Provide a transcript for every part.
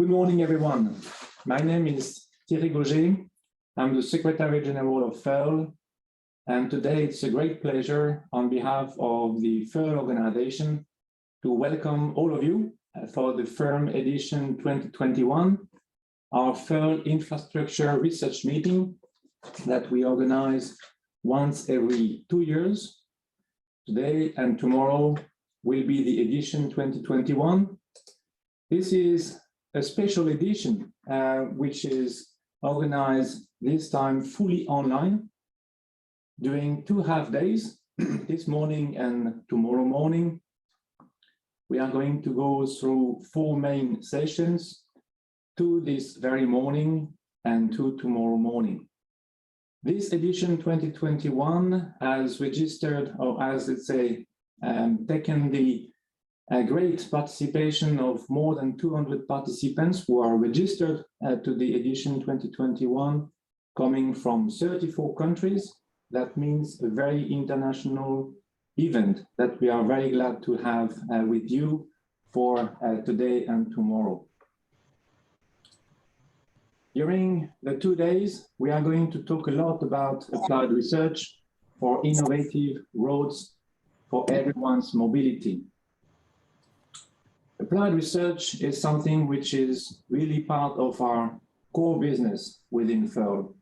Good morning, everyone. My name is Thierry Gauger. I'm the Secretary General of FEHRL, and today it's a great pleasure on behalf of the FEHRL organization to welcome all of you for the FEHRL edition 2021, our FEHRL infrastructure research meeting that we organize once every 2 years. Today and tomorrow will be the edition 2021. This is a special edition, which is organized this time fully online during 2 half days, this morning and tomorrow morning. We are going to go through 4 main sessions, 2 this very morning and 2 tomorrow morning. This edition 2021 has registered, or as let's say, taken the great participation of more than 200 participants who are registered to the edition 2021, coming from 34 countries. That means a very international event that we are very glad to have with you for today and tomorrow. During the 2 days, we are going to talk a lot about applied research for innovative roads for everyone's mobility. Applied research is something which is really part of our core business within FEHRL.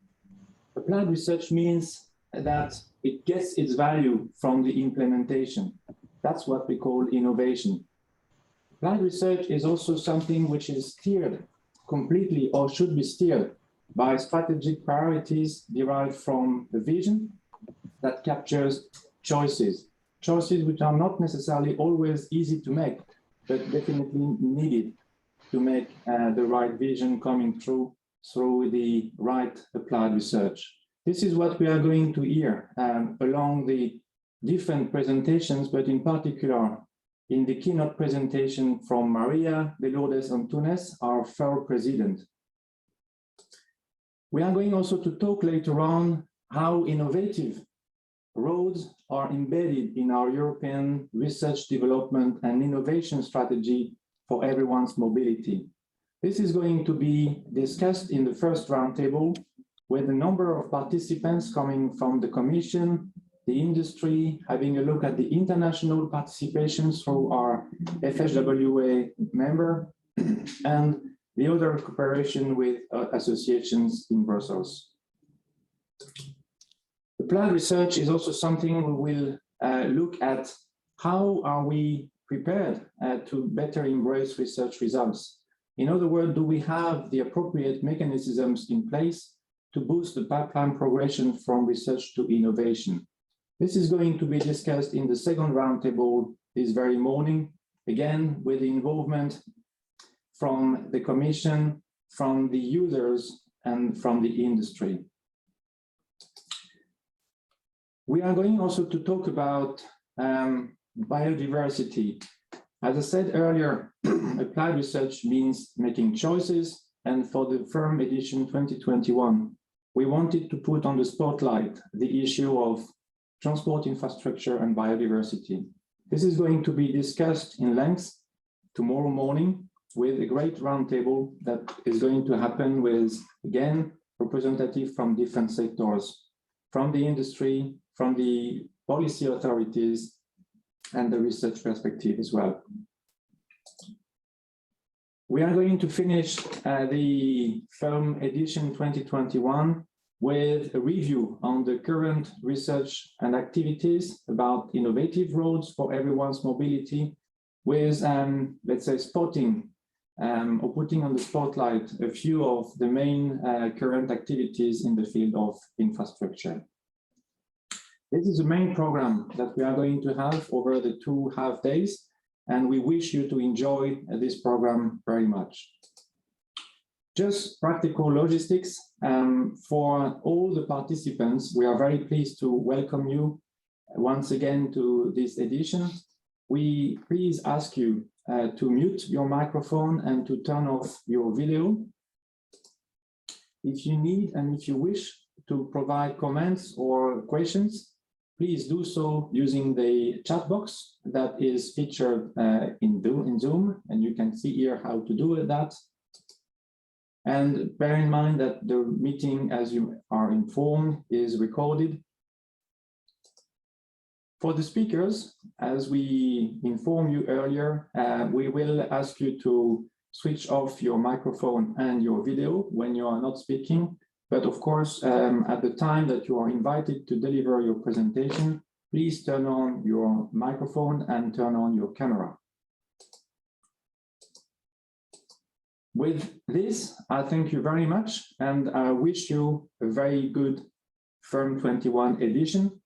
Applied research means that it gets its value from the implementation. That's what we call innovation. Applied research is also something which is steered completely, or should be steered, by strategic priorities derived from a vision that captures choices which are not necessarily always easy to make, but definitely needed to make the right vision coming through the right applied research. This is what we are going to hear along the different presentations, but in particular in the keynote presentation from Maria de Lourdes Antunes, our FEHRL president. We are going also to talk later on how innovative roads are embedded in our European research, development and innovation strategy for everyone's mobility. This is going to be discussed in the first roundtable with a number of participants coming from the Commission, the industry, having a look at the international participations through our FHWA member, and the other cooperation with associations in Brussels. Applied research is also something we will look at how are we prepared to better embrace research results. In other words, do we have the appropriate mechanisms in place to boost the pipeline progression from research to innovation? This is going to be discussed in the second roundtable this very morning, again with the involvement from the Commission, from the users, and from the industry. We are going also to talk about biodiversity. As I said earlier, applied research means making choices, and for the FEHRL edition 2021, we wanted to put on the spotlight the issue of transport infrastructure and biodiversity. This is going to be discussed in length tomorrow morning with a great roundtable that is going to happen with, again, representatives from different sectors, from the industry, from the policy authorities, and the research perspective as well. We are going to finish the FEHRL edition 2021 with a review on the current research and activities about innovative roads for everyone's mobility, with, let's say, spotting or putting on the spotlight a few of the main current activities in the field of infrastructure. This is the main program that we are going to have over the 2 half days, and we wish you to enjoy this program very much. Just practical logistics for all the participants. We are very pleased to welcome you once again to this edition. We please ask you to mute your microphone and to turn off your video. If you need and if you wish to provide comments or questions, please do so using the chat box that is featured in Zoom, and you can see here how to do that. And bear in mind that the meeting, as you are informed, is recorded. For the speakers, as we informed you earlier, we will ask you to switch off your microphone and your video when you are not speaking. But of course, at the time that you are invited to deliver your presentation, please turn on your microphone and turn on your camera. With this, I thank you very much, and I wish you a very good FEHRL 21 edition.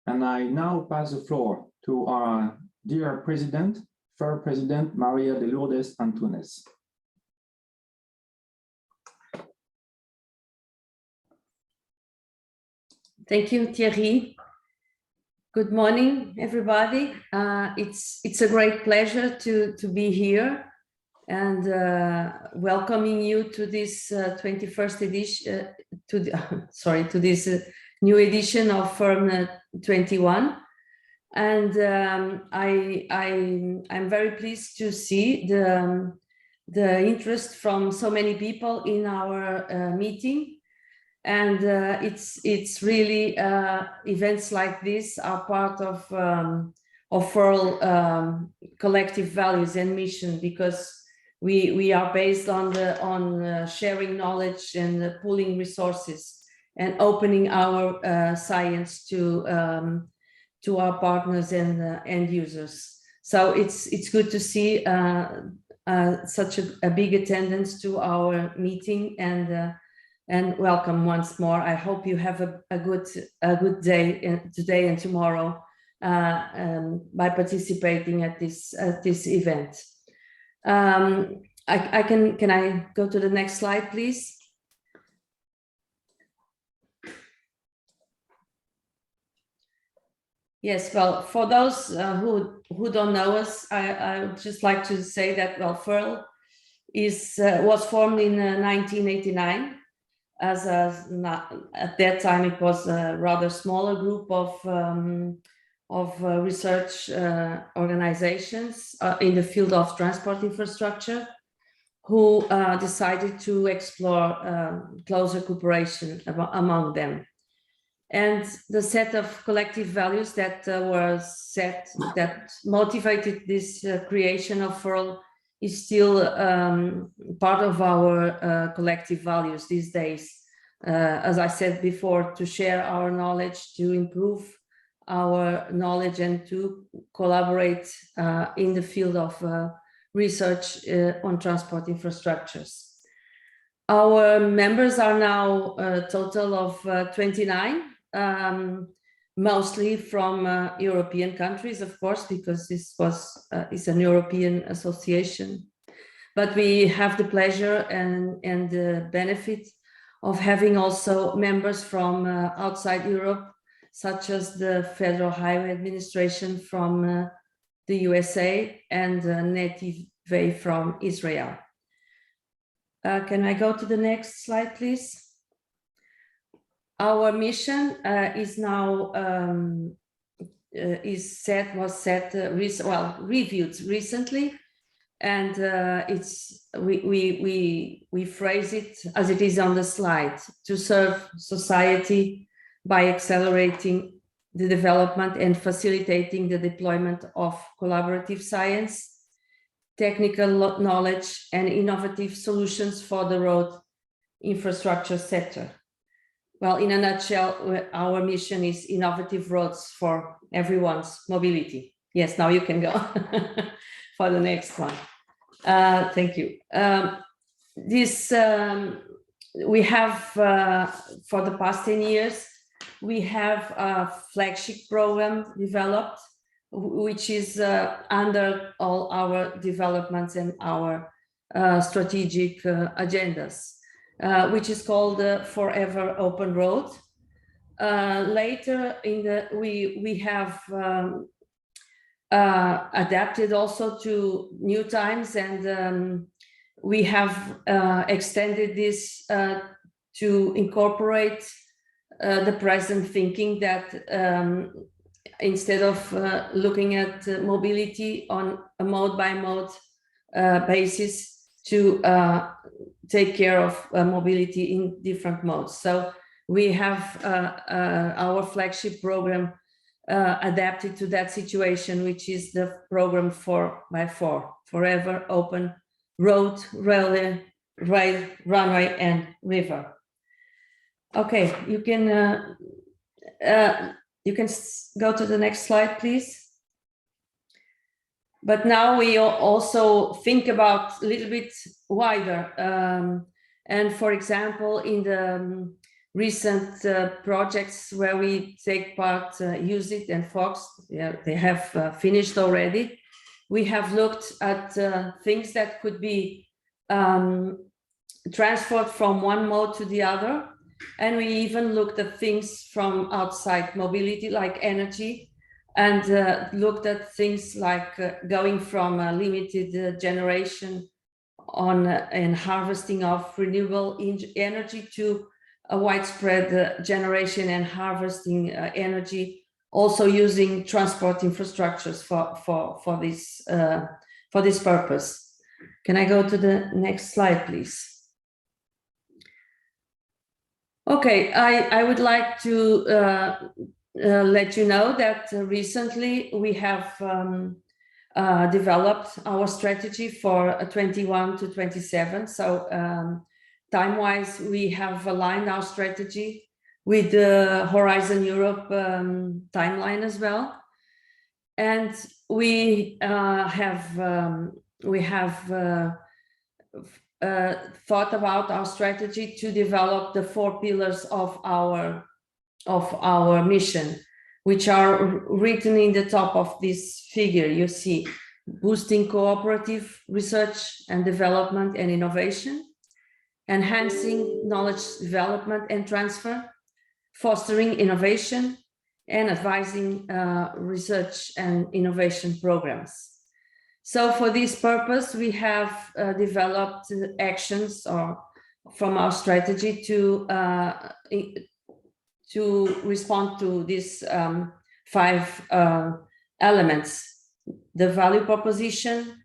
And I now pass the floor to our dear President, FEHRL President Maria de Lourdes Antunes. Thank you, Thierry. Good morning, everybody. It's a great pleasure to be here and welcoming you to this 21st edition, to this new edition of FEHRL 21. And I'm very pleased to see the interest from so many people in our meeting. And it's really events like this are part of FEHRL collective values and mission, because we are based on sharing knowledge and pooling resources and opening our science to our partners and end users. So it's good to see such a big attendance to our meeting, and welcome once more. I hope you have a good day today and tomorrow by participating at this event. Can I go to the next slide, please? Yes, well, for those who don't know us, I would just like to say that, well, FEHRL was formed in 1989. At that time, it was a rather smaller group of research organizations in the field of transport infrastructure, who decided to explore closer cooperation among them. And the set of collective values that that motivated this creation of FEHRL is still part of our collective values these days. As I said before, to share our knowledge, to improve our knowledge, and to collaborate in the field of research on transport infrastructures. Our members are now a total of 29, mostly from European countries, of course, because this is an European association. But we have the pleasure and the benefit of having also members from outside Europe, such as the Federal Highway Administration from the USA and Native from Israel. Can I go to the next slide, please? Our mission is now reviewed recently, and we phrase it as it is on the slide: to serve society by accelerating the development and facilitating the deployment of collaborative science, technical knowledge, and innovative solutions for the road infrastructure sector. Well, in a nutshell, our mission is innovative roads for everyone's mobility. Yes, now you can go for the next one. Thank you. We have, for the past 10 years, we have a flagship program developed, which is under all our developments and our strategic agendas. Which is called Forever Open Road. Later we have adapted also to new times, and we have extended this to incorporate the present thinking that instead of looking at mobility on a mode by mode basis, to take care of mobility in different modes. So we have our flagship program adapted to that situation, which is the program 4x4, Forever Open Road, Rail, Runway, and River. Okay, you can go to the next slide, please. But now we also think about a little bit wider. And for example, in the recent projects where we take part, Use It and Fox, they have finished already. We have looked at things that could be transferred from one mode to the other. And we even looked at things from outside mobility, like energy, and looked at things like going from a limited generation on and harvesting of renewable energy to a widespread generation and harvesting energy, also using transport infrastructures for this purpose. Can I go to the next slide, please? Okay, I would like to let you know that recently we have developed our strategy for 21 to 27. So time-wise, we have aligned our strategy with the Horizon Europe timeline as well. And we have thought about our strategy to develop the 4 pillars of our mission, which are written in the top of this figure. You see, boosting cooperative research and development and innovation, enhancing knowledge development and transfer, fostering innovation, and advising research and innovation programs. So for this purpose, we have developed actions from our strategy to respond to these 5 elements: the value proposition,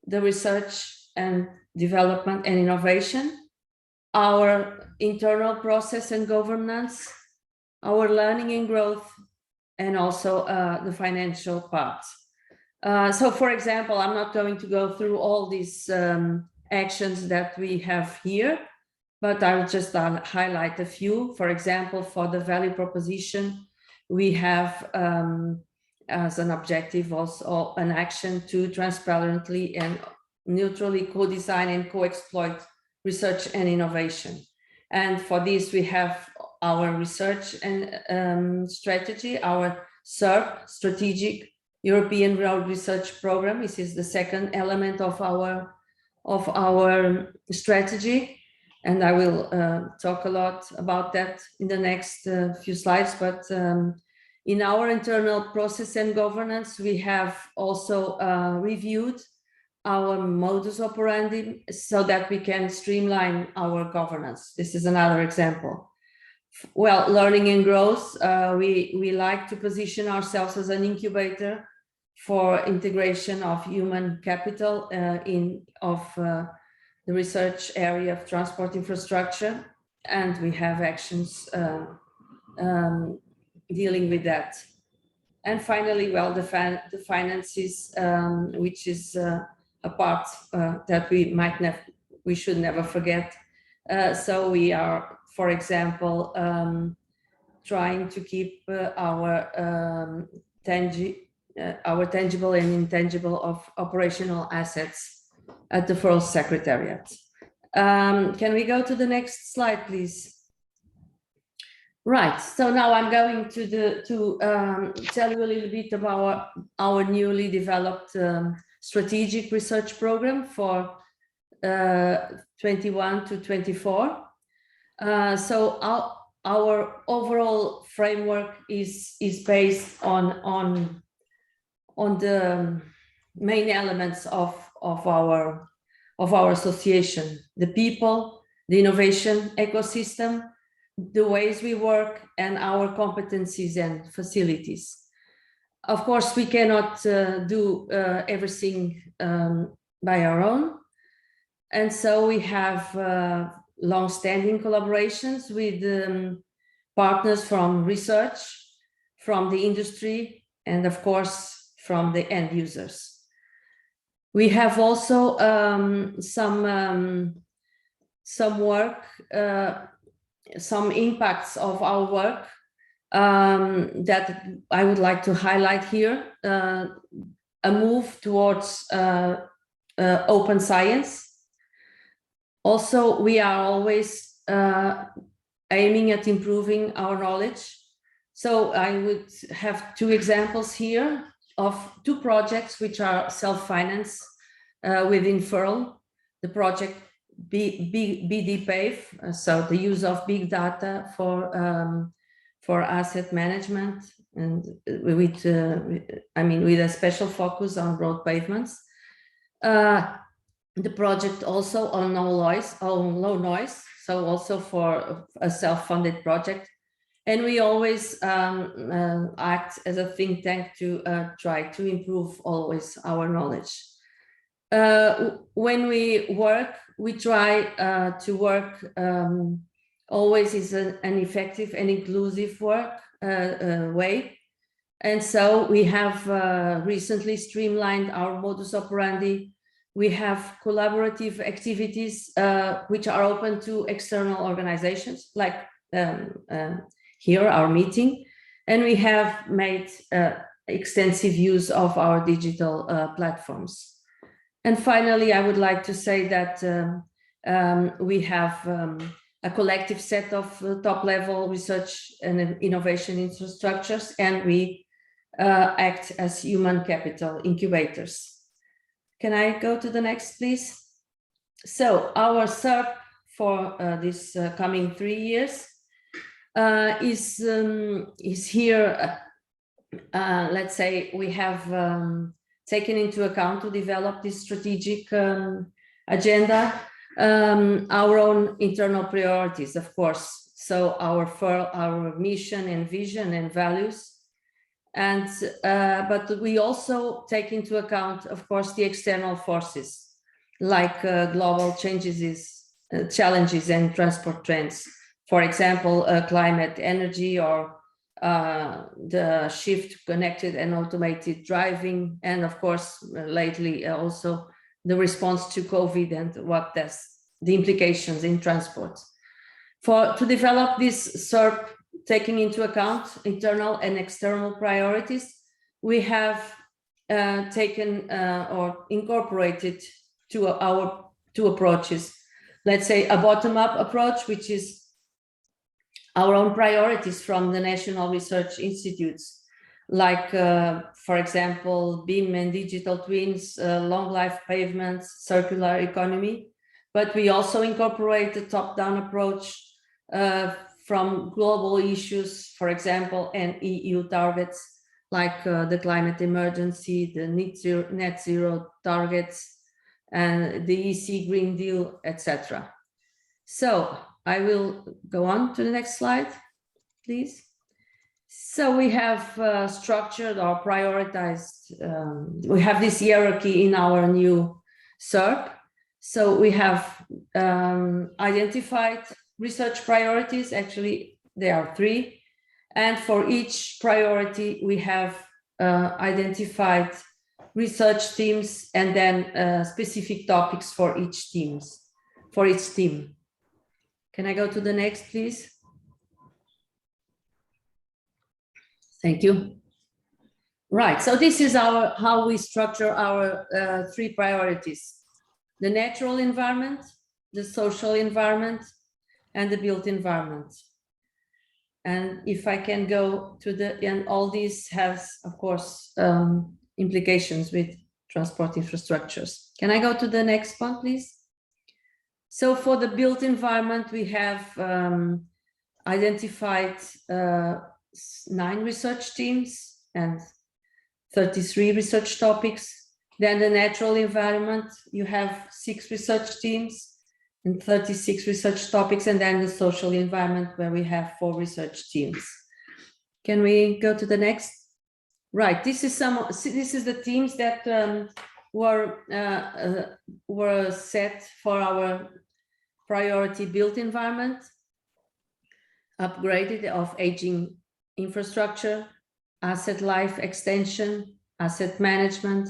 the research and development and innovation, our internal process and governance, our learning and growth, and also the financial part. So for example, I'm not going to go through all these actions that we have here, but I'll just highlight a few. For example, for the value proposition, we have as an objective also an action to transparently and neutrally co-design and co-exploit research and innovation. And for this, we have our research and strategy, our SERP, Strategic European Road Research Program. This is the second element of our strategy. And I will talk a lot about that in the next few slides. But in our internal process and governance, we have also reviewed our modus operandi so that we can streamline our governance. This is another example. Well, learning and growth, we like to position ourselves as an incubator for integration of human capital the research area of transport infrastructure, and we have actions dealing with that. And finally, well, the finances, which is a part that we should never forget. So we are, for example, trying to keep our tangible and intangible of operational assets at the FEHRL Secretariat. Can we go to the next slide, please? Right, so now I'm going to tell you a little bit about our newly developed strategic research program for 21 to 24. So our overall framework is based on the main elements of our association: the people, the innovation ecosystem, the ways we work, and our competencies and facilities. Of course, we cannot do everything by our own. And so we have long-standing collaborations with partners from research, from the industry, and of course, from the end users. We have also some work, some impacts of our work that I would like to highlight here. A move towards open science. Also, we are always aiming at improving our knowledge. So I would have two examples here of two projects which are self-financed within FEHRL. The project BDPAVE, so the use of big data for asset management, and with a special focus on road pavements. The project also on low noise, so also for a self-funded project. And we always act as a think tank to try to improve always our knowledge. When we work, we try to work always is an effective and inclusive work way. And so we have recently streamlined our modus operandi. We have collaborative activities which are open to external organizations, like here, our meeting. And we have made extensive use of our digital platforms. And finally, I would like to say that we have a collective set of top-level research and innovation infrastructures, and we act as human capital incubators. Can I go to the next, please? So our SERP for this coming 3 years is here. Let's say we have taken into account to develop this strategic agenda, our own internal priorities, of course. So our mission and vision and values. And but we also take into account, of course, the external forces, like global challenges and transport trends. For example, climate, energy, or the shift to connected and automated driving, and of course, lately also the response to COVID and what the implications in transport. To develop this SERP, taking into account internal and external priorities, we have taken or incorporated our two approaches. Let's say a bottom-up approach, which is our own priorities from the national research institutes, like, for example, BIM and digital twins, long life pavements, circular economy. But we also incorporate a top-down approach from global issues, for example, and EU targets, like the climate emergency, the net zero targets, and the EC Green Deal, etc. So I will go on to the next slide, please. So we have structured or prioritized, we have this hierarchy in our new SERP. So we have identified research priorities. Actually, there are 3. And for each priority, we have identified research themes and then specific topics for each team. Can I go to the next, please? Thank you. Right, so this is how we structure our 3 priorities: the natural environment, the social environment, and the built environment. And if I can go to and all this has, of course, implications with transport infrastructures. Can I go to the next one, please? So for the built environment, we have identified 9 research teams and 33 research topics. Then the natural environment, you have 6 research teams and 36 research topics, and then the social environment, where we have 4 research teams. Can we go to the next? Right, this is the teams that were set for our priority built environment, upgraded of aging infrastructure, asset life extension, asset management,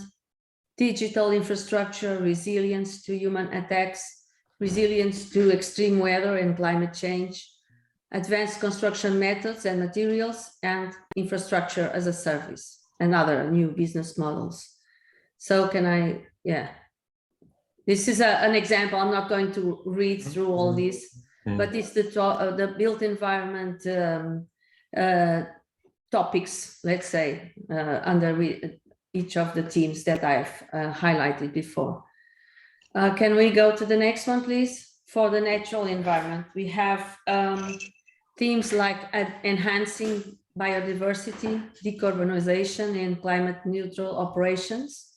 digital infrastructure, resilience to human attacks, resilience to extreme weather and climate change, advanced construction methods and materials, and infrastructure as a service, and other new business models. So this is an example. I'm not going to read through all this, but it's the built environment topics, let's say, under each of the themes that I've highlighted before. Can we go to the next one, please? For the natural environment, we have themes like enhancing biodiversity, decarbonization and climate neutral operations,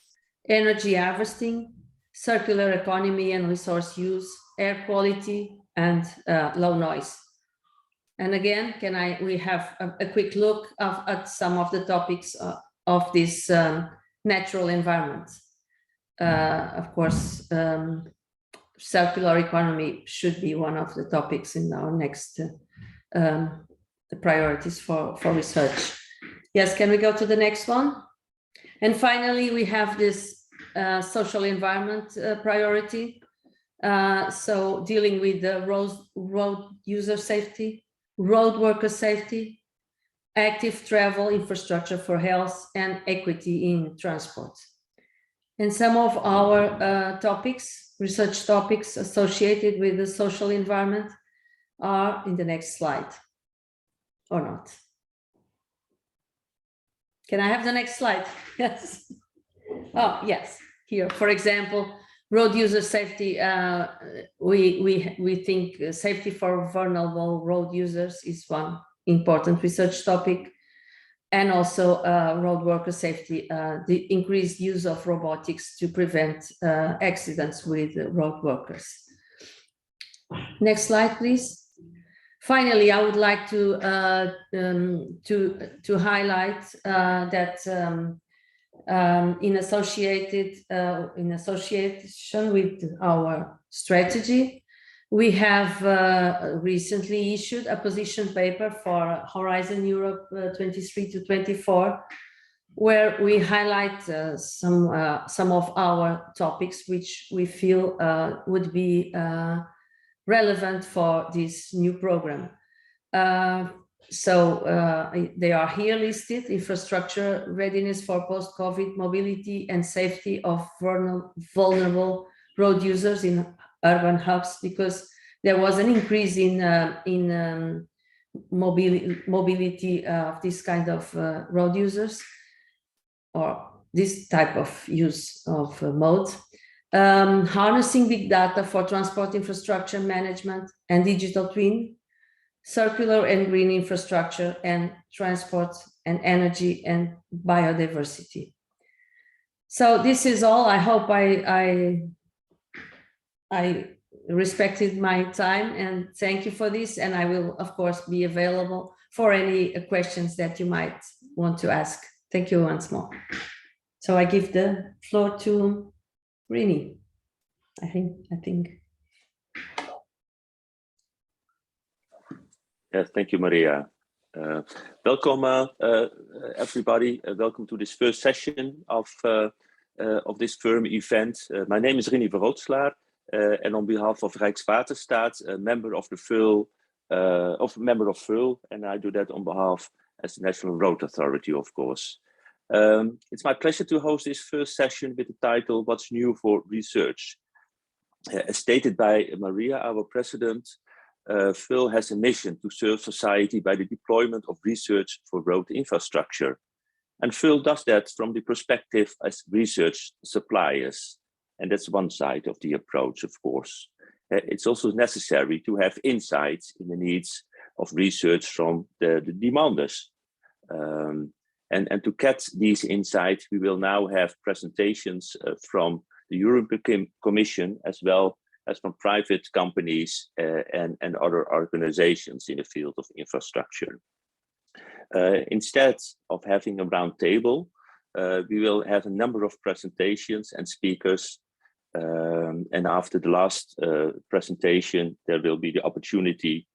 energy harvesting, circular economy and resource use, air quality, and low noise. And again, we have a quick look at some of the topics of this natural environment. Of course, circular economy should be one of the topics in our next priorities for research. Yes, can we go to the next one? And finally, we have this social environment priority. So dealing with the road user safety, road worker safety, active travel infrastructure for health, and equity in transport. And some of our research topics associated with the social environment are in the next slide, or not. Can I have the next slide? Yes. Oh, yes, here, for example, road user safety. We think safety for vulnerable road users is one important research topic, and also road worker safety, the increased use of robotics to prevent accidents with road workers. Next slide, please. Finally, I would like to highlight that in association with our strategy, we have recently issued a position paper for Horizon Europe 23 to 24, where we highlight some of our topics which we feel would be relevant for this new program. So they are here listed: infrastructure readiness for post-COVID mobility and safety of vulnerable road users in urban hubs, because there was an increase in mobility of this kind of road users, or this type of use of mode. Harnessing big data for transport infrastructure management and digital twin, circular and green infrastructure and transport and energy and biodiversity. So this is all. I hope I respected my time, and thank you for this. And I will, of course, be available for any questions that you might want to ask. Thank you once more. So I give the floor to Rini, I think. Yes, thank you, Maria. Welcome, everybody. Welcome to this first session of this FEHRL event. My name is Rini Verhootselaar, and on behalf of Rijkswaterstaat, a member of the FEHRL, and I do that on behalf as the National Road Authority, of course. It's my pleasure to host this first session with the title, What's New for Research? As stated by Maria, our president, FEHRL has a mission to serve society by the deployment of research for road infrastructure. And FEHRL does that from the perspective as research suppliers. And that's one side of the approach, of course. It's also necessary to have insights in the needs of research from the demanders. And to get these insights, we will now have presentations from the European Commission, as well as from private companies and other organizations in the field of infrastructure. Instead of having a round table, we will have a number of presentations and speakers. And after the last presentation, there will be the opportunity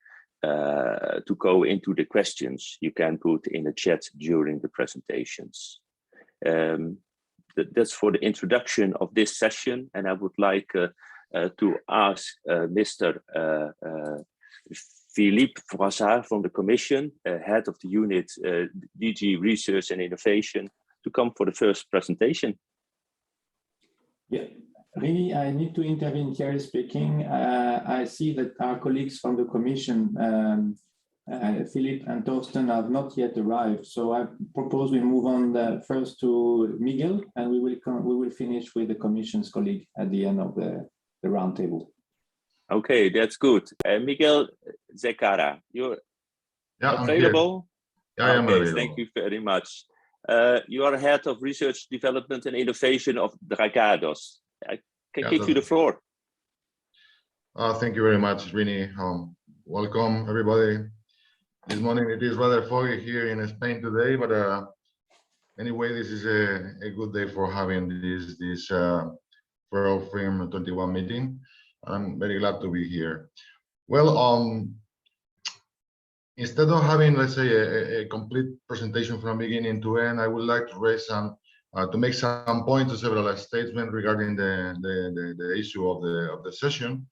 to go into the questions you can put in the chat during the presentations. That's for the introduction of this session, and I would like to ask Mr. Philippe Froissart from the Commission, head of the unit DG Research and Innovation, to come for the first presentation. Yeah, really, I need to intervene here speaking. I see that our colleagues from the Commission, Philippe and Torsten, have not yet arrived. So I propose we move on first to Miguel, and we will finish with the Commission's colleague at the end of the roundtable. Okay, that's good. Miguel Zecara, you're available? Yeah, I am available. Thank you very much. You are head of research, development, and innovation of Dragados. I can give you the floor. Thank you very much, Rini. Welcome, everybody. This morning it is rather foggy here in Spain today, but anyway, this is a good day for having this FEHRL Film 21 meeting. I'm very glad to be here. Well, instead of having, let's say, a complete presentation from beginning to end, I would like to raise some, to make some points to several statements regarding the issue of the session.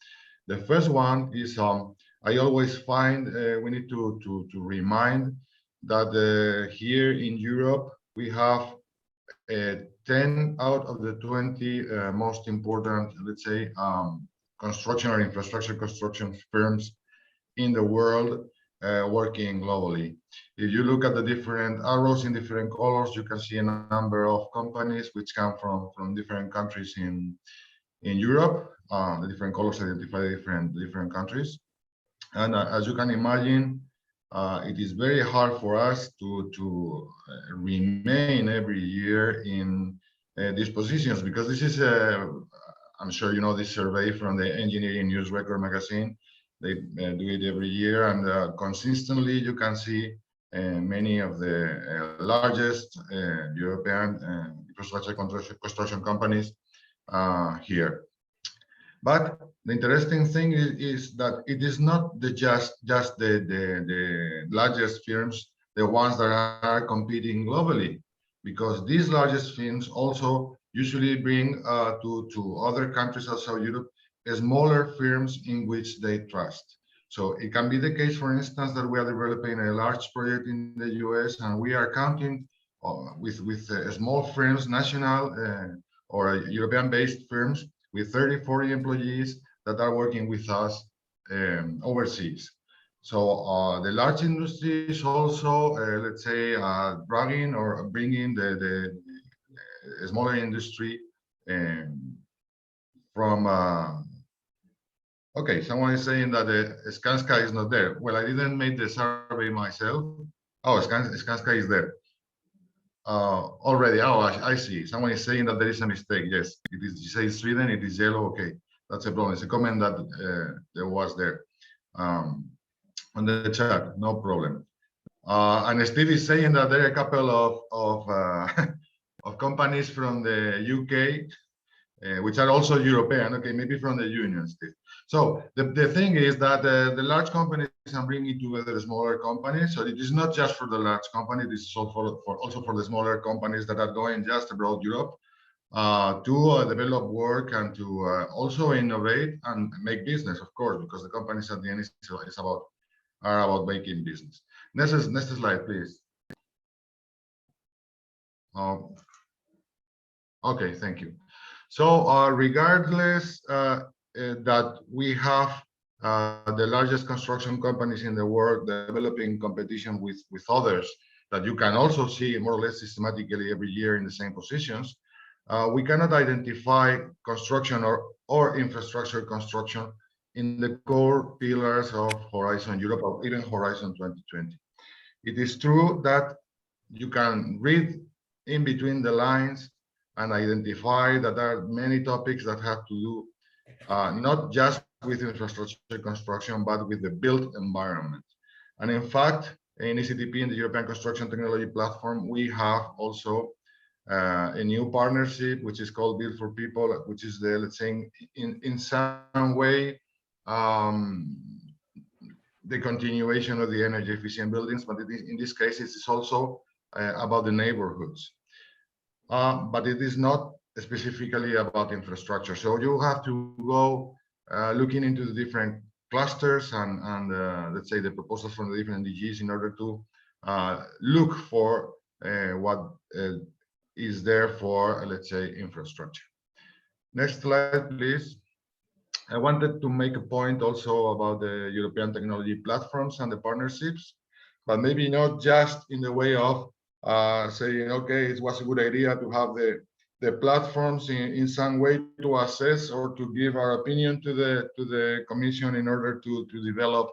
The first one is I always find we need to remind that here in Europe we have 10 out of the 20 most important, let's say, construction or infrastructure construction firms in the world working globally. If you look at the different arrows in different colors, you can see a number of companies which come from different countries in Europe. The different colors identify different countries. And as you can imagine, it is very hard for us to remain every year in these positions, because this is I'm sure you know this survey from the Engineering News Record magazine. They do it every year, and consistently you can see many of the largest European infrastructure construction companies here. But the interesting thing is that it is not just the largest firms, the ones that are competing globally, because these largest firms also usually bring to other countries outside Europe smaller firms in which they trust. So it can be the case, for instance, that we are developing a large project in the US and we are counting with small firms, national or European-based firms with 30, 40 employees that are working with us overseas. So the large industry is also, let's say, dragging or bringing the smaller industry from. Okay, someone is saying that Skanska is not there. Well, I didn't make the survey myself. Oh, Skanska is there already. Oh, I see. Someone is saying that there is a mistake. Yes, it is. You say Sweden, it is yellow. Okay, that's a problem. It's a comment that there was there on the chat. No problem. And Steve is saying that there are a couple of companies from the UK, which are also European. Okay, maybe from the Union, Steve. So the thing is that the large companies are bringing together smaller companies. So it is not just for the large company. This is also for the smaller companies that are going just abroad Europe to develop work and to also innovate and make business, of course, because the companies at the end are about making business. Next slide, please. Okay, thank you. So regardless that we have the largest construction companies in the world developing competition with others that you can also see more or less systematically every year in the same positions, we cannot identify construction or infrastructure construction in the core pillars of Horizon Europe or even Horizon 2020. It is true that you can read in between the lines and identify that there are many topics that have to do not just with infrastructure construction, but with the built environment. And in fact, in ECTP, in the European Construction Technology Platform, we have also a new partnership, which is called Build for People, which is the, let's say, in some way, the continuation of the energy efficient buildings, but in this case, it is also about the neighborhoods. But it is not specifically about infrastructure. So you have to go looking into the different clusters and let's say the proposals from the different DGs in order to look for what is there for, let's say, infrastructure. Next slide, please. I wanted to make a point also about the European technology platforms and the partnerships, but maybe not just in the way of saying, okay, it was a good idea to have the platforms in some way to assess or to give our opinion to the Commission in order to develop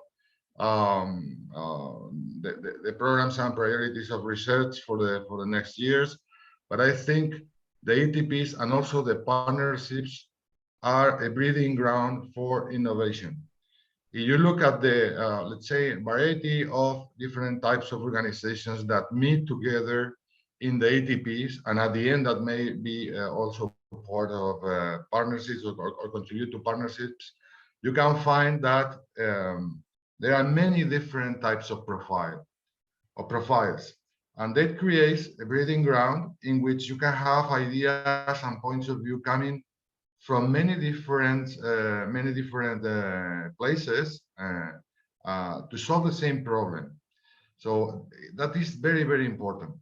the programs and priorities of research for the next years. But I think the ETPs and also the partnerships are a breeding ground for innovation. If you look at the, let's say, variety of different types of organizations that meet together in the ATPs, and at the end that may be also part of partnerships or contribute to partnerships, you can find that there are many different types of profiles, and that creates a breeding ground in which you can have ideas and points of view coming from many different places to solve the same problem. So that is very, very important.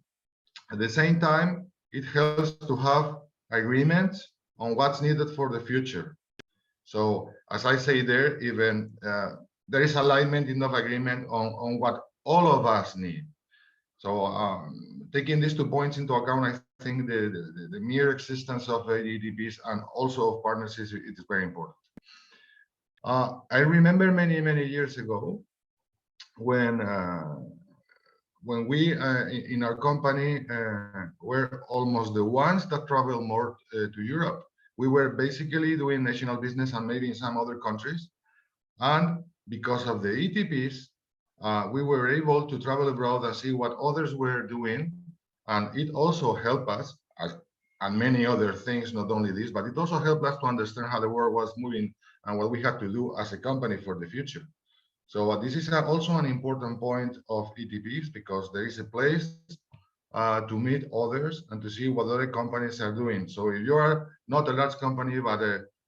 At the same time, it helps to have agreements on what's needed for the future. So as I say there, even there is alignment enough agreement on what all of us need. So taking these 2 points into account, I think the mere existence of EDPs and also of partnerships is very important. I remember many years ago when we in our company were almost the ones that travel more to Europe. We were basically doing national business and maybe in some other countries, and because of the ETPs, we were able to travel abroad and see what others were doing, and it also helped us, and many other things, not only this, but it also helped us to understand how the world was moving and what we had to do as a company for the future. So this is also an important point of ETPs, because there is a place to meet others and to see what other companies are doing. So if you are not a large company, but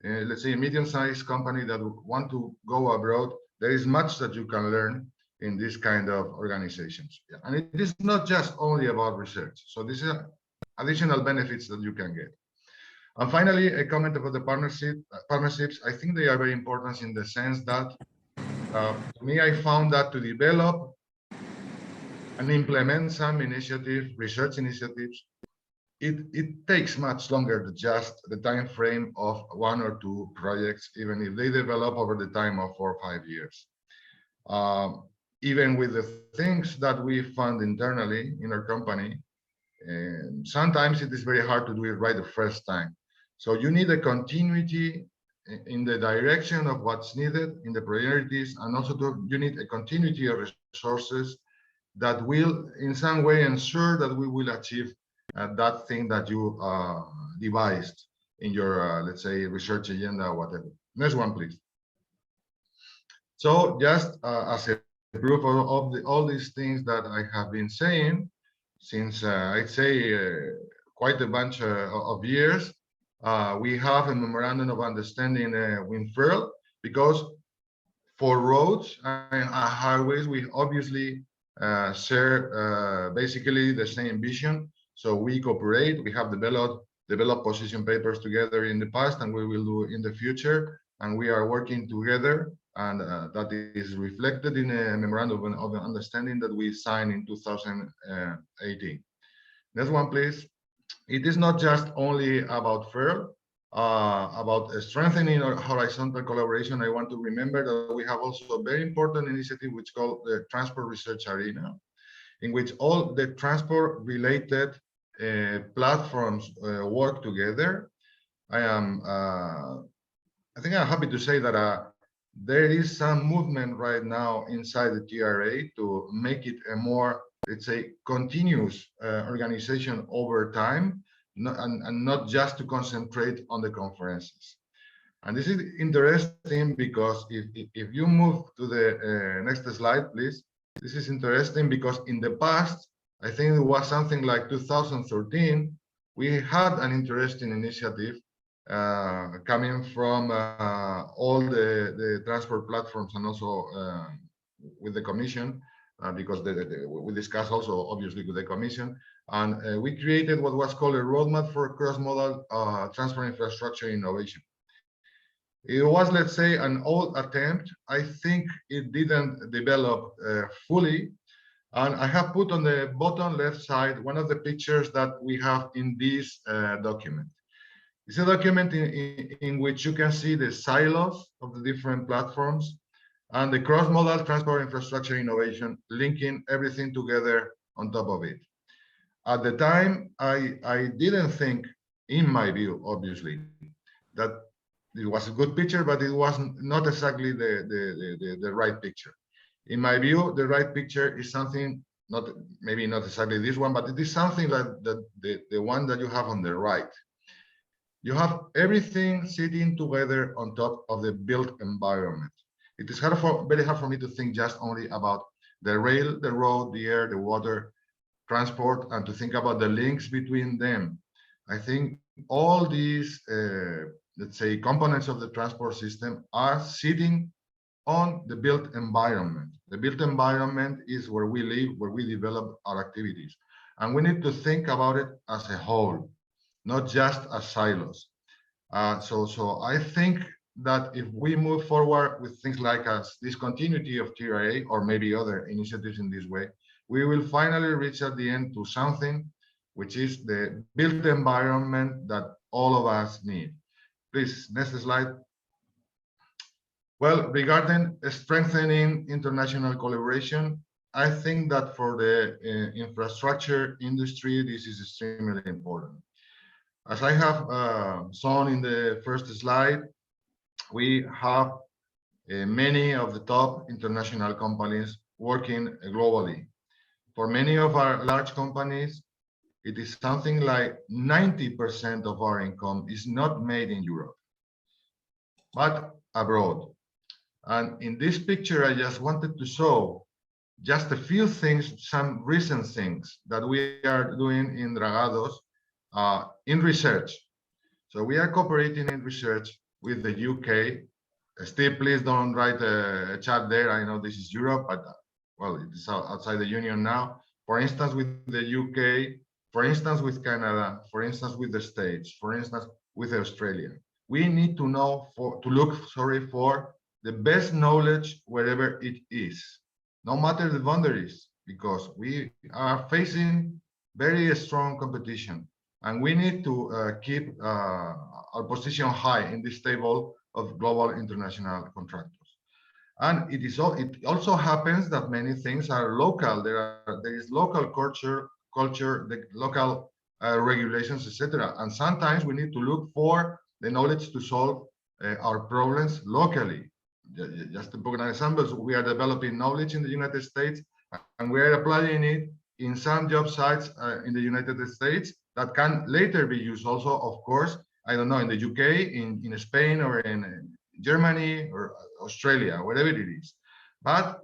let's say a medium-sized company that want to go abroad, there is much that you can learn in this kind of organizations. And it is not just only about research. So this is additional benefits that you can get. And finally, a comment about the partnerships. I think they are very important in the sense that to me, I found that to develop and implement some research initiatives, it takes much longer than just the time frame of 1 or 2 projects, even if they develop over the time of 4 or 5 years. Even with the things that we fund internally in our company, sometimes it is very hard to do it right the first time. So you need a continuity in the direction of what's needed, in the priorities, and also you need a continuity of resources that will in some way ensure that we will achieve that thing that you devised in your, let's say, research agenda or whatever. Next one, please. So just as a proof of all these things that I have been saying since I'd say quite a bunch of years, we have a memorandum of understanding with FEHRL, because for roads and highways, we obviously share basically the same vision. So we cooperate. We have developed position papers together in the past, and we will do in the future. And we are working together, and that is reflected in a memorandum of understanding that we signed in 2018. Next one, please. It is not just only about FEHRL, about strengthening our horizontal collaboration. I want to remember that we have also a very important initiative which is called the Transport Research Arena, in which all the transport-related platforms work together. I think I'm happy to say that there is some movement right now inside the TRA to make it a more, let's say, continuous organization over time. and not just to concentrate on the conferences. And this is interesting because if you move to the next slide, please. This is interesting because in the past, I think it was something like 2013, we had an interesting initiative coming from all the transport platforms and also with the Commission, because we discussed also obviously with the Commission, and we created what was called a roadmap for cross-modal transport infrastructure innovation. It was, let's say, an old attempt. I think it didn't develop fully. And I have put on the bottom left side one of the pictures that we have in this document. It's a document in which you can see the silos of the different platforms and the cross-modal transport infrastructure innovation, linking everything together on top of it. At the time, I didn't think, in my view, obviously, that it was a good picture, but it was not exactly the right picture. In my view, the right picture is something, maybe not exactly this one, but it is something like the one that you have on the right. You have everything sitting together on top of the built environment. It is very hard for me to think just only about the rail, the road, the air, the water, transport, and to think about the links between them. I think all these let's say, components of the transport system are sitting on the built environment. The built environment is where we live, where we develop our activities. And we need to think about it as a whole, not just as silos. So I think that if we move forward with things like this continuity of TRA, or maybe other initiatives in this way, we will finally reach at the end to something which is the built environment that all of us need. Please, next slide. Well, regarding strengthening international collaboration, I think that for the infrastructure industry, this is extremely important. As I have shown in the first slide, we have many of the top international companies working globally. For many of our large companies, it is something like 90% of our income is not made in Europe, but abroad. And in this picture, I just wanted to show just a few things, some recent things that we are doing in Dragados in research. So we are cooperating in research with the UK. Steve, please don't write a chat there. I know this is Europe, but well, it is outside the Union now. For instance, with the UK, for instance, with Canada, for instance, with the States, for instance, with Australia. We need to look for the best knowledge wherever it is, no matter the boundaries, because we are facing very strong competition, and we need to keep our position high in this table of global international contractors. And it also happens that many things are local. There is local culture, the local regulations, etc. And sometimes we need to look for the knowledge to solve our problems locally. Just to put an example, so we are developing knowledge in the United States, and we are applying it in some job sites in the United States that can later be used also, of course, I don't know, in the UK, in Spain, or in Germany, or Australia, wherever it is. But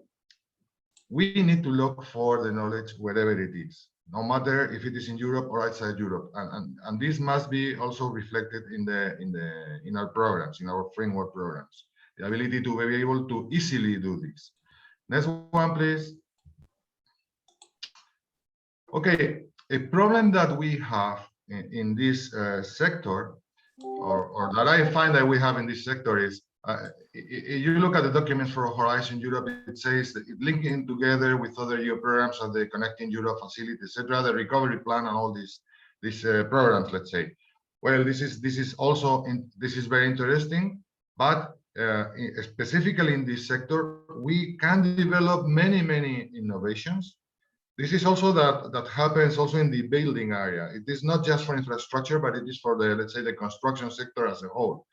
we need to look for the knowledge wherever it is, no matter if it is in Europe or outside Europe, and this must be also reflected in our programs, in our framework programs, the ability to be able to easily do this. Next one, please. Okay, a problem that we have in this sector, or that I find that we have in this sector, is you look at the documents for Horizon Europe, it says that linking together with other EU programs and the Connecting Europe facility, etc., the recovery plan and all these programs, let's say. Well, this is also this is very interesting, but specifically in this sector, we can develop many innovations. This is also that happens also in the building area. It is not just for infrastructure, but it is for the, let's say, the construction sector as a whole.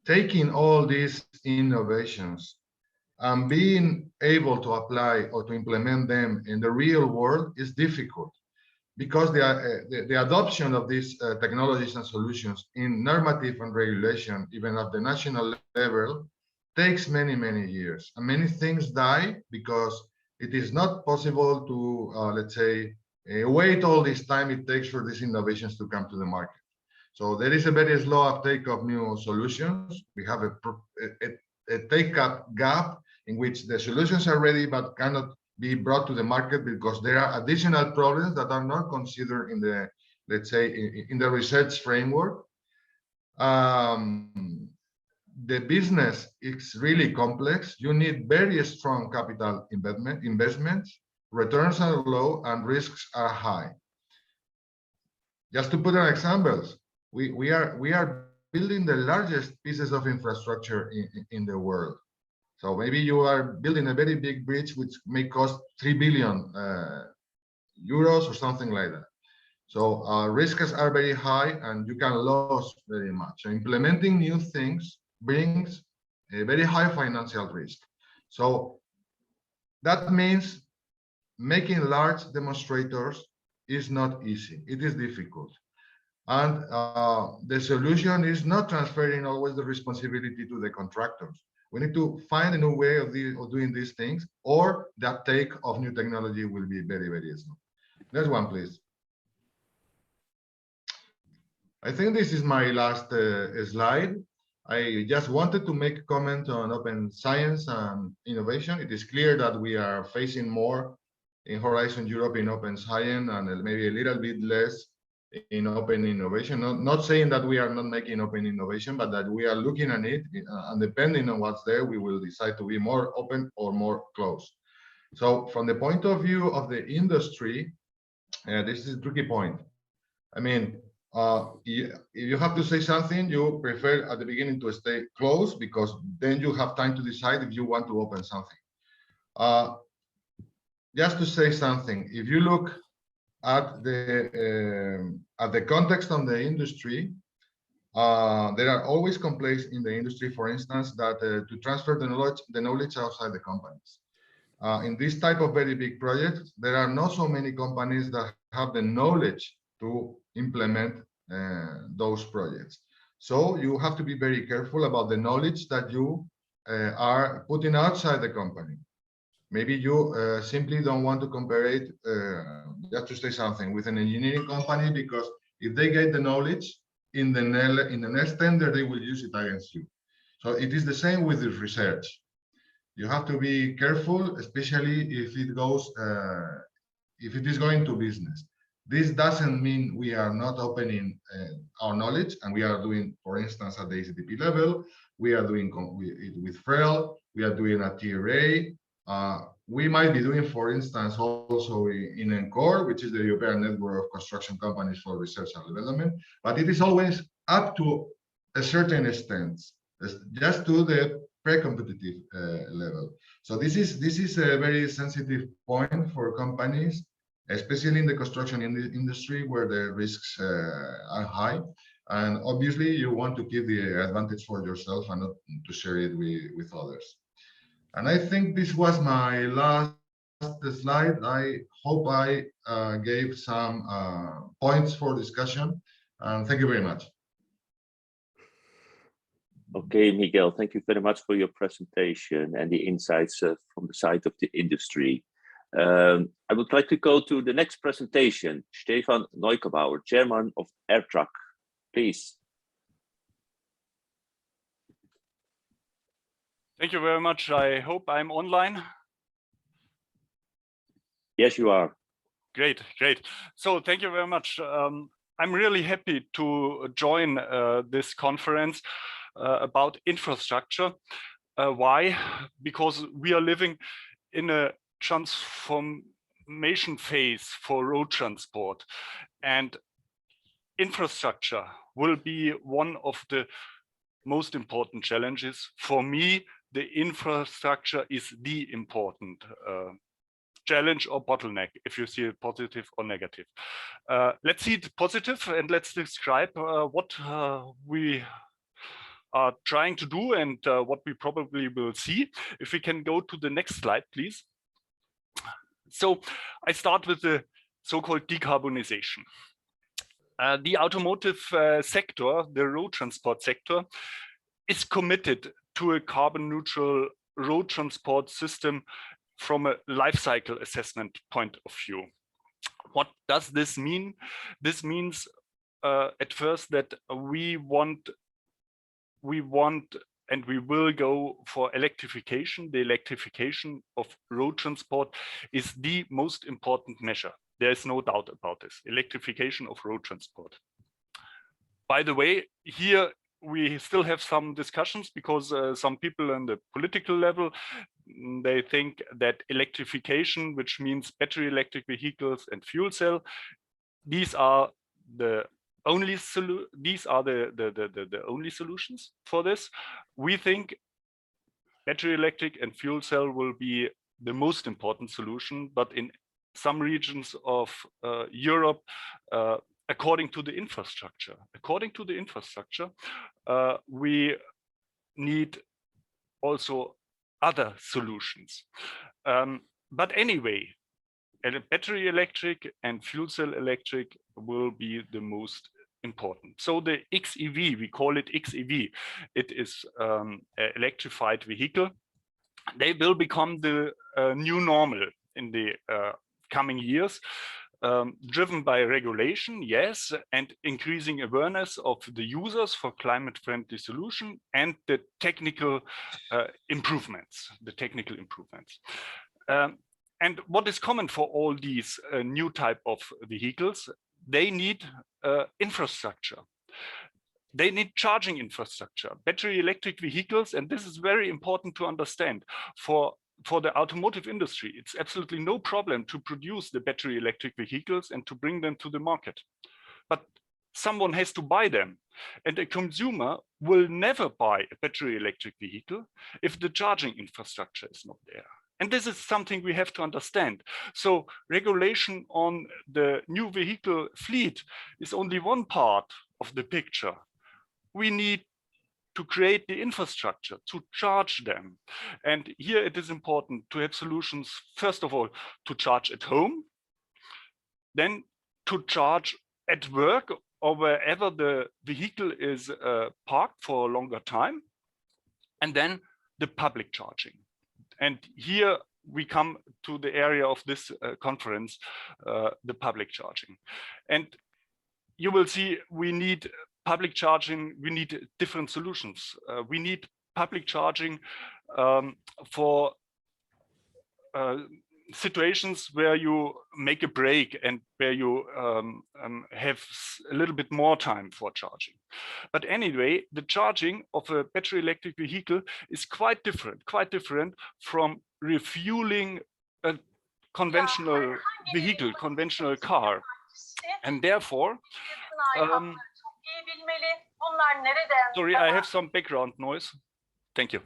Taking all these innovations and being able to apply or to implement them in the real world is difficult, because the adoption of these technologies and solutions in normative and regulation, even at the national level, takes many, many years. And many things die because it is not possible to, let's say, wait all this time it takes for these innovations to come to the market. So there is a very slow uptake of new solutions. We have a take-up gap in which the solutions are ready but cannot be brought to the market because there are additional problems that are not considered in the, let's say, in the research framework. The business is really complex. You need very strong capital investments. Returns are low and risks are high. Just to put an example, we are building the largest pieces of infrastructure in the world. So maybe you are building a very big bridge which may cost 3 billion euros or something like that. So risks are very high and you can lose very much. So implementing new things brings a very high financial risk. So that means making large demonstrators is not easy. It is difficult. And the solution is not transferring always the responsibility to the contractors. We need to find a new way of doing these things, or the uptake of new technology will be very, very slow. Next one, please. I think this is my last slide. I just wanted to make a comment on open science and innovation. It is clear that we are facing more in Horizon Europe in open science and maybe a little bit less in open innovation. Not saying that we are not making open innovation, but that we are looking at it, and depending on what's there, we will decide to be more open or more closed. So from the point of view of the industry, this is a tricky point. I mean, if you have to say something, you prefer at the beginning to stay closed because then you have time to decide if you want to open something. Just to say something, if you look at the context of the industry, there are always complaints in the industry, for instance, that to transfer the knowledge outside the companies. In this type of very big projects, there are not so many companies that have the knowledge to implement those projects. So you have to be very careful about the knowledge that you are putting outside the company. Maybe you simply don't want to compare it, just to say something, with an engineering company, because if they get the knowledge in the next tender, they will use it against you. So it is the same with the research. You have to be careful, especially if it goes, if it is going to business. This doesn't mean we are not opening our knowledge, and we are doing, for instance, at the ECTP level, we are doing it with FEHRL, we are doing at TRA. We might be doing, for instance, also in ENCORE, which is the European Network of Construction Companies for Research and Development, but it is always up to a certain extent, just to the pre-competitive level. So this is a very sensitive point for companies, especially in the construction industry where the risks are high. And obviously you want to keep the advantage for yourself and not to share it with others. And I think this was my last slide. I hope I gave some points for discussion. And thank you very much. Okay, Miguel, thank you very much for your presentation and the insights from the side of the industry. I would like to go to the next presentation. Stefan Neukebauer, Chairman of Actree, please. Thank you very much. I hope I'm online. Yes, you are. Great, great. So thank you very much. I'm really happy to join this conference about infrastructure. Why? Because we are living in a transformation phase for road transport, and infrastructure will be one of the most important challenges. For me, the infrastructure is the important challenge or bottleneck, if you see it positive or negative. Let's see it positive, and let's describe what we are trying to do and what we probably will see. If we can go to the next slide, please. So I start with the so-called decarbonization. The automotive sector, the road transport sector, is committed to a carbon neutral road transport system from a life cycle assessment point of view. What does this mean? This means at first that we want and we will go for electrification. The electrification of road transport is the most important measure. There is no doubt about this. Electrification of road transport. By the way, here we still have some discussions because some people on the political level, they think that electrification, which means battery electric vehicles and fuel cell, these are the only the only solutions for this. We think battery electric and fuel cell will be the most important solution, but in some regions of Europe, according to the infrastructure, we need also other solutions. But anyway, battery electric and fuel cell electric will be the most important. So the XEV, we call it XEV, it is an electrified vehicle. They will become the new normal in the coming years, driven by regulation, yes, and increasing awareness of the users for climate-friendly solution and the technical improvements. And what is common for all these new type of vehicles? They need infrastructure. They need charging infrastructure. Battery electric vehicles, and this is very important to understand, for the automotive industry, it's absolutely no problem to produce the battery electric vehicles and to bring them to the market. But someone has to buy them. And a consumer will never buy a battery electric vehicle if the charging infrastructure is not there. And this is something we have to understand. So regulation on the new vehicle fleet is only one part of the picture. We need to create the infrastructure to charge them. And here it is important to have solutions, first of all, to charge at home, then to charge at work or wherever the vehicle is parked for a longer time, and then the public charging. And here we come to the area of this conference, the public charging. And you will see we need public charging, we need different solutions. We need public charging for situations where you make a break and where you have a little bit more time for charging. But anyway, the charging of a battery electric vehicle is quite different from refueling a conventional vehicle, conventional car. And therefore, sorry, I have some background noise. Thank you.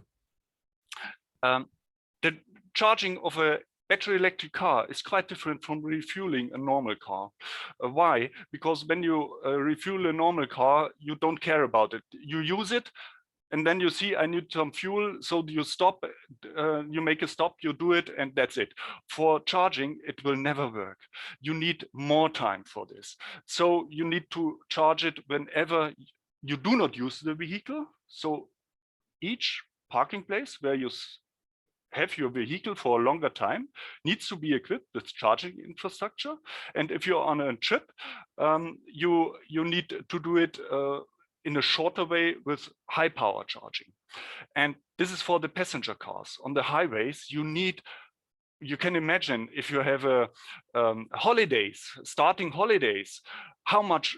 The charging of a battery electric car is quite different from refueling a normal car. Why? Because when you refuel a normal car, you don't care about it. You use it, and then you see, I need some fuel, so you stop, you make a stop, you do it, and that's it. For charging, it will never work. You need more time for this. So you need to charge it whenever you do not use the vehicle. So each parking place where you have your vehicle for a longer time needs to be equipped with charging infrastructure. And if you're on a trip, you need to do it in a shorter way with high power charging. And this is for the passenger cars. On the highways, you can imagine if you have a starting holidays, how much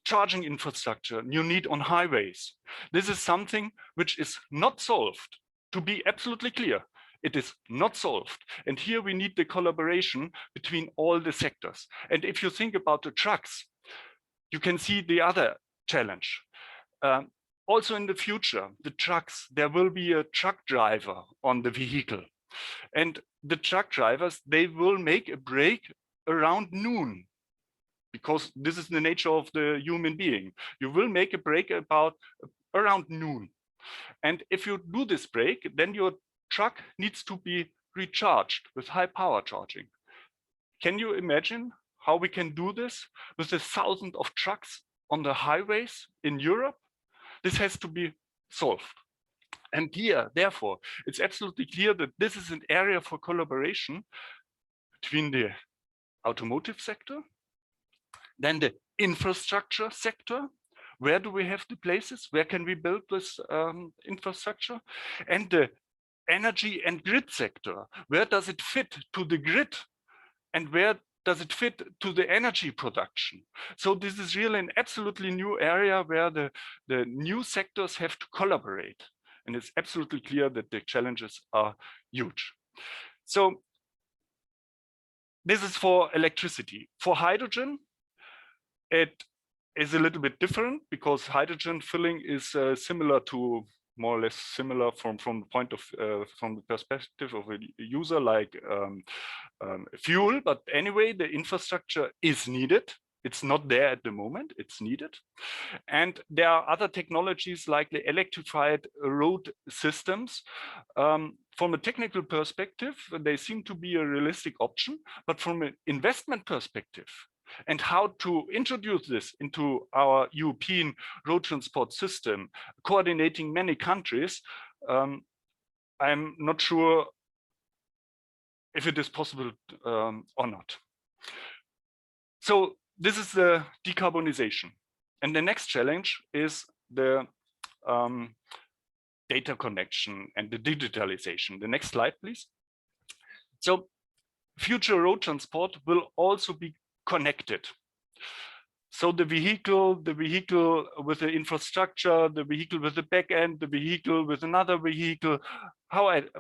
charging infrastructure you need on highways. This is something which is not solved. To be absolutely clear, it is not solved. And here we need the collaboration between all the sectors. And if you think about the trucks, you can see the other challenge. Also in the future, the trucks, there will be a truck driver on the vehicle. And the truck drivers, they will make a break around noon, because this is the nature of the human being. You will make a break around noon. And if you do this break, then your truck needs to be recharged with high power charging. Can you imagine how we can do this with the thousands of trucks on the highways in Europe. This has to be solved. And here, therefore, it's absolutely clear that this is an area for collaboration between the automotive sector, then the infrastructure sector. Where do we have the places? Where can we build this infrastructure? And the energy and grid sector. Where does it fit to the grid? And where does it fit to the energy production? So this is really an absolutely new area where the new sectors have to collaborate. And it's absolutely clear that the challenges are huge. So this is for electricity. For hydrogen, it is a little bit different because hydrogen filling is similar to, more or less similar from the point of from the perspective of a user, like fuel. But anyway, the infrastructure is needed. It's not there at the moment, it's needed. And there are other technologies like the electrified road systems. From a technical perspective, they seem to be a realistic option, but from an investment perspective, and how to introduce this into our European road transport system, coordinating many countries, I'm not sure if it is possible or not. So this is the decarbonization. And the next challenge is the data connection and the digitalization. The next slide, please. So future road transport will also be connected. So the vehicle with the infrastructure, the vehicle with the back end, the vehicle with another vehicle,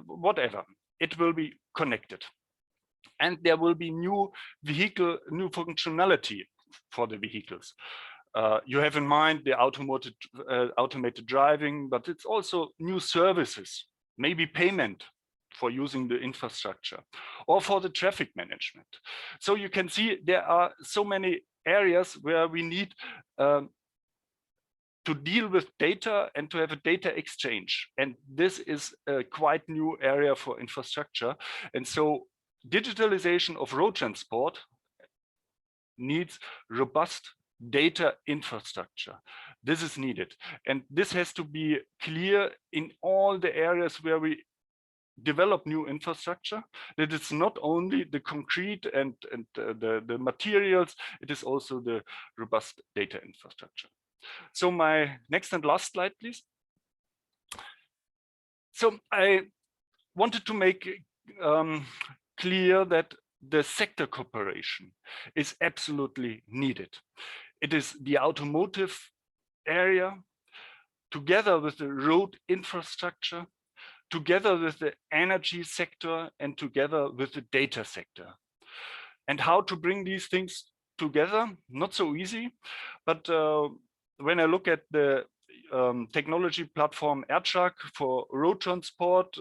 whatever, it will be connected. And there will be new functionality for the vehicles. You have in mind the automated driving, but it's also new services, maybe payment for using the infrastructure, or for the traffic management. So you can see there are so many areas where we need to deal with data and to have a data exchange. And this is a quite new area for infrastructure. And so digitalization of road transport needs robust data infrastructure. This is needed. And this has to be clear in all the areas where we develop new infrastructure, that it's not only the concrete and the materials, it is also the robust data infrastructure. So my next and last slide, please. So I wanted to make clear that the sector cooperation is absolutely needed. It is the automotive area, together with the road infrastructure, together with the energy sector, and together with the data sector. And how to bring these things together, not so easy, but when I look at the technology platform AirTruck for road transport,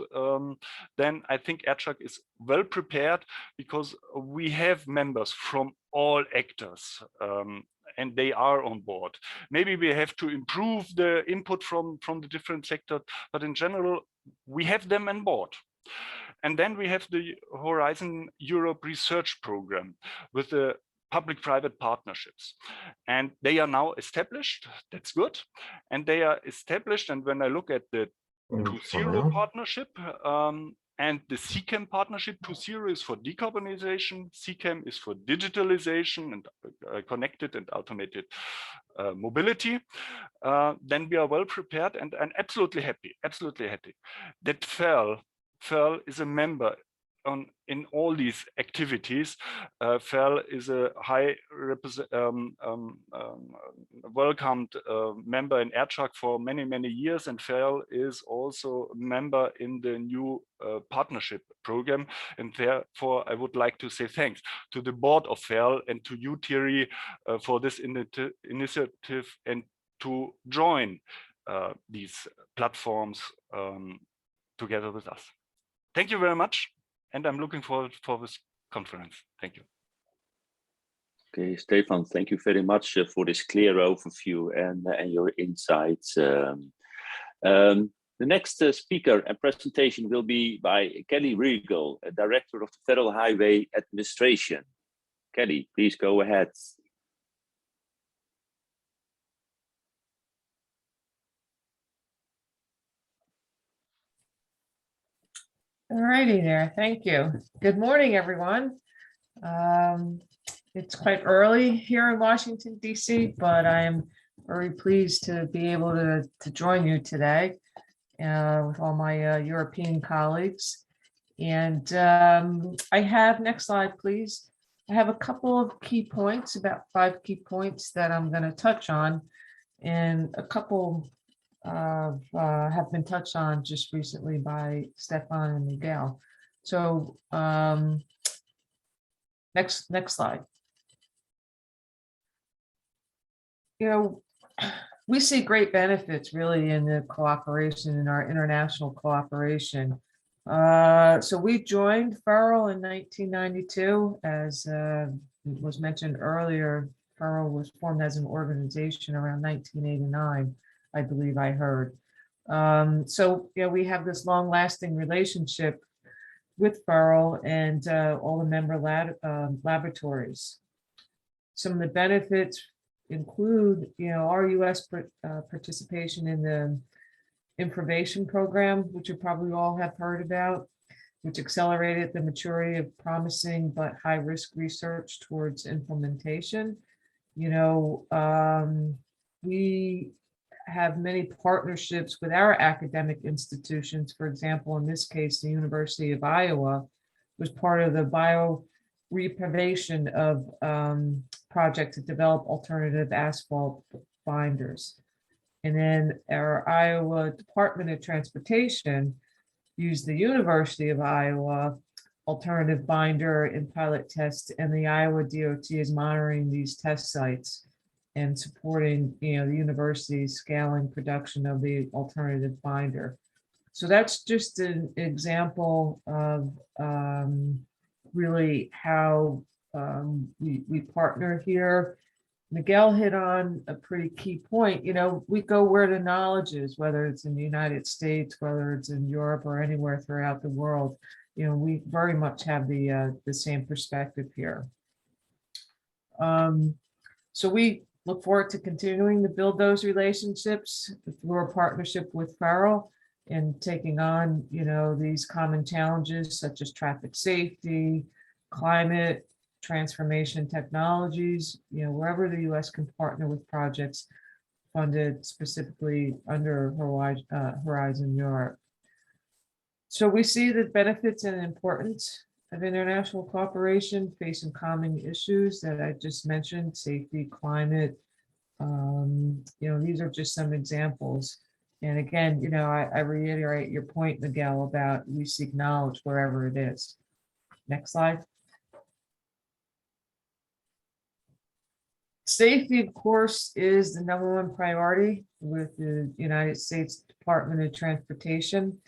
then I think AirTruck is well prepared because we have members from all actors and they are on board. Maybe we have to improve the input from the different sectors, but in general, we have them on board. And then we have the Horizon Europe research program with the public-private partnerships. And they are now established, that's good. And they are established, and when I look at the 2.0 partnership and the CCAM partnership, 2.0 is for decarbonization, CCAM is for digitalization and connected and automated mobility, then we are well prepared and absolutely happy that FEHRL is a member in all these activities. FEHRL is a high welcomed member in AirTruck for many, many years, and FEHRL is also a member in the new partnership program. And therefore, I would like to say thanks to the board of FEHRL and to you, Thierry, for this initiative and to join these platforms together with us. Thank you very much. And I'm looking forward for this conference. Thank you. Okay, Stefan, thank you very much for this clear overview and your insights. The next speaker and presentation will be by Kelly Regal, Director of the Federal Highway Administration. Kelly, please go ahead. All righty there. Thank you. Good morning, everyone. It's quite early here in Washington, D.C., but I am very pleased to be able to join you today with all my European colleagues. And I have, next slide, please. I have a couple of key points, about 5 key points that I'm going to touch on, and a couple have been touched on just recently by Stefan and Miguel. So next slide. You know, we see great benefits really in the cooperation, in our international cooperation. So we joined FEHRL in 1992, as was mentioned earlier. FEHRL was formed as an organization around 1989, I believe I heard. So you know, we have this long-lasting relationship with FEHRL and all the member laboratories. Some of the benefits include, you know, our U.S. participation in the information program, which you probably all have heard about, which accelerated the maturity of promising but high-risk research towards implementation. You know, we have many partnerships with our academic institutions. For example, in this case, the University of Iowa was part of the bioreprivation of project to develop alternative asphalt binders. And then our Iowa Department of Transportation used the University of Iowa alternative binder in pilot tests, and the Iowa DOT is monitoring these test sites and supporting, you know, the university's scaling production of the alternative binder. So that's just an example of really how we partner here. Miguel hit on a pretty key point. You know, we go where the knowledge is, whether it's in the United States, whether it's in Europe or anywhere throughout the world. You know, we very much have the same perspective here. So we look forward to continuing to build those relationships through our partnership with FEHRL and taking on, you know, these common challenges such as traffic safety, climate, transformation technologies, you know, wherever the U.S. can partner with projects funded specifically under Horizon Europe. So we see the benefits and importance of international cooperation facing common issues that I just mentioned, safety, climate. You know, these are just some examples. And again, you know, I reiterate your point, Miguel, about we seek knowledge wherever it is. Next slide. Safety, of course, is the #1 priority with the United States Department of Transportation.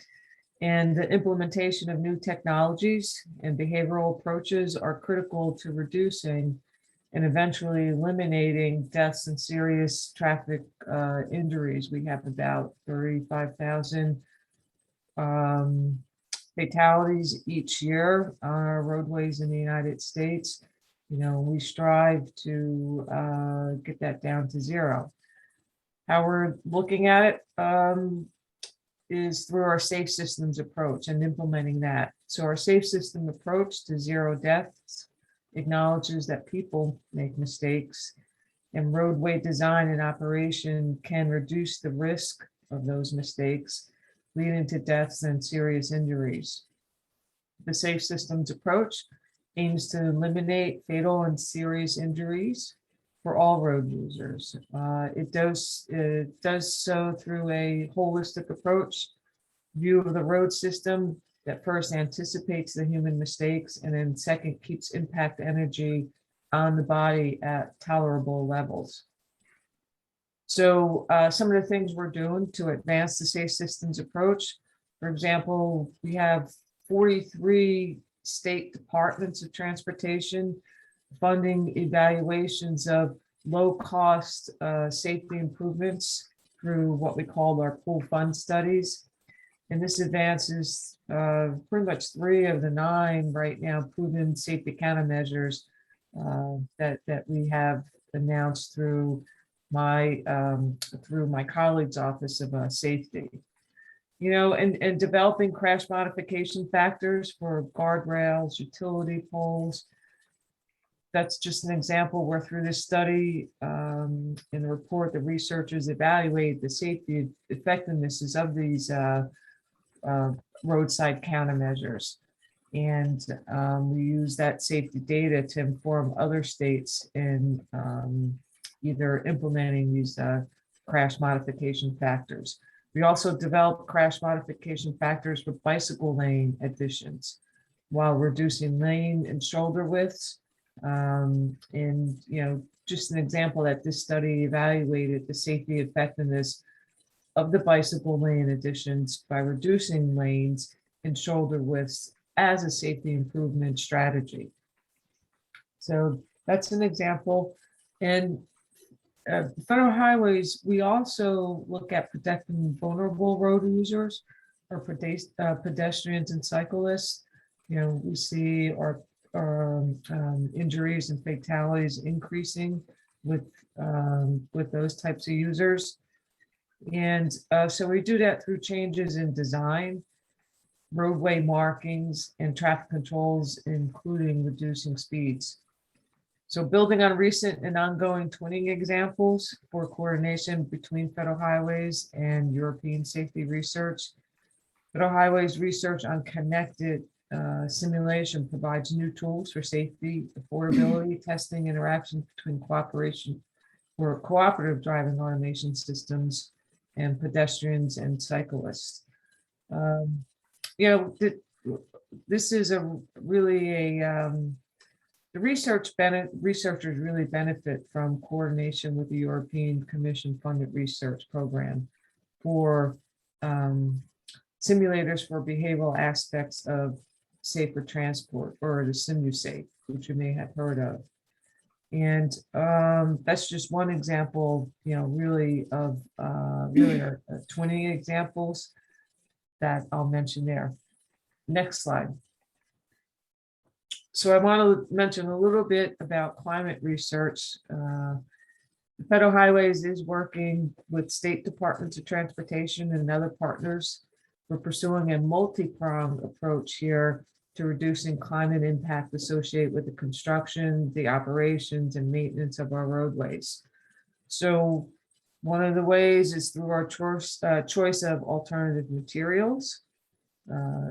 And the implementation of new technologies and behavioral approaches are critical to reducing and eventually eliminating deaths and serious traffic injuries. We have about 35,000 fatalities each year on our roadways in the United States. You know, we strive to get that down to 0. How we're looking at it is through our safe systems approach and implementing that. So our safe system approach to 0 deaths acknowledges that people make mistakes, and roadway design and operation can reduce the risk of those mistakes, leading to deaths and serious injuries. The safe systems approach aims to eliminate fatal and serious injuries for all road users. It does so through a holistic approach, view of the road system that first anticipates the human mistakes and then second keeps impact energy on the body at tolerable levels. So some of the things we're doing to advance the safe systems approach, for example, we have 43 state departments of transportation funding evaluations of low-cost safety improvements through what we call our pool fund studies. And this advances pretty much 3 of the 9 right now proven safety countermeasures that we have announced through my colleague's Office of Safety. You know, and developing crash modification factors for guardrails, utility poles. That's just an example where through this study, in the report, the researchers evaluate the safety effectiveness of these roadside countermeasures. And we use that safety data to inform other states in either implementing these crash modification factors. We also develop crash modification factors for bicycle lane additions while reducing lane and shoulder widths. And, you know, just an example that this study evaluated the safety effectiveness of the bicycle lane additions by reducing lanes and shoulder widths as a safety improvement strategy. So that's an example. And federal highways, we also look at protecting vulnerable road users or pedestrians and cyclists. You know, we see our injuries and fatalities increasing with those types of users. And so we do that through changes in design, roadway markings, and traffic controls, including reducing speeds. So building on recent and ongoing twinning examples for coordination between federal highways and European safety research, federal highways research on connected simulation provides new tools for safety, affordability, testing, interaction between cooperation or cooperative driving automation systems and pedestrians and cyclists. You know, this is really the researchers really benefit from coordination with the European Commission funded research program for simulators for behavioral aspects of safer transport, or the SimuSafe, which you may have heard of. And that's just one example, you know, really of really 20 examples that I'll mention there. Next slide. So I want to mention a little bit about climate research. Federal Highways is working with state departments of transportation and other partners. We're pursuing a multi-pronged approach here to reducing climate impact associated with the construction, the operations, and maintenance of our roadways. So one of the ways is through our choice of alternative materials,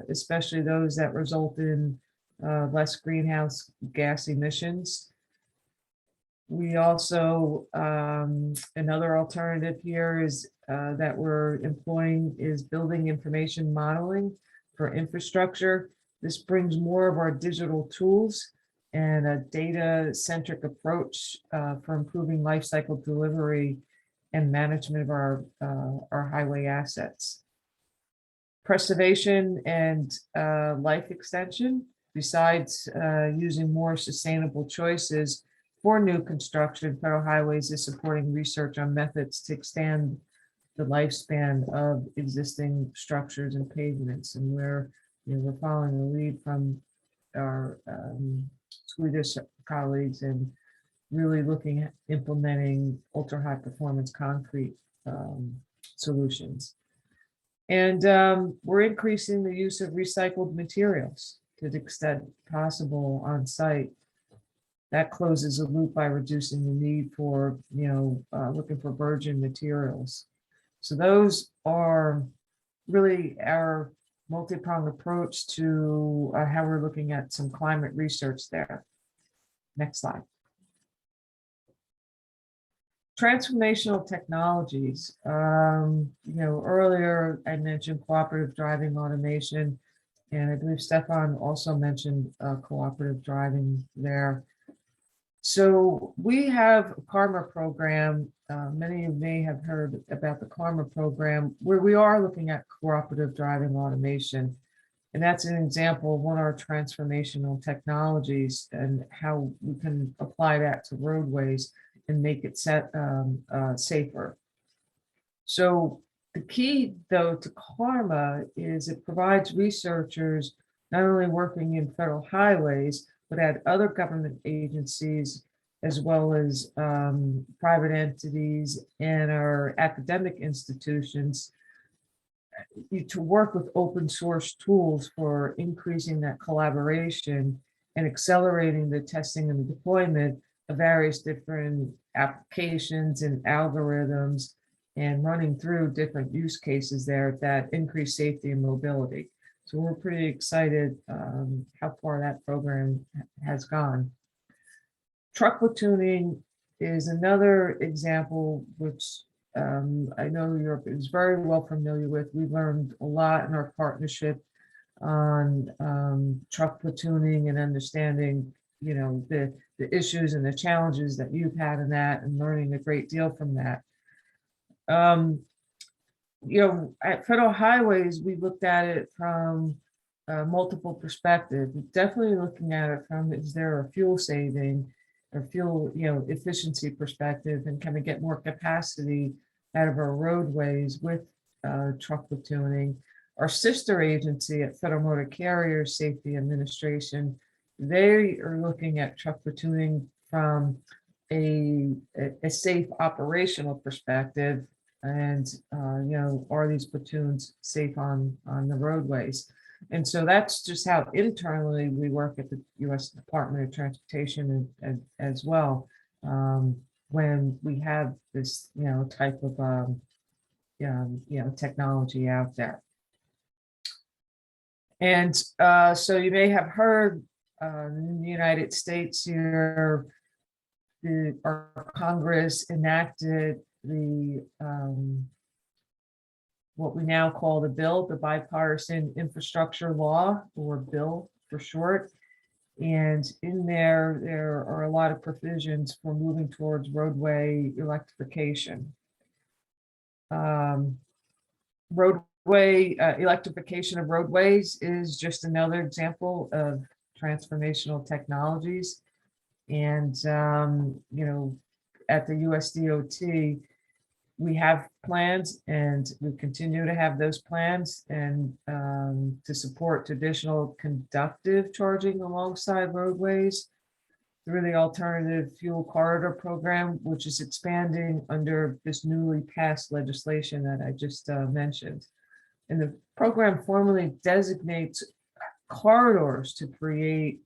especially those that result in less greenhouse gas emissions. We also, another alternative here is that we're employing is building information modeling for infrastructure. This brings more of our digital tools and a data-centric approach for improving life cycle delivery and management of our highway assets. Preservation and life extension, besides using more sustainable choices for new construction, Federal Highways is supporting research on methods to extend the lifespan of existing structures and pavements. And we're following the lead from our Swedish colleagues and really looking at implementing ultra high performance concrete solutions. And we're increasing the use of recycled materials to the extent possible on site. That closes a loop by reducing the need for, looking for virgin materials. So those are really our multi-pronged approach to how we're looking at some climate research there. Next slide. Transformational technologies. Earlier I mentioned cooperative driving automation, and I believe Stefan also mentioned cooperative driving there. So we have a Karma program. Many of you may have heard about the Karma program, where we are looking at cooperative driving automation. And that's an example of one of our transformational technologies and how we can apply that to roadways and make it safer. So the key, though, to Karma is it provides researchers not only working in federal highways, but at other government agencies, as well as private entities and our academic institutions, to work with open source tools for increasing that collaboration and accelerating the testing and the deployment of various different applications and algorithms, and running through different use cases there that increase safety and mobility. So we're pretty excited how far that program has gone. Truck platooning is another example which I know Europe is very well familiar with. We learned a lot in our partnership on truck platooning and understanding, you know, the issues and the challenges that you've had in that, and learning a great deal from that. You know, at Federal Highways, we looked at it from multiple perspectives. Definitely looking at it from, is there a fuel saving or fuel, you know, efficiency perspective, and can we get more capacity out of our roadways with truck platooning? Our sister agency at Federal Motor Carrier Safety Administration, they are looking at truck platooning from a safe operational perspective, and you know, are these platoons safe on the roadways? And so that's just how internally we work at the U.S. Department of Transportation as well, when we have this, you know, type of you know, technology out there. And so you may have heard in the United States here, our Congress enacted the what we now call the bill, the Bipartisan Infrastructure Law, or bill for short. And in there are a lot of provisions for moving towards roadway electrification. Electrification of roadways is just another example of transformational technologies. And, you know, at the USDOT, we have plans, and we continue to have those plans, and to support traditional conductive charging alongside roadways through the Alternative Fuel Corridor Program, which is expanding under this newly passed legislation that I just mentioned. And the program formally designates corridors to create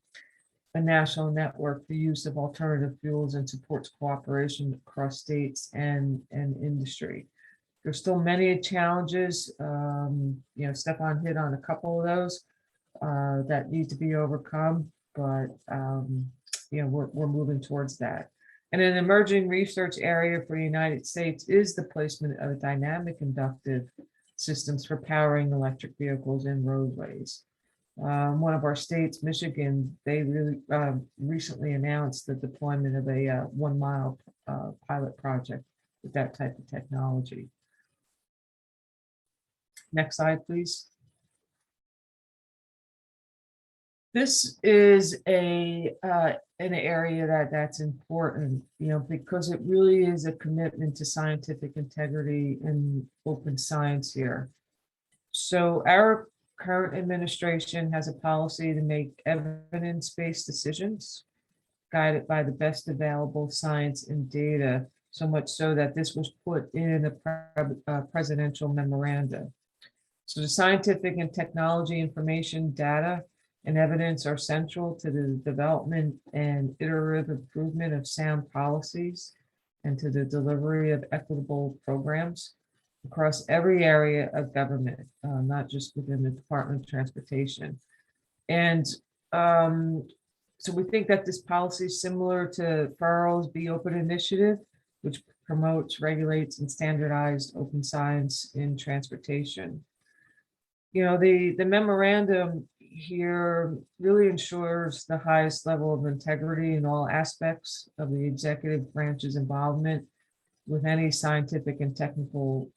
a national network for use of alternative fuels, and supports cooperation across states and industry. There's still many challenges. You know, Stefan hit on a couple of those that need to be overcome, but you know, we're moving towards that. And an emerging research area for the United States is the placement of dynamic inductive systems for powering electric vehicles in roadways. One of our states, Michigan, they really recently announced the deployment of a 1 mile pilot project with that type of technology. Next slide, please. This is an area that's important, you know, because it really is a commitment to scientific integrity and open science here. So our current administration has a policy to make evidence-based decisions guided by the best available science and data, so much so that this was put in a presidential memorandum. So the scientific and technology information, data, and evidence are central to the development and iterative improvement of sound policies, and to the delivery of equitable programs across every area of government, not just within the Department of Transportation. And so we think that this policy is similar to FEHRL's Be Open initiative, which promotes, regulates, and standardized open science in transportation. You know, the memorandum here really ensures the highest level of integrity in all aspects of the executive branch's involvement with any scientific and technical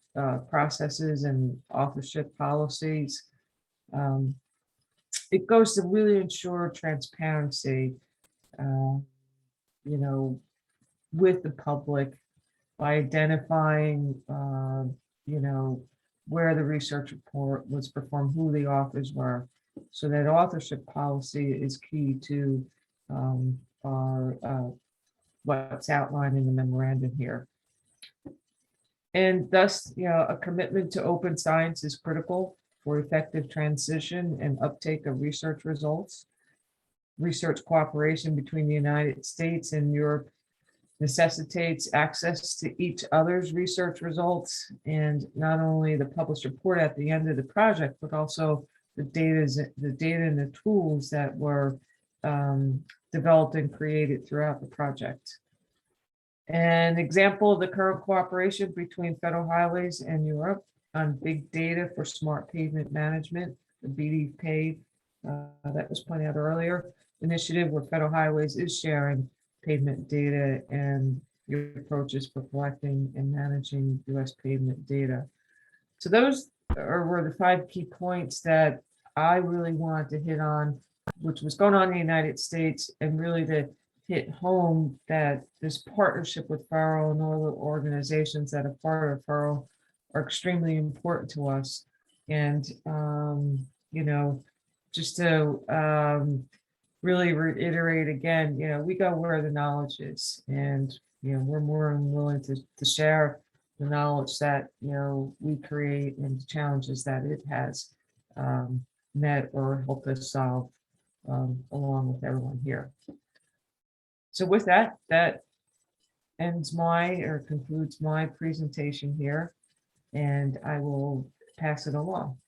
processes and authorship policies. It goes to really ensure transparency, you know, with the public, by identifying, you know, where the research report was performed, who the authors were. So that authorship policy is key to are what's outlined in the memorandum here. And thus, a commitment to open science is critical for effective transition and uptake of research results. Research cooperation between the United States and Europe necessitates access to each other's research results, and not only the published report at the end of the project, but also the data and the tools that were developed and created throughout the project. An example of the current cooperation between Federal Highways and Europe on big data for smart pavement management, the BDPAVE, that was pointed out earlier, initiative where Federal Highways is sharing pavement data and the approaches for collecting and managing US pavement data. So those were the 5 key points that I really wanted to hit on, which was going on in the United States, and really to hit home that this partnership with FEHRL and all the organizations that are part of FEHRL are extremely important to us. And, just to really reiterate again, we go where the knowledge is, and, we're more than willing to share the knowledge that, we create and the challenges that it has met or helped us solve along with everyone here. So with that ends concludes my presentation here, and I will pass it along.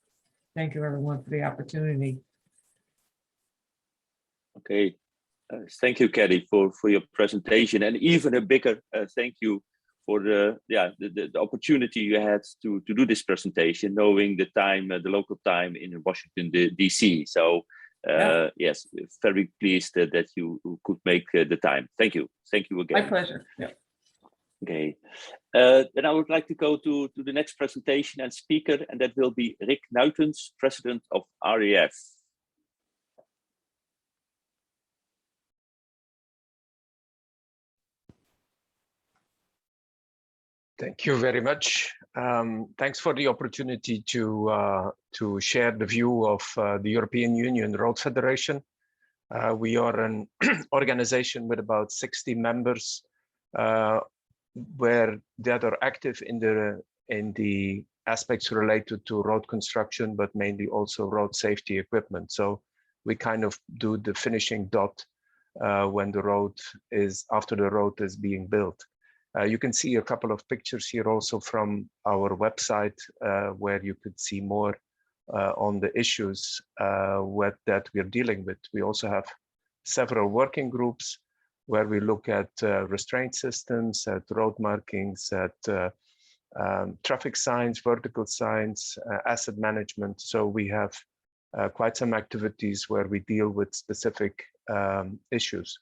Thank you, everyone, for the opportunity. Okay, thank you, Kelly, for your presentation, and even a bigger thank you for the opportunity you had to do this presentation, knowing the time, the local time in Washington DC. So yes, very pleased that you could make the time. Thank you again. My pleasure. Yeah. Okay, then I would like to go to the next presentation and speaker, and that will be Rick Nuitens, President of RAF. Thank you very much. Thanks for the opportunity to share the view of the European Union Road Federation. We are an organization with about 60 members, that are active in the aspects related to road construction, but mainly also road safety equipment. So we kind of do the finishing dot when after the road is being built. You can see a couple of pictures here also from our website, where you could see more on the issues that we're dealing with. We also have several working groups where we look at restraint systems, at road markings, at traffic signs, vertical signs, asset management. So we have quite some activities where we deal with specific issues.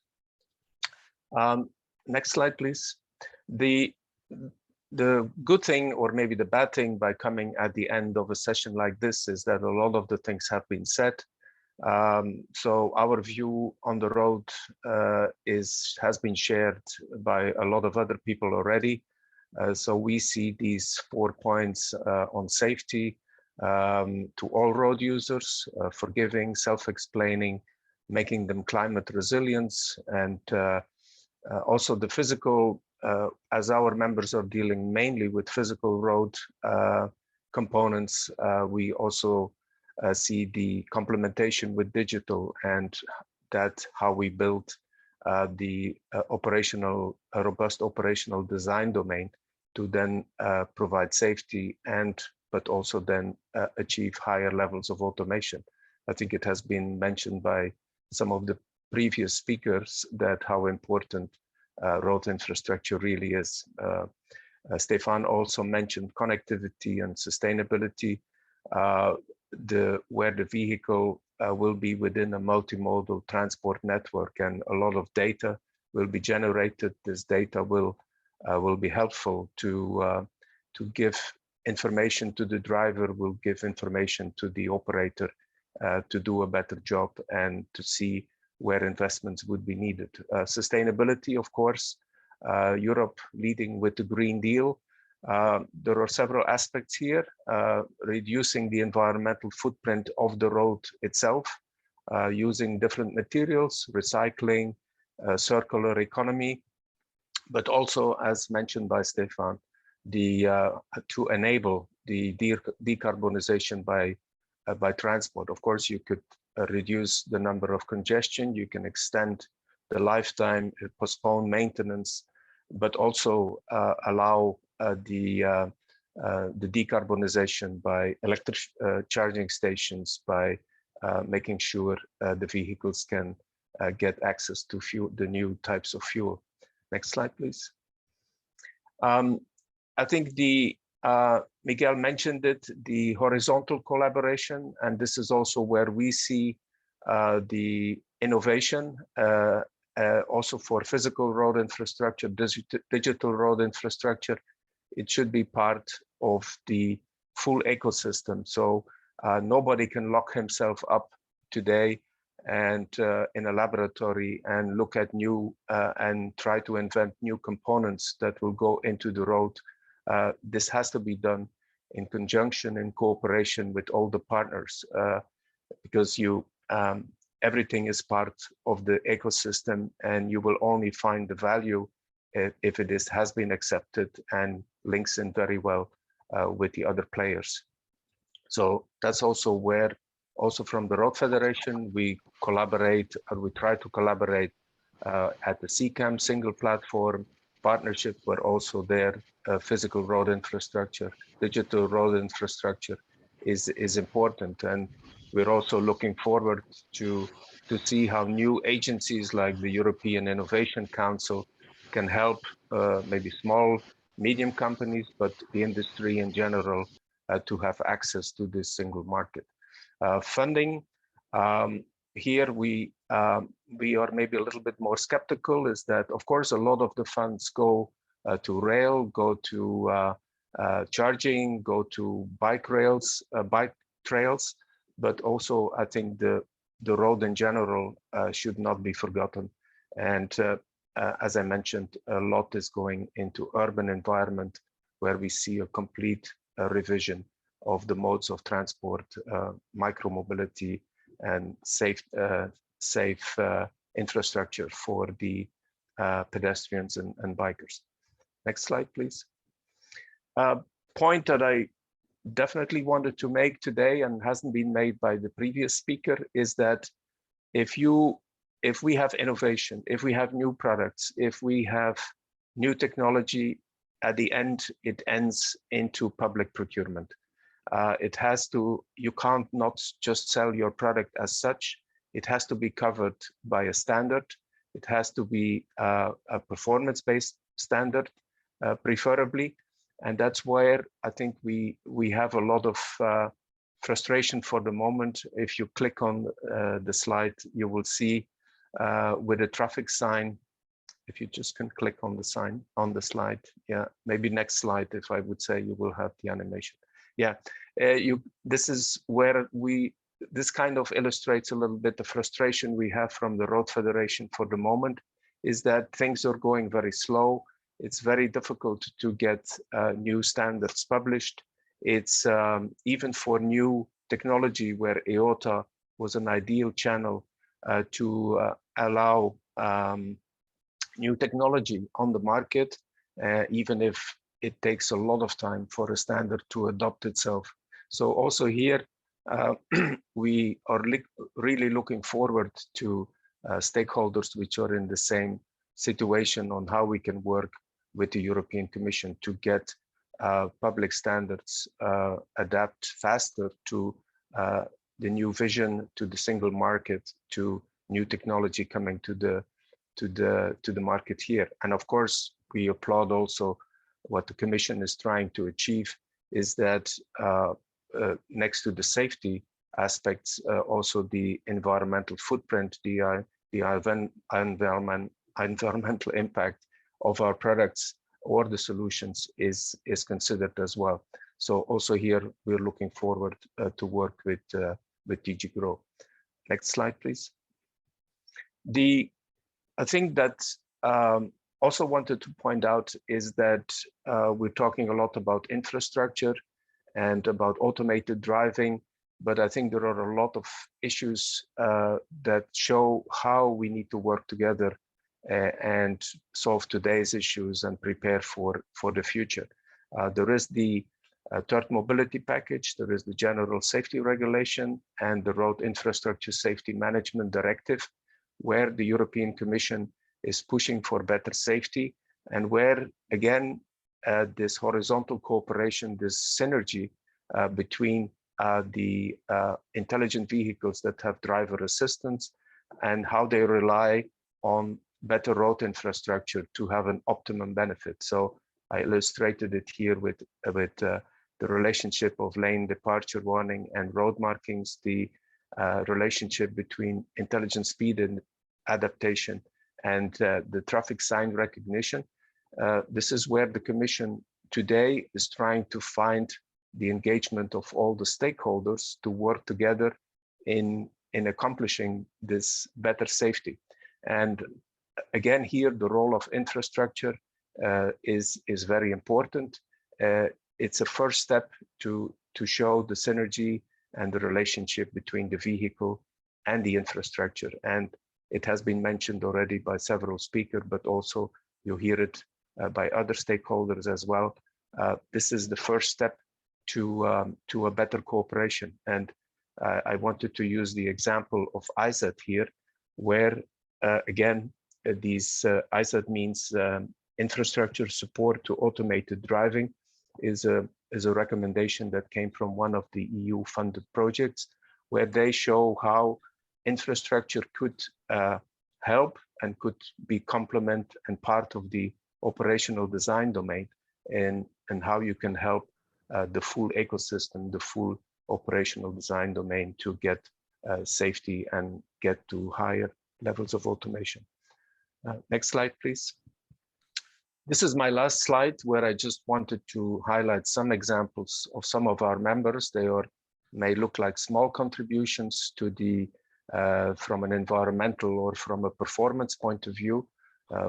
Next slide, please. The good thing, or maybe the bad thing, by coming at the end of a session like this is that a lot of the things have been said. So our view on the road has been shared by a lot of other people already. So we see these 4 points on safety to all road users, forgiving, self-explaining, making them climate resilient, and also the physical, as our members are dealing mainly with physical road components, we also see the complementation with digital, and that how we build the robust operational design domain to then provide safety but also then achieve higher levels of automation. I think it has been mentioned by some of the previous speakers that how important road infrastructure really is. Stefan also mentioned connectivity and sustainability, where the vehicle will be within a multimodal transport network, and a lot of data will be generated. This data will be helpful to give information to the driver, will give information to the operator to do a better job and to see where investments would be needed. Sustainability, of course, Europe leading with the Green Deal. There are several aspects here, reducing the environmental footprint of the road itself, using different materials, recycling, circular economy, but also, as mentioned by Stefan, to enable the decarbonization by transport. Of course, you could reduce the number of congestion, you can extend the lifetime, postpone maintenance, but also allow the decarbonization by electric charging stations, by making sure the vehicles can get access to the new types of fuel. Next slide, please. I think Miguel mentioned it, the horizontal collaboration, and this is also where we see the innovation, also for physical road infrastructure, digital road infrastructure. It should be part of the full ecosystem. So nobody can lock himself up today and in a laboratory and look at new and try to invent new components that will go into the road. This has to be done in conjunction, in cooperation with all the partners, because everything is part of the ecosystem, and you will only find the value if it has been accepted and links in very well with the other players. So that's also where, also from the Road Federation, we collaborate, or we try to collaborate at the CCAM single platform partnership, where also their physical road infrastructure, digital road infrastructure is important. And we're also looking forward to see how new agencies like the European Innovation Council can help maybe small, medium companies, but the industry in general to have access to this single market. Funding, here we are maybe a little bit more skeptical, is that of course a lot of the funds go to rail, go to charging, go to bike trails, but also I think the road in general should not be forgotten. And as I mentioned, a lot is going into urban environment, where we see a complete revision of the modes of transport, micromobility, and safe infrastructure for the pedestrians and bikers. Next slide, please. Point that I definitely wanted to make today, and hasn't been made by the previous speaker, is that if we have innovation, if we have new products, if we have new technology, at the end, it ends into public procurement. You can't not just sell your product as such. It has to be covered by a standard. It has to be a performance-based standard, preferably. And that's where I think we have a lot of frustration for the moment. If you click on the slide, you will see with a traffic sign, if you just can click on the sign on the slide. Yeah, maybe next slide, if I would say, you will have the animation. Yeah, this is where this kind of illustrates a little bit the frustration we have from the Road Federation for the moment, is that things are going very slow. It's very difficult to get new standards published. It's even for new technology, where EOTA was an ideal channel to allow new technology on the market, even if it takes a lot of time for a standard to adopt itself. So also here, we are really looking forward to stakeholders which are in the same situation on how we can work with the European Commission to get public standards adapt faster to the new vision, to the single market, to new technology coming to the market here. And of course, we applaud also what the Commission is trying to achieve, is that next to the safety aspects, also the environmental footprint, the environmental impact of our products or the solutions is considered as well. So also here, we're looking forward to work with DG Grow. Next slide, please. I think that also wanted to point out is that we're talking a lot about infrastructure and about automated driving, but I think there are a lot of issues that show how we need to work together and solve today's issues and prepare for the future. There is the third mobility package, there is the general safety regulation and the road infrastructure safety management directive, where the European Commission is pushing for better safety, and where again this horizontal cooperation, this synergy between the intelligent vehicles that have driver assistance and how they rely on better road infrastructure to have an optimum benefit. So I illustrated it here with the relationship of lane departure warning and road markings, the relationship between intelligent speed and adaptation and the traffic sign recognition. This is where the Commission today is trying to find the engagement of all the stakeholders to work together in accomplishing this better safety. And again, here the role of infrastructure is very important. It's a first step to show the synergy and the relationship between the vehicle and the infrastructure. And it has been mentioned already by several speakers, but also you hear it by other stakeholders as well. This is the first step to a better cooperation. And I wanted to use the example of ISAT here, where again, these ISAT means infrastructure support to automated driving is a recommendation that came from one of the EU funded projects, where they show how infrastructure could help and could be complement and part of the operational design domain, and how you can help the full ecosystem, the full operational design domain to get safety and get to higher levels of automation. Next slide, please. This is my last slide, where I just wanted to highlight some examples of some of our members. They may look like small contributions to the from an environmental or from a performance point of view.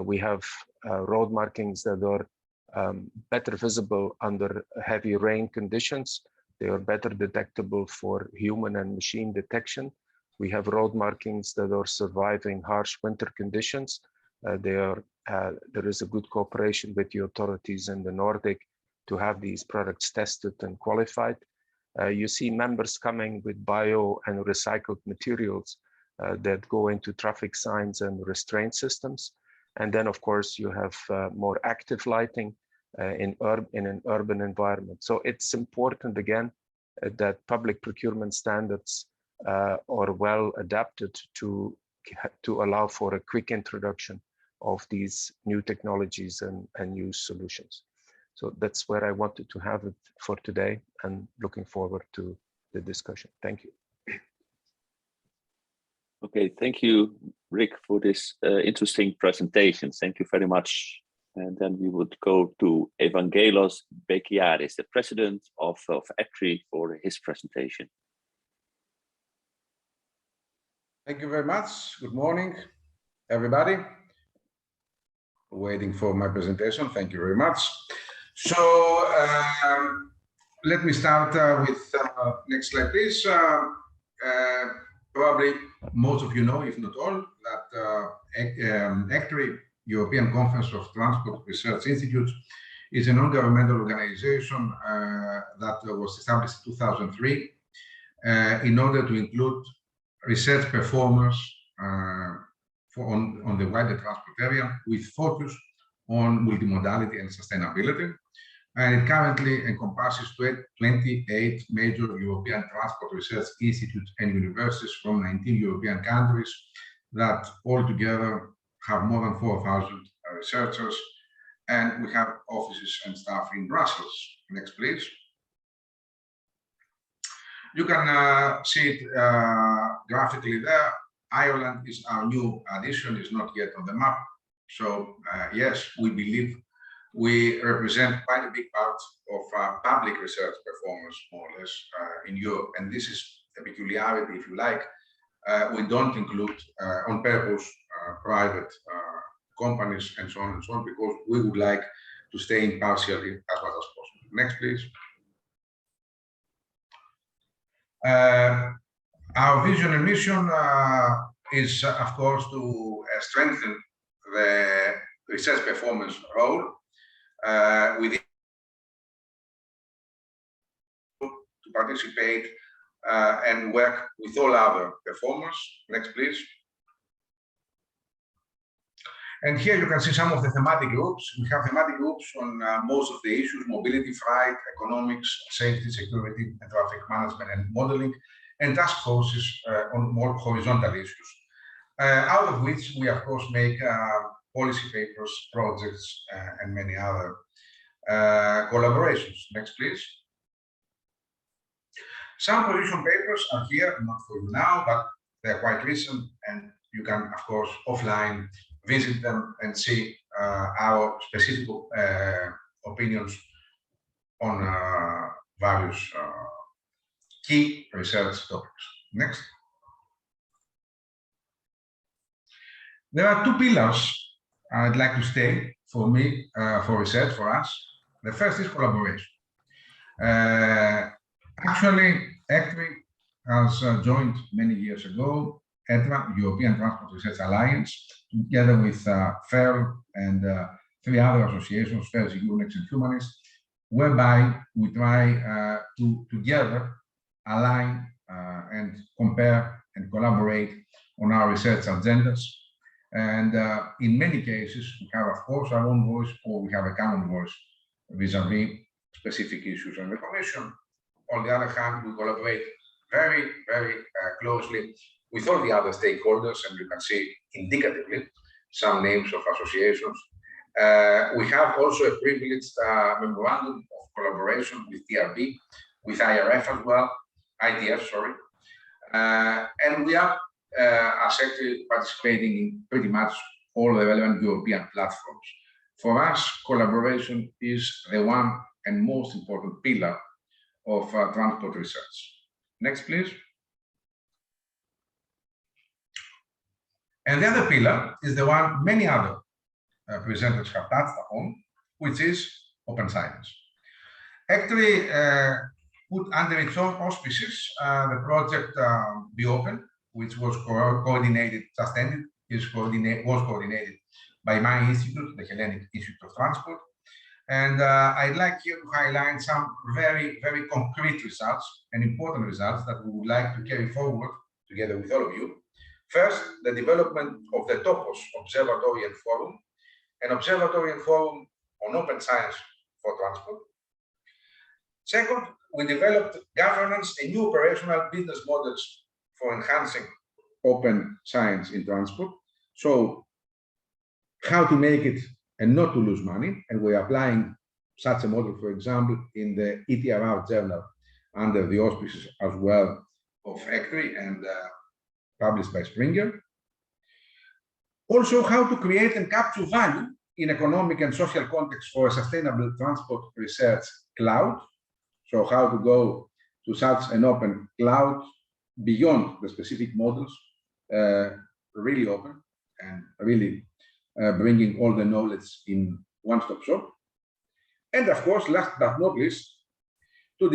We have road markings that are better visible under heavy rain conditions. They are better detectable for human and machine detection. We have road markings that are surviving harsh winter conditions. There is a good cooperation with the authorities in the Nordic to have these products tested and qualified. You see members coming with bio and recycled materials that go into traffic signs and restraint systems. And then, of course, you have more active lighting in an urban environment. So it's important, again, that public procurement standards are well adapted to allow for a quick introduction of these new technologies and new solutions. So that's where I wanted to have it for today, and looking forward to the discussion. Thank you. Okay, thank you, Rick, for this interesting presentation. Thank you very much. And then we would go to Evangelos Bekiaris, the president of Actree, for his presentation. Thank you very much. Good morning, everybody. Waiting for my presentation. Thank you very much. So let me start with next slide, please. Probably most of you know, if not all, that Actree, European Conference of Transport Research Institutes, is a non-governmental organization that was established in 2003 in order to include research performers on the wider transport area, with focus on multimodality and sustainability. And it currently encompasses 28 major European transport research institutes and universities from 19 European countries that altogether have more than 4,000 researchers. And we have offices and staff in Brussels. Next, please. You can see it graphically there. Ireland is our new addition, is not yet on the map. So yes, we believe we represent quite a big part of public research performance, more or less, in Europe. And this is a peculiarity, if you like. We don't include on purpose private companies and so on, because we would like to stay impartial as much as possible. Next, please. Our vision and mission is, of course, to strengthen the research performance role within to participate and work with all other performers. Next, please. And here you can see some of the thematic groups. We have thematic groups on most of the issues: mobility, flight, economics, safety, security, and traffic management and modeling, and task forces on more horizontal issues, out of which we, of course, make policy papers, projects, and many other collaborations. Next, please. Some position papers are here, not for you now, but they're quite recent, and you can, of course, offline visit them and see our specific opinions on various key research topics. Next. There are two pillars I'd like to state for me, for research, for us. The first is collaboration. Actually, Actree has joined many years ago ETRA, European Transport Research Alliance, together with FEHRL and 3 other associations, FEHRL, Unix, and Humanists, whereby we try to together align and compare and collaborate on our research agendas. And in many cases, we have, of course, our own voice, or we have a common voice vis-a-vis specific issues on the Commission. On the other hand, we collaborate very, very closely with all the other stakeholders, and you can see indicatively some names of associations. We have also a privileged memorandum of collaboration with TRB, with IRF as well, ITF, sorry. And we are actually participating in pretty much all the relevant European platforms. For us, collaboration is the one and most important pillar of transport research. Next, please. And the other pillar is the one many other presenters have touched upon, which is open science. Actree put under its own auspices the project Be Open, which was coordinated, just ended, was coordinated by my institute, the Hellenic Institute of Transport. And I'd like here to highlight some very, very concrete results and important results that we would like to carry forward together with all of you. First, the development of the TOPOS Observatory and Forum, an observatory and forum on open science for transport. Second, we developed governance and new operational business models for enhancing open science in transport. So how to make it and not to lose money. And we're applying such a model, for example, in the ETRR journal under the auspices as well of Actree and published by Springer. Also, how to create and capture value in economic and social context for a sustainable transport research cloud. So how to go to such an open cloud beyond the specific models, really open and really bringing all the knowledge in one-stop shop. And of course, last but not least, we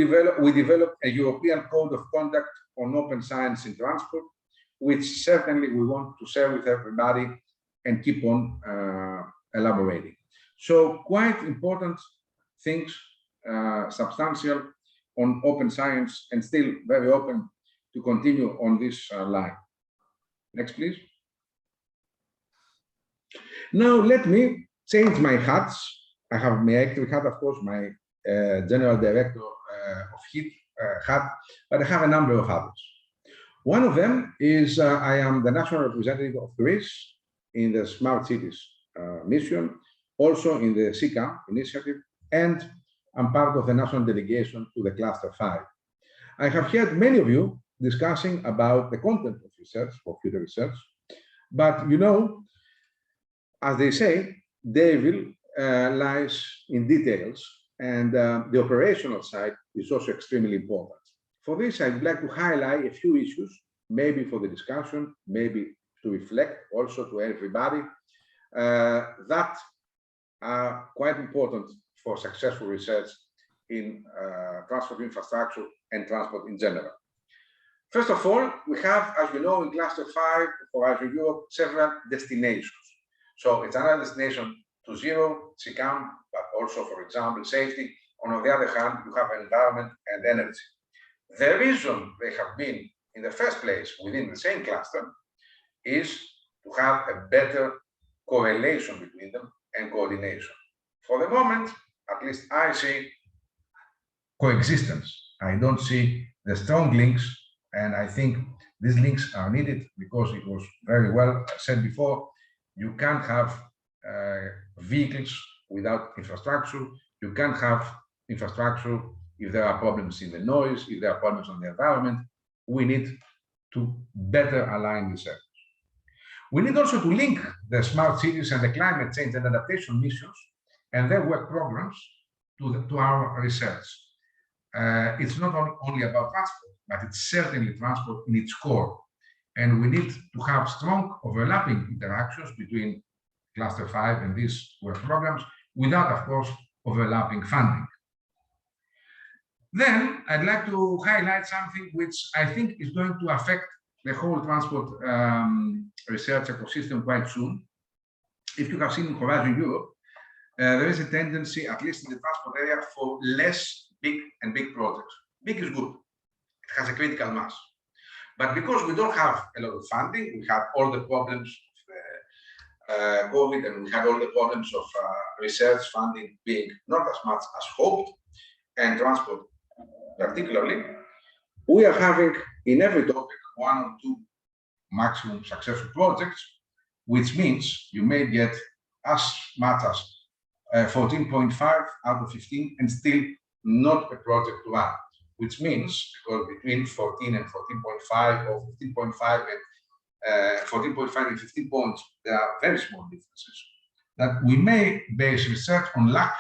developed a European Code of Conduct on open science in transport, which certainly we want to share with everybody and keep on elaborating. So quite important things, substantial on open science, and still very open to continue on this line. Next, please. Now, let me change my hats. I have my Actree hat, of course, my General Director of HIT hat, but I have a number of others. One of them is I am the national representative of Greece in the Smart Cities mission, also in the SICAM initiative, and I'm part of the national delegation to the Cluster 5. I have heard many of you discussing about the content of research, for future research, but you know, as they say, devil lies in details, and the operational side is also extremely important. For this, I'd like to highlight a few issues, maybe for the discussion, maybe to reflect also to everybody, that are quite important for successful research in transport infrastructure and transport in general. First of all, we have, as you know, in Cluster 5 for Azure Europe, several destinations. So it's another destination to zero, SICAM, but also, for example, safety. On the other hand, you have environment and energy. The reason they have been in the first place within the same cluster is to have a better correlation between them and coordination. For the moment, at least I see coexistence. I don't see the strong links, and I think these links are needed because it was very well said before, you can't have vehicles without infrastructure. You can't have infrastructure if there are problems in the noise, if there are problems on the environment. We need to better align these efforts. We need also to link the smart cities and the climate change and adaptation missions and their work programs to our research. It's not only about transport, but it's certainly transport in its core. And we need to have strong overlapping interactions between Cluster 5 and these work programs without, of course, overlapping funding. Then I'd like to highlight something which I think is going to affect the whole transport research ecosystem quite soon. If you have seen in Horizon Europe, there is a tendency, at least in the transport area, for less big projects. Big is good. It has a critical mass. But because we don't have a lot of funding, we had all the problems of COVID, and we had all the problems of research funding being not as much as hoped, and transport particularly, we are having in every topic 1 or 2 maximum successful projects, which means you may get as much as 14.5 out of 15 and still not a project to run, which means because between 14 and 14.5 or 15.5 and 14.5 and 15 points, there are very small differences, that we may base research on luck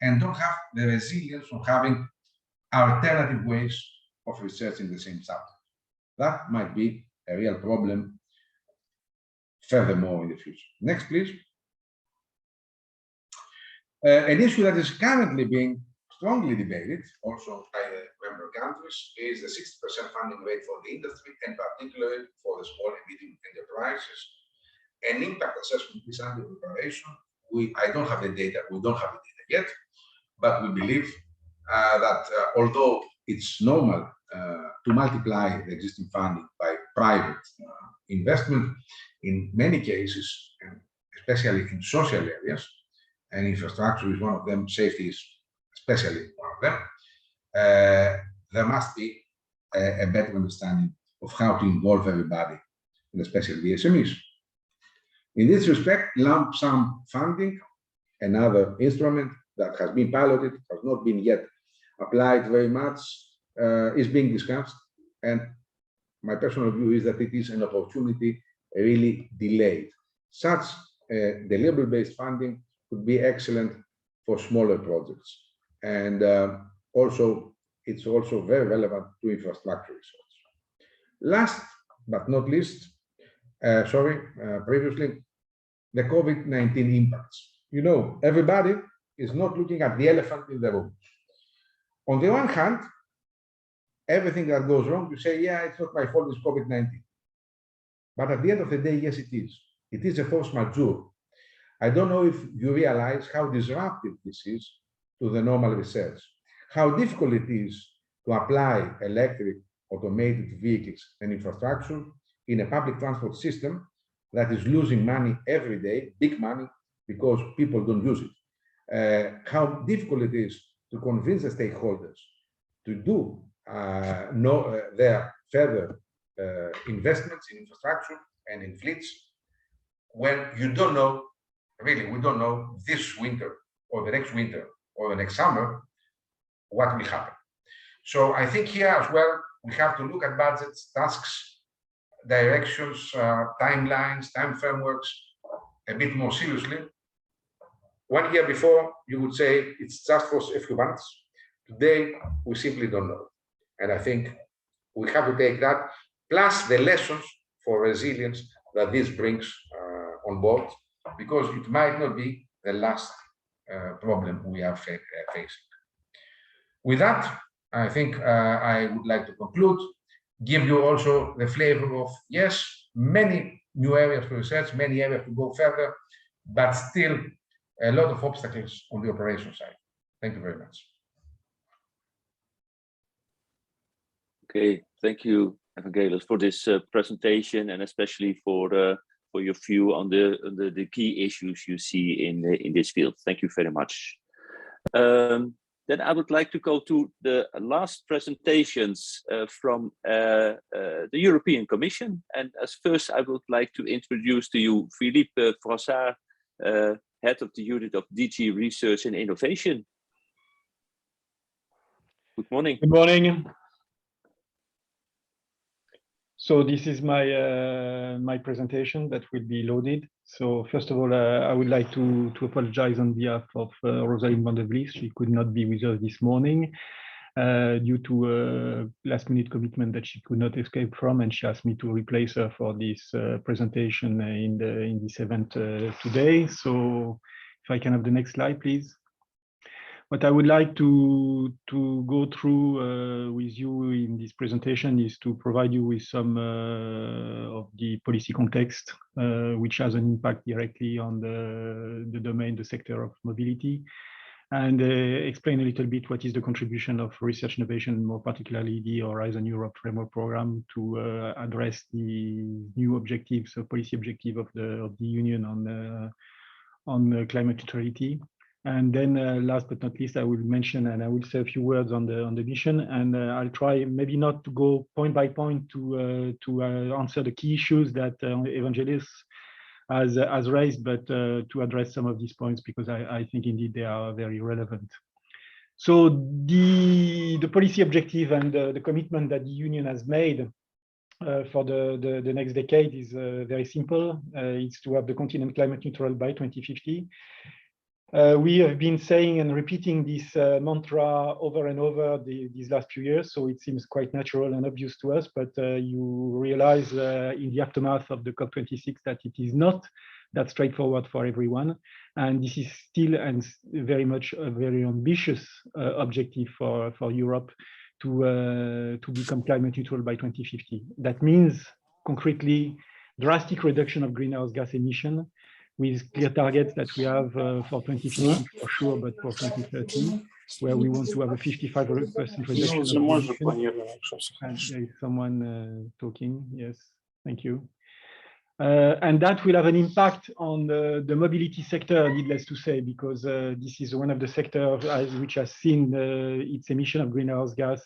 and don't have the resilience of having alternative ways of researching the same subject. That might be a real problem furthermore in the future. Next, please. An issue that is currently being strongly debated, also by the member countries, is the 60% funding rate for the industry, and particularly for the small and medium enterprises. An impact assessment is under preparation. I don't have the data, we don't have the data yet, but we believe that although it's normal to multiply the existing funding by private investment, in many cases, and especially in social areas, and infrastructure is one of them, safety is especially one of them, there must be a better understanding of how to involve everybody, and especially the SMEs. In this respect, lump sum funding, another instrument that has been piloted, has not been yet applied very much, is being discussed. And my personal view is that it is an opportunity really delayed. Such deliverable-based funding could be excellent for smaller projects. And it's also very relevant to infrastructure research. Last but not least, previously, the COVID-19 impacts. You know, everybody is not looking at the elephant in the room. On the one hand, everything that goes wrong, you say, yeah, it's not my fault, it's COVID-19. But at the end of the day, yes, it is. It is a force majeure. I don't know if you realize how disruptive this is to the normal research, how difficult it is to apply electric automated vehicles and infrastructure in a public transport system that is losing money every day, big money, because people don't use it. How difficult it is to convince the stakeholders to do their further investments in infrastructure and in fleets when you don't know, really, we don't know this winter or the next winter or the next summer what will happen. So I think here as well, we have to look at budgets, tasks, directions, timelines, time frameworks a bit more seriously. 1 year before, you would say it's just for a few months. Today, we simply don't know. And I think we have to take that, plus the lessons for resilience that this brings on board, because it might not be the last problem we are facing. With that, I think I would like to conclude. give you also the flavor of, yes, many new areas to research, many areas to go further, but still a lot of obstacles on the operation side. Thank you very much. Okay, thank you, Evangelos, for this presentation, and especially for your view on the key issues you see in this field. Thank you very much. Then I would like to go to the last presentations from the European Commission. And as first, I would like to introduce to you Philippe Froissart, Head of the Unit of DG Research and Innovation. Good morning. Good morning. So this is my presentation that will be loaded. So first of all, I would like to apologize on behalf of Rosalind van der Vlies. She could not be with us this morning due to a last-minute commitment that she could not escape from, and she asked me to replace her for this presentation in this event today. So if I can have the next slide, please. What I would like to go through with you in this presentation is to provide you with some of the policy context, which has an impact directly on the domain, the sector of mobility, and explain a little bit what is the contribution of research innovation, more particularly the Horizon Europe Framework Program, to address the new objectives, policy objective of the Union on climate neutrality. And then last but not least, I will mention and I will say a few words on the vision, and I'll try maybe not to go point by point to answer the key issues that Evangelos has raised, but to address some of these points, because I think indeed they are very relevant. So the policy objective and the commitment that the Union has made for the next decade is very simple. It's to have the continent climate neutral by 2050. We have been saying and repeating this mantra over and over these last few years, so it seems quite natural and obvious to us, but you realize in the aftermath of the COP26 that it is not that straightforward for everyone, and this is still and very much a very ambitious objective for Europe to become climate neutral by 2050. That means concretely drastic reduction of greenhouse gas emission, with clear targets that we have for 2050 for sure, but for 2030, where we want to have a 55% reduction of emissions. And there is someone talking. Yes, thank you. And that will have an impact on the mobility sector, needless to say, because this is one of the sectors which has seen its emission of greenhouse gas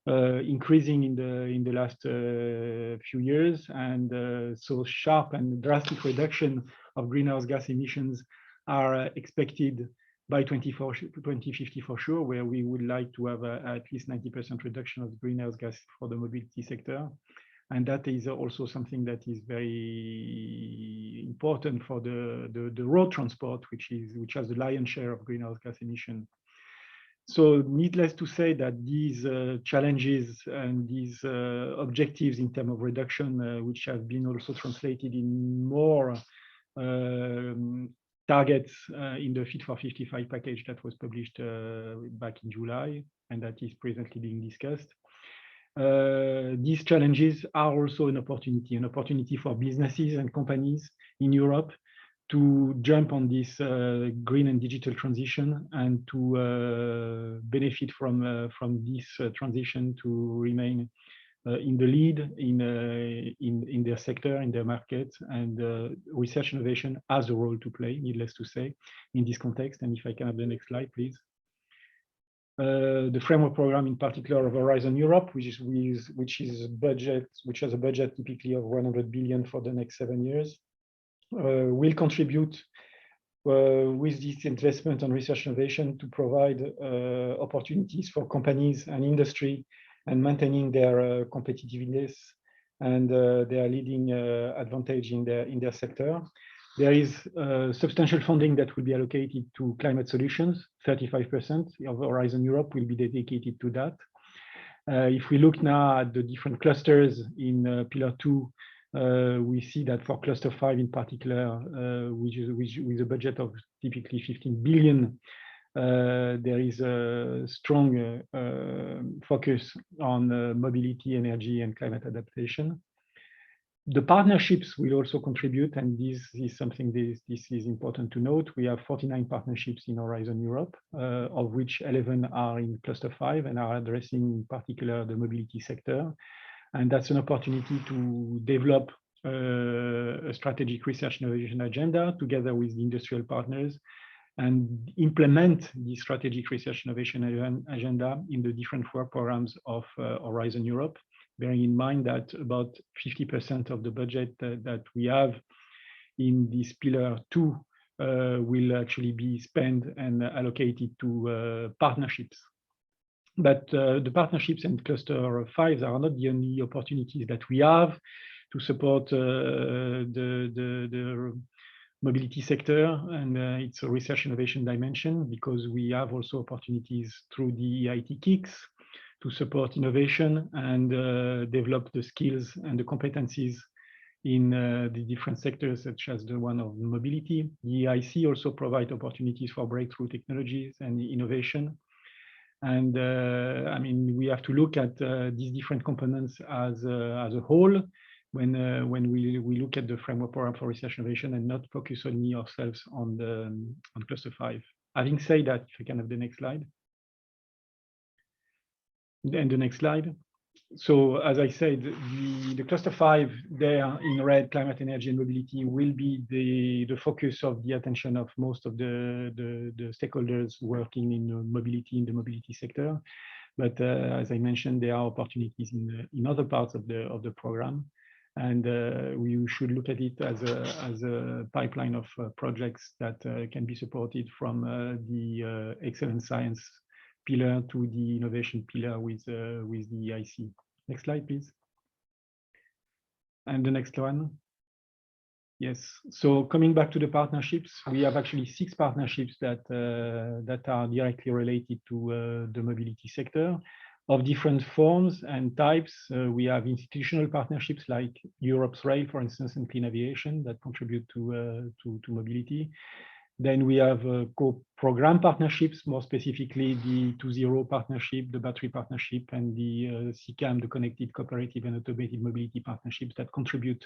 increasing in the last few years, and so sharp and drastic reduction of greenhouse gas emissions are expected by 2050 for sure, where we would like to have at least 90% reduction of greenhouse gas for the mobility sector. And that is also something that is very important for the road transport, which has the lion's share of greenhouse gas emission. So needless to say that these challenges and these objectives in terms of reduction, which have been also translated in more targets in the Fit for 55 package that was published back in July, and that is presently being discussed. These challenges are also an opportunity for businesses and companies in Europe to jump on this green and digital transition, and to benefit from this transition, to remain in the lead in their sector, in their market, and research innovation has a role to play, needless to say, in this context. And if I can have the next slide, please. The framework program, in particular of Horizon Europe, which has a budget typically of 100 billion for the next 7 years, will contribute with this investment on research innovation to provide opportunities for companies and industry, and maintaining their competitiveness and their leading advantage in their sector. There is substantial funding that will be allocated to climate solutions. 35% of Horizon Europe will be dedicated to that. If we look now at the different clusters in Pillar 2, we see that for Cluster 5 in particular, with a budget of typically 15 billion, there is a strong focus on mobility, energy, and climate adaptation. The partnerships will also contribute, and this is something this is important to note. We have 49 partnerships in Horizon Europe, of which 11 are in Cluster 5 and are addressing in particular the mobility sector. And that's an opportunity to develop a strategic research innovation agenda together with the industrial partners and implement the strategic research innovation agenda in the different work programs of Horizon Europe, bearing in mind that about 50% of the budget that we have in this pillar 2 will actually be spent and allocated to partnerships. But the partnerships and Cluster 5 are not the only opportunities that we have to support the mobility sector and its research innovation dimension, because we have also opportunities through the EIT KICS to support innovation and develop the skills and the competencies in the different sectors, such as the one of mobility. The EIC also provide opportunities for breakthrough technologies and innovation. And I mean, we have to look at these different components as a whole when we look at the framework program for research innovation and not focus only ourselves on Cluster 5. Having said that, if we can have the next slide. And the next slide. So as I said, the Cluster 5 there in red, climate, energy, and mobility, will be the focus of the attention of most of the stakeholders working in the mobility sector. But as I mentioned, there are opportunities in other parts of the program, and we should look at it as a pipeline of projects that can be supported from the excellent science pillar to the innovation pillar with the EIC. Next slide, please. And the next one. Yes. So coming back to the partnerships, we have actually 6 partnerships that are directly related to the mobility sector of different forms and types. We have institutional partnerships like Europe's Rail, for instance, and Clean Aviation that contribute to mobility. Then we have co-program partnerships, more specifically the 2.0 partnership, the battery partnership, and the CCAM, the Connected Cooperative and Automated Mobility partnerships that contribute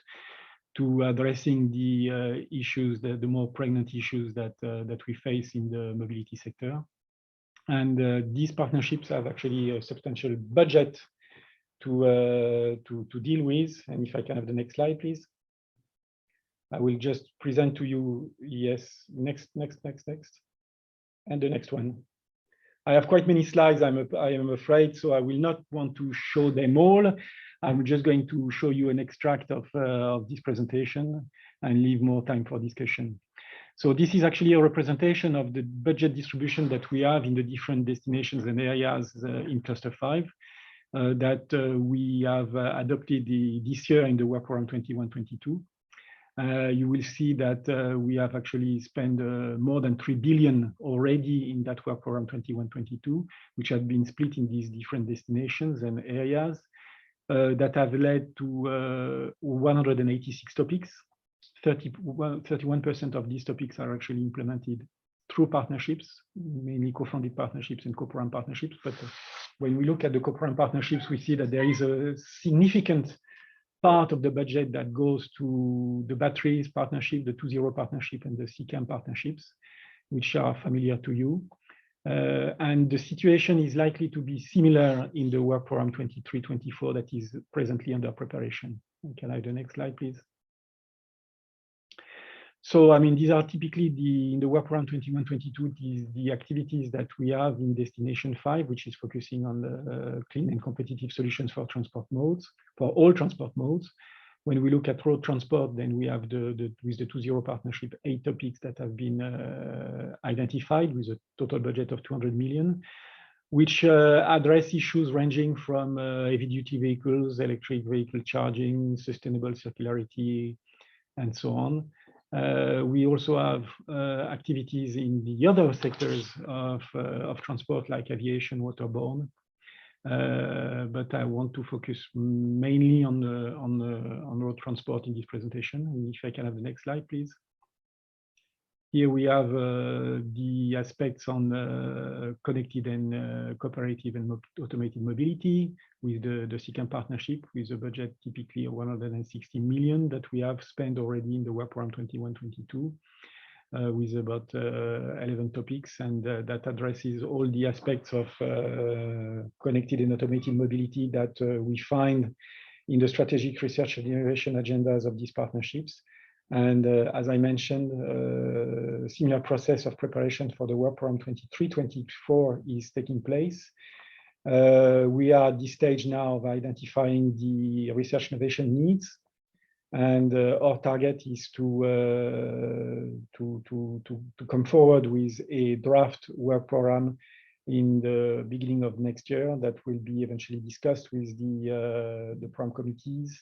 to addressing the issues, the more pregnant issues that we face in the mobility sector. And these partnerships have actually a substantial budget to deal with. And if I can have the next slide, please. I will just present to you, yes, next. And the next one. I have quite many slides, I am afraid, so I will not want to show them all. I'm just going to show you an extract of this presentation and leave more time for discussion. So this is actually a representation of the budget distribution that we have in the different destinations and areas in Cluster 5 that we have adopted this year in the work program 21-22. You will see that we have actually spent more than 3 billion already in that work program 21-22, which have been split in these different destinations and areas that have led to 186 topics. 31% of these topics are actually implemented through partnerships, mainly co-funded partnerships and co-program partnerships. But when we look at the co-program partnerships, we see that there is a significant part of the budget that goes to the batteries partnership, the 2.0 partnership, and the CCAM partnerships, which are familiar to you. And the situation is likely to be similar in the work program 23-24 that is presently under preparation. Can I have the next slide, please? So, I mean, these are typically in the work program 21-22, the activities that we have in Destination 5, which is focusing on the clean and competitive solutions for transport modes, for all transport modes. When we look at road transport, then we have with the 2.0 partnership, 8 topics that have been identified with a total budget of 200 million, which address issues ranging from heavy-duty vehicles, electric vehicle charging, sustainable circularity, and so on. We also have activities in the other sectors of transport, like aviation, waterborne. But I want to focus mainly on road transport in this presentation. And if I can have the next slide, please. Here we have the aspects on connected and cooperative and automated mobility with the SICAM partnership with a budget typically of 160 million that we have spent already in the work program 21-22 with about 11 topics, and that addresses all the aspects of connected and automated mobility that we find in the strategic research and innovation agendas of these partnerships. And as I mentioned, a similar process of preparation for the work program 23-24 is taking place. We are at this stage now of identifying the research innovation needs, and our target is to come forward with a draft work program in the beginning of next year that will be eventually discussed with the program committees,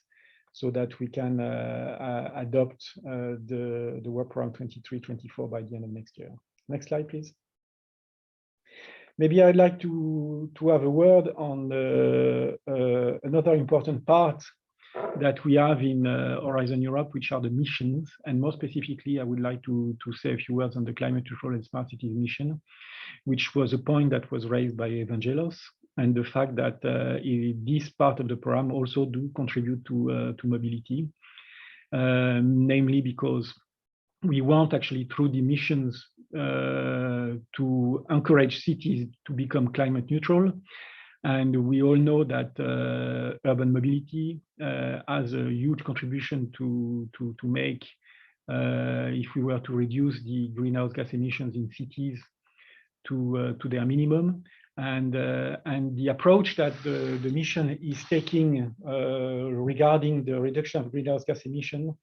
so that we can adopt the work program 23-24 by the end of next year. Next slide, please. Maybe I'd like to have a word on another important part that we have in Horizon Europe, which are the missions. And more specifically, I would like to say a few words on the climate neutral and smart cities mission, which was a point that was raised by Evangelos, and the fact that this part of the program also do contribute to mobility, namely because we want actually through the missions to encourage cities to become climate neutral. And we all know that urban mobility has a huge contribution to make if we were to reduce the greenhouse gas emissions in cities to their minimum. And the approach that the mission is taking regarding the reduction of greenhouse gas emission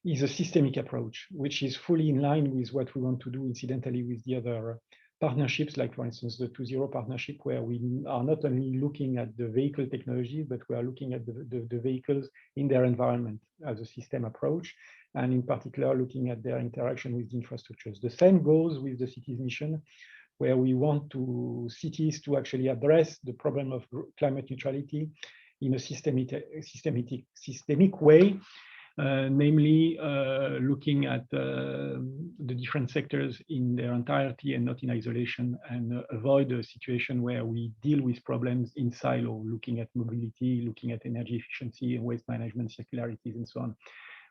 is a systemic approach, which is fully in line with what we want to do incidentally with the other partnerships, like for instance, the 2.0 partnership, where we are not only looking at the vehicle technology, but we are looking at the vehicles in their environment as a system approach, and in particular, looking at their interaction with the infrastructures. The same goes with the cities mission, where we want cities to actually address the problem of climate neutrality in a systemic way, namely looking at the different sectors in their entirety and not in isolation, and avoid a situation where we deal with problems in silo, looking at mobility, looking at energy efficiency and waste management, circularities, and so on.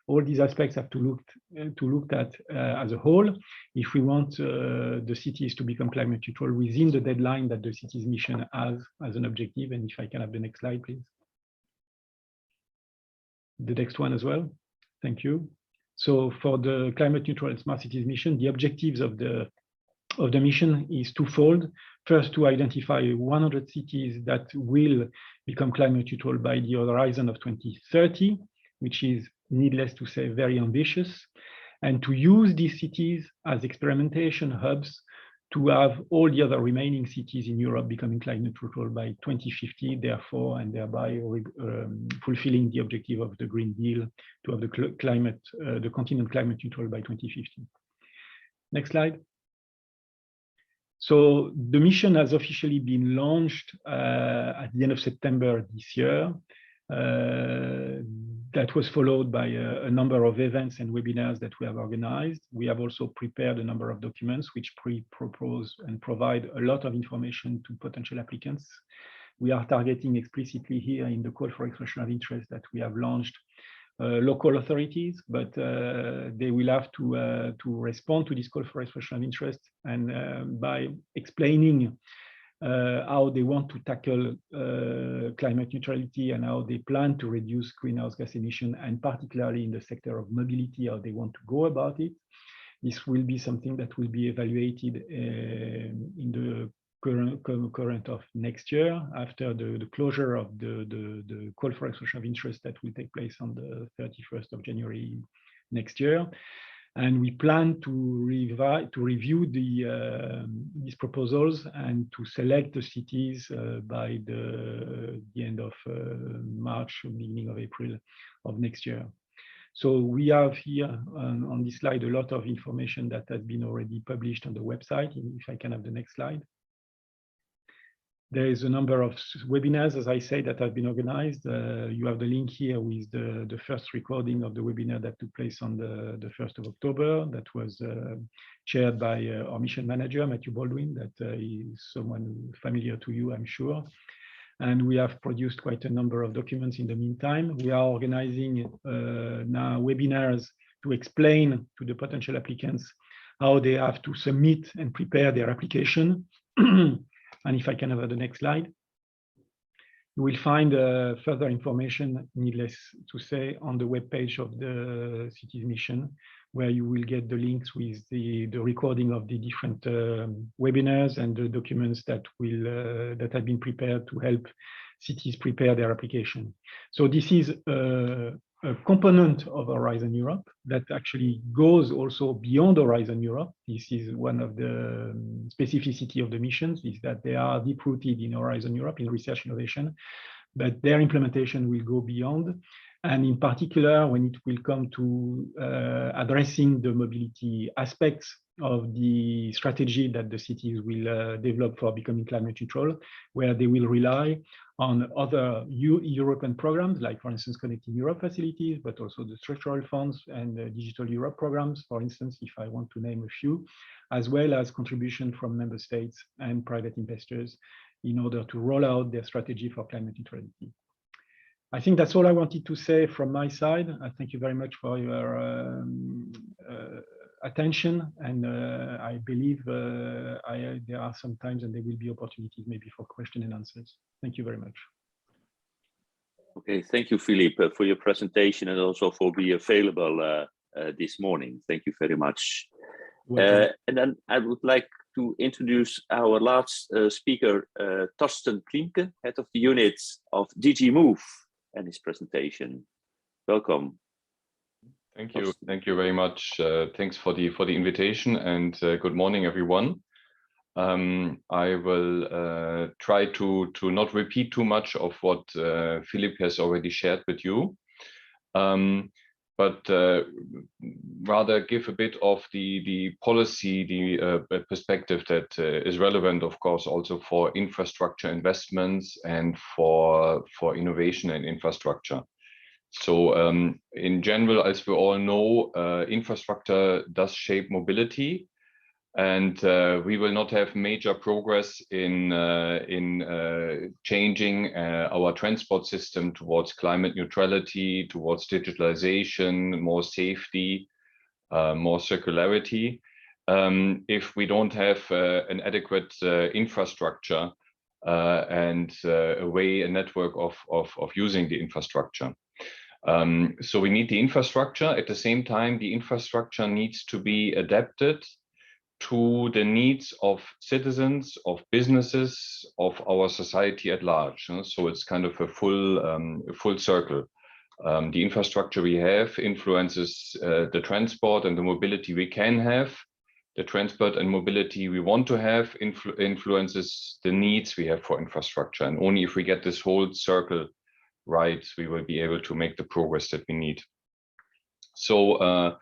All these aspects have to look at as a whole if we want the cities to become climate neutral within the deadline that the cities mission has as an objective. And if I can have the next slide, please. The next one as well. Thank you. So for the climate neutral and smart cities mission, the objectives of the mission is twofold. First, to identify 100 cities that will become climate neutral by the horizon of 2030, which is, needless to say, very ambitious, and to use these cities as experimentation hubs to have all the other remaining cities in Europe becoming climate neutral by 2050, therefore, and thereby fulfilling the objective of the Green Deal to have the continent climate neutral by 2050. Next slide. So the mission has officially been launched at the end of September this year. That was followed by a number of events and webinars that we have organized. We have also prepared a number of documents which propose and provide a lot of information to potential applicants. We are targeting explicitly here in the call for expression of interest that we have launched local authorities, but they will have to respond to this call for expression of interest, and by explaining how they want to tackle climate neutrality and how they plan to reduce greenhouse gas emission, and particularly in the sector of mobility, how they want to go about it. This will be something that will be evaluated in the current of next year, after the closure of the call for expression of interest that will take place on the 31st of January next year. And we plan to review these proposals and to select the cities by the end of March, beginning of April of next year. So we have here on this slide a lot of information that has been already published on the website. If I can have the next slide. There is a number of webinars, as I say, that have been organized. You have the link here with the first recording of the webinar that took place on the 1st of October. That was chaired by our mission manager, Matthew Baldwin, that is someone familiar to you, I'm sure. And we have produced quite a number of documents in the meantime. We are organizing now webinars to explain to the potential applicants how they have to submit and prepare their application. And if I can have the next slide, you will find further information, needless to say, on the webpage of the Cities Mission, where you will get the links with the recording of the different webinars and the documents that have been prepared to help cities prepare their application. So this is a component of Horizon Europe that actually goes also beyond Horizon Europe. This is one of the specificity of the missions, is that they are deep-rooted in Horizon Europe in research innovation, but their implementation will go beyond. And in particular, when it will come to addressing the mobility aspects of the strategy that the cities will develop for becoming climate neutral, where they will rely on other European programs, like, for instance, Connecting Europe facilities, but also the structural funds and the Digital Europe programs, for instance, if I want to name a few, as well as contribution from member states and private investors in order to roll out their strategy for climate neutrality. I think that's all I wanted to say from my side. I thank you very much for your attention, and I believe there are some times and there will be opportunities maybe for question and answers. Thank you very much. Okay, thank you, Philippe, for your presentation and also for being available this morning. Thank you very much. And then I would like to introduce our last speaker, Torsten Klimke, head of the unit of DG Move, and his presentation. Welcome. Thank you. Thank you very much. Thanks for the invitation, and good morning, everyone. I will try to not repeat too much of what Philippe has already shared with you, but rather give a bit of the policy, the perspective that is relevant, of course, also for infrastructure investments and for innovation and infrastructure. So in general, as we all know, infrastructure does shape mobility, and we will not have major progress in changing our transport system towards climate neutrality, towards digitalization, more safety, more circularity, if we don't have an adequate infrastructure and a network of using the infrastructure. So we need the infrastructure. At the same time, the infrastructure needs to be adapted to the needs of citizens, of businesses, of our society at large. So it's kind of a full circle. The infrastructure we have influences the transport and the mobility we can have. The transport and mobility we want to have influences the needs we have for infrastructure. And only if we get this whole circle right, we will be able to make the progress that we need. So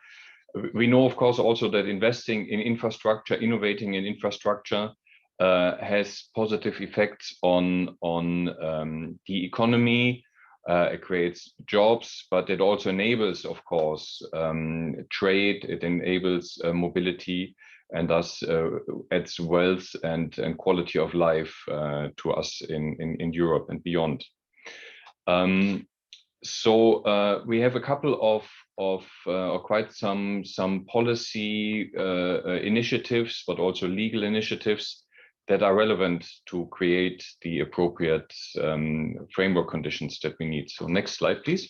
we know, of course, also that investing in infrastructure, innovating in infrastructure has positive effects on the economy. It creates jobs, but it also enables, of course, trade. It enables mobility, and thus adds wealth and quality of life to us in Europe and beyond. So we have a couple of quite some policy initiatives, but also legal initiatives that are relevant to create the appropriate framework conditions that we need. So next slide, please.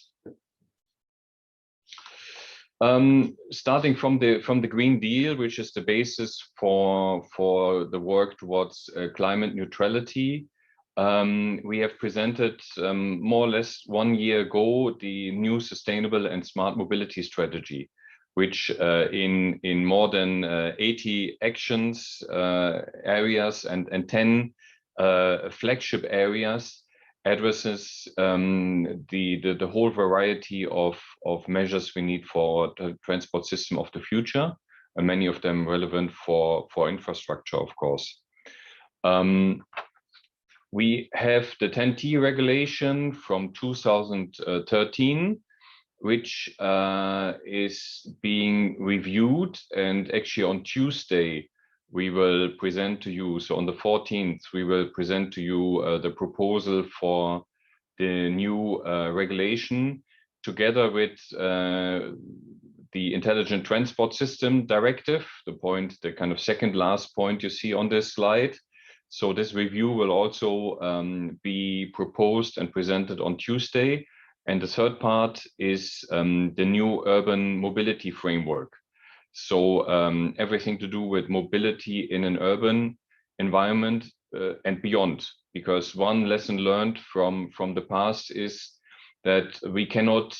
Starting from the Green Deal, which is the basis for the work towards climate neutrality. We have presented more or less 1 year ago the new sustainable and smart mobility strategy, which in more than 80 actions, areas and 10 flagship areas addresses the whole variety of measures we need for the transport system of the future, and many of them relevant for infrastructure, of course. We have the 10T regulation from 2013, which is being reviewed, and actually on Tuesday we will present to you. So on the 14th we will present to you the proposal for the new regulation, together with the Intelligent Transport System Directive, the kind of second last point you see on this slide. So this review will also be proposed and presented on Tuesday. And the third part is the new urban mobility framework. So everything to do with mobility in an urban environment and beyond. Because one lesson learned from the past is that we cannot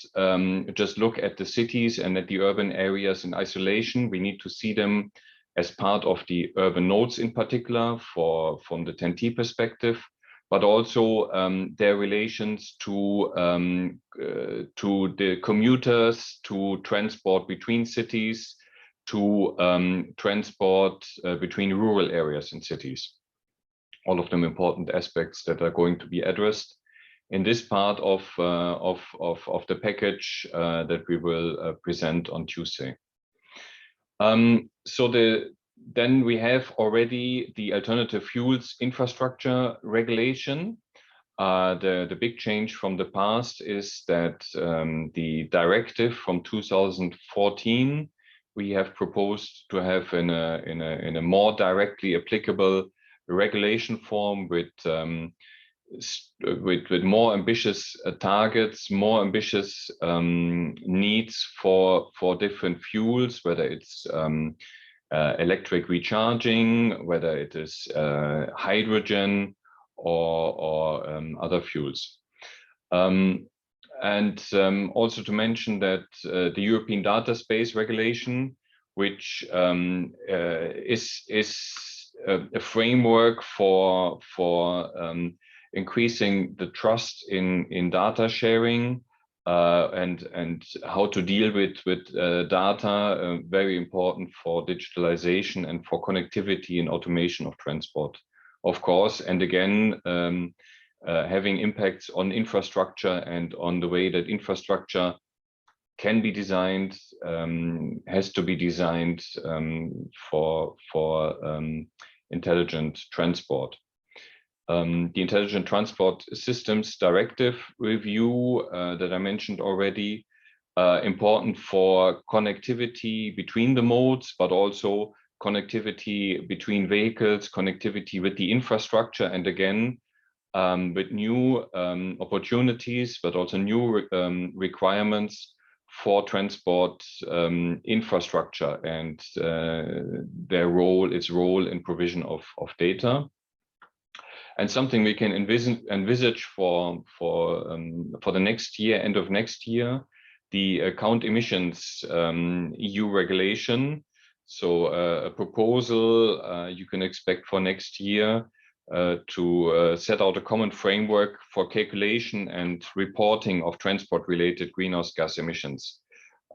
just look at the cities and at the urban areas in isolation. We need to see them as part of the urban nodes in particular from the 10T perspective, but also their relations to the commuters, to transport between cities, to transport between rural areas and cities. All of them important aspects that are going to be addressed in this part of the package that we will present on Tuesday. Then we have already the alternative fuels infrastructure regulation. The big change from the past is that the directive from 2014 we have proposed to have in a more directly applicable regulation form with more ambitious targets, more ambitious needs for different fuels, whether it's electric recharging, whether it is hydrogen or other fuels. Also to mention that the European Data Space Regulation, which is a framework for increasing the trust in data sharing and how to deal with data, very important for digitalization and for connectivity and automation of transport, of course. And again, having impacts on infrastructure and on the way that infrastructure can be designed, has to be designed for intelligent transport. The Intelligent Transport Systems Directive review that I mentioned already, important for connectivity between the modes, but also connectivity between vehicles, connectivity with the infrastructure, and again, with new opportunities, but also new requirements for transport infrastructure and its role in provision of data. And something we can envisage for the next year, end of next year, the count emissions EU regulation. So a proposal you can expect for next year to set out a common framework for calculation and reporting of transport-related greenhouse gas emissions.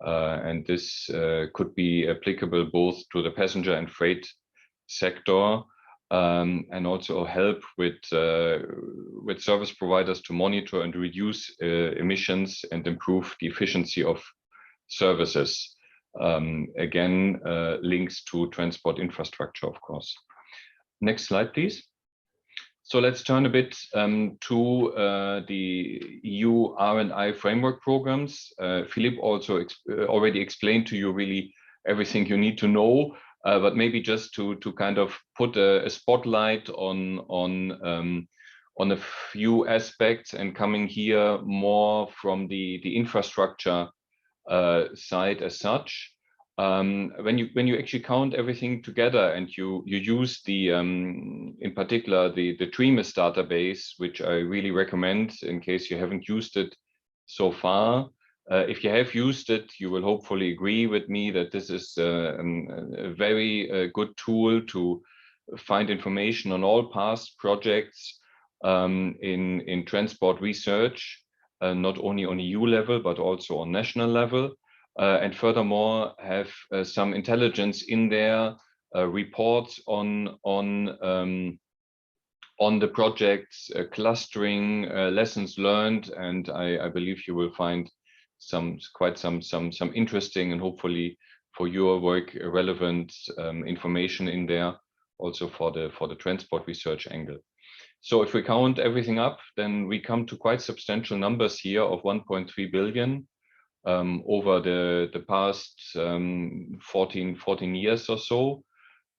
And this could be applicable both to the passenger and freight sector, and also help with service providers to monitor and reduce emissions and improve the efficiency of services. Again, links to transport infrastructure, of course. Next slide, please. So let's turn a bit to the EU R&I framework programs. Philippe also already explained to you really everything you need to know. But maybe just to kind of put a spotlight on a few aspects, and coming here more from the infrastructure side as such. When you actually count everything together and you use the in particular the TREMIS database, which I really recommend in case you haven't used it so far. If you have used it, you will hopefully agree with me that this is a very good tool to find information on all past projects in transport research, not only on EU level, but also on national level. And furthermore, have some intelligence in there, reports on on the projects, clustering, lessons learned, and I believe you will find some interesting and hopefully for your work relevant information in there, also for the transport research angle. So if we count everything up, then we come to quite substantial numbers here of 1.3 billion over the past 14 years or so.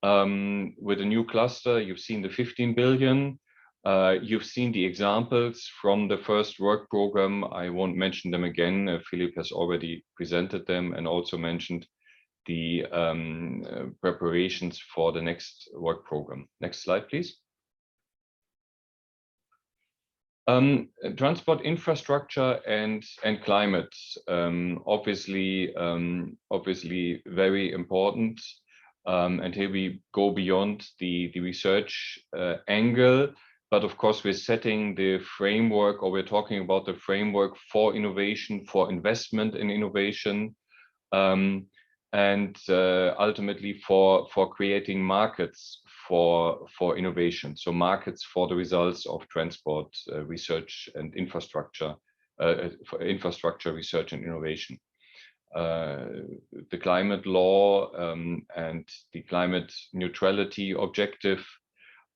With a new cluster, you've seen the 15 billion. You've seen the examples from the first work program. I won't mention them again. Philippe has already presented them and also mentioned the preparations for the next work program. Next slide, please. Transport infrastructure and climate, obviously very important. And here we go beyond the research angle, but of course we're setting the framework, or we're talking about the framework for innovation, for investment in innovation, and ultimately for creating markets for innovation. So markets for the results of transport research and infrastructure, for infrastructure research and innovation. The climate law and the climate neutrality objective,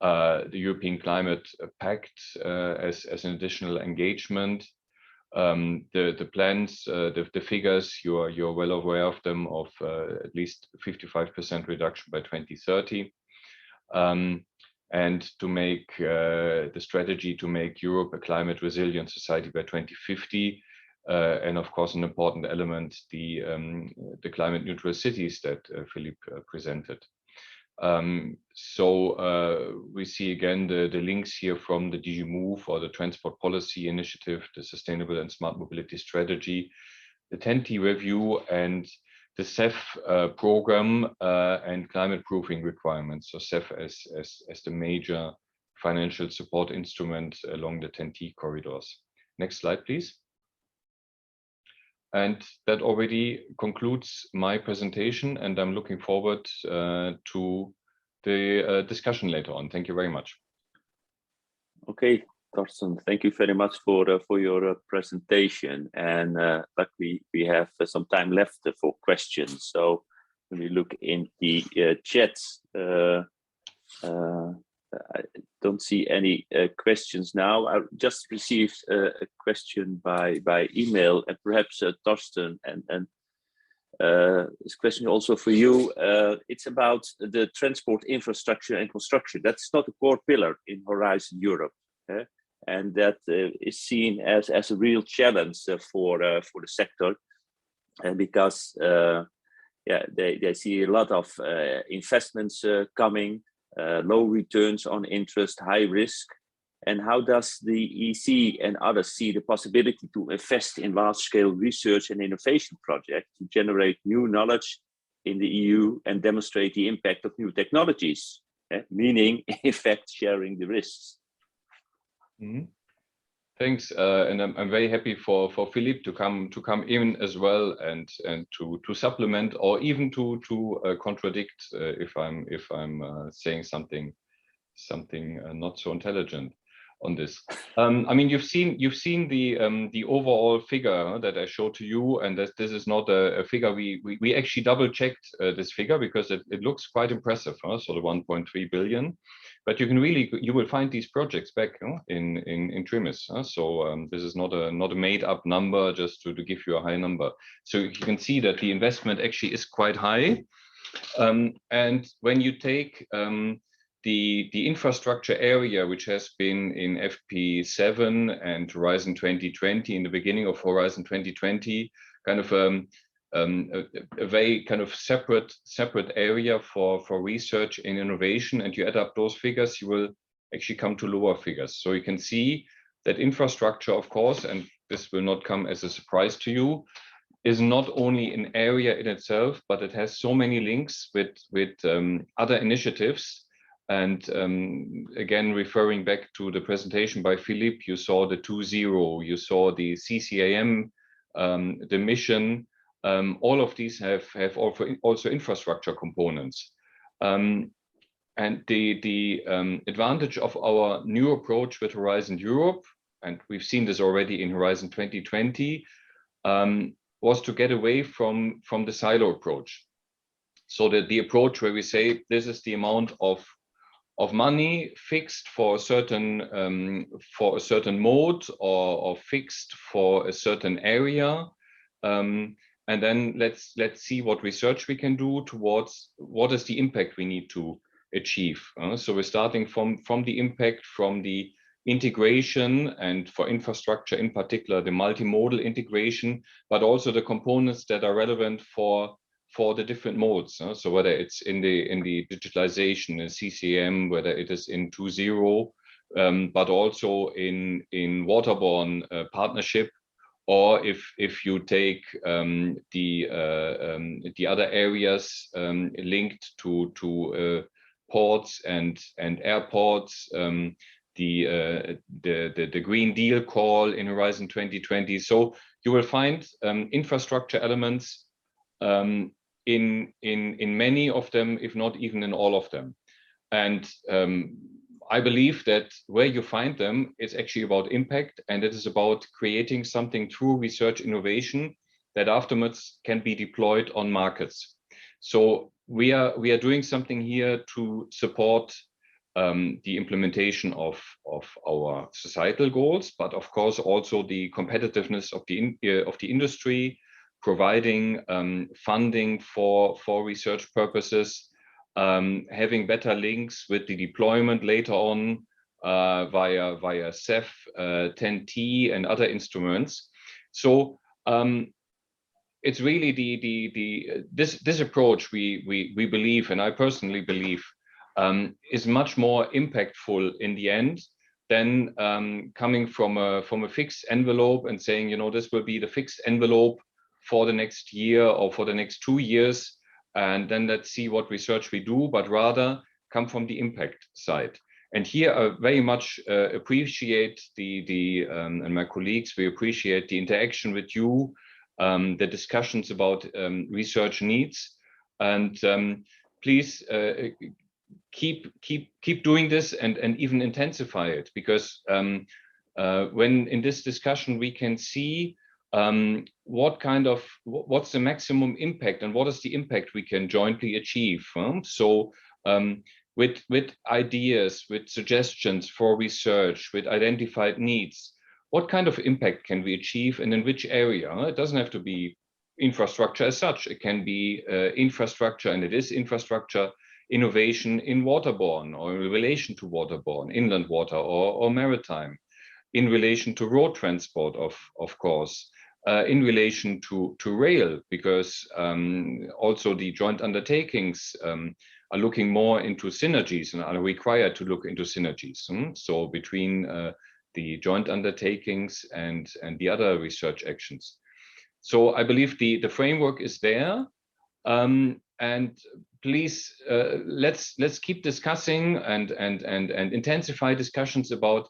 the European Climate Pact as an additional engagement, the plans, the figures, you're well aware of them, of at least 55% reduction by 2030, and to make the strategy to make Europe a climate resilient society by 2050. And of course, an important element, the climate neutral cities that Philippe presented. So we see again the links here from the DG Move, or the Transport Policy Initiative, the Sustainable and Smart Mobility Strategy, the TEN-T review, and the CEF program and climate proofing requirements. So CEF as the major financial support instrument along the TEN-T corridors. Next slide, please. And that already concludes my presentation, and I'm looking forward to the discussion later on. Thank you very much. Okay, Torsten, thank you very much for your presentation. And luckily we have some time left for questions. So when we look in the chats, I don't see any questions now. I just received a question by email, and perhaps Torsten, and this question also for you. It's about the transport infrastructure and construction. That's not a core pillar in Horizon Europe, and that is seen as a real challenge for the sector, and because they see a lot of investments coming. Low returns on interest, high risk. And how does the EC and others see the possibility to invest in large-scale research and innovation projects to generate new knowledge in the EU and demonstrate the impact of new technologies, meaning, in fact, sharing the risks? Mm-hmm. Thanks, and I'm very happy for Philippe to come in as well, and to supplement, or even to contradict if I'm saying something not so intelligent on this. I mean, you've seen the overall figure that I showed to you, and that this is not a figure we actually double checked this figure, because it looks quite impressive, sort of 1.3 billion. But you will find these projects back in Trimis. So this is not a made up number just to give you a high number. So you can see that the investment actually is quite high. And when you take the infrastructure area, which has been in FP7 and Horizon 2020, in the beginning of Horizon 2020, kind of a very kind of separate area for research and innovation, and you add up those figures, you will actually come to lower figures. So you can see that infrastructure, of course, and this will not come as a surprise to you, is not only an area in itself, but it has so many links with other initiatives. And again, referring back to the presentation by Philippe, you saw the 2.0, you saw the CCAM, the mission. All of these have also infrastructure components. And And the advantage of our new approach with Horizon Europe, and we've seen this already in Horizon 2020, was to get away from the silo approach. So that the approach where we say this is the amount of money fixed for a certain mode or fixed for a certain area, and then let's see what research we can do towards what is the impact we need to achieve. So we're starting from the impact, from the integration, and for infrastructure in particular, the multimodal integration, but also the components that are relevant for the different modes. So whether it's in the digitalization, in CCM, whether it is in 2.0, but also in waterborne partnership, or if you take the other areas linked to ports and airports, the Green Deal call in Horizon 2020. So you will find infrastructure elements in many of them, if not even in all of them. And I believe that where you find them, it's actually about impact, and it is about creating something through research innovation that afterwards can be deployed on markets. So we are doing something here to support the implementation of our societal goals, but of course also the competitiveness of the industry, providing funding for research purposes, having better links with the deployment later on via CEF, 10T, and other instruments. So it's really this approach we believe, and I personally believe, is much more impactful in the end than coming from a fixed envelope and saying, this will be the fixed envelope for the next year or for the next 2 years, and then let's see what research we do, but rather come from the impact side. And here I very much appreciate and my colleagues, we appreciate the interaction with you, the discussions about research needs, and please keep doing this and even intensify it, because when in this discussion we can see what's the maximum impact and what is the impact we can jointly achieve. So with ideas, with suggestions for research, with identified needs, what kind of impact can we achieve and in which area? It doesn't have to be infrastructure as such. It can be infrastructure, and it is infrastructure innovation in waterborne or in relation to waterborne, inland water or maritime, in relation to road transport, of course, in relation to rail, because also the joint undertakings are looking more into synergies and are required to look into synergies. So between the joint undertakings and the other research actions. So I believe the framework is there, and please let's keep discussing and intensify discussions about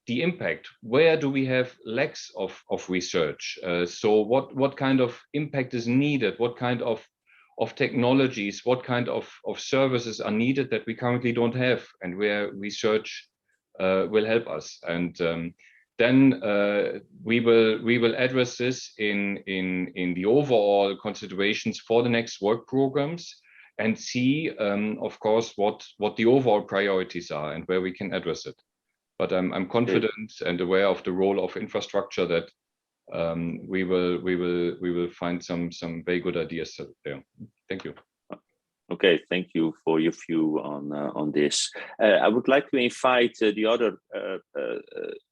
the impact. Where do we have lacks of research? So what kind of impact is needed? What kind of technologies, what kind of services are needed that we currently don't have, and where research will help us? And then we will address this in the overall considerations for the next work programs, and see, of course, what the overall priorities are and where we can address it. But I'm confident and aware of the role of infrastructure that we will find some very good ideas there. Thank you. Okay, thank you for your view on this. I would like to invite the other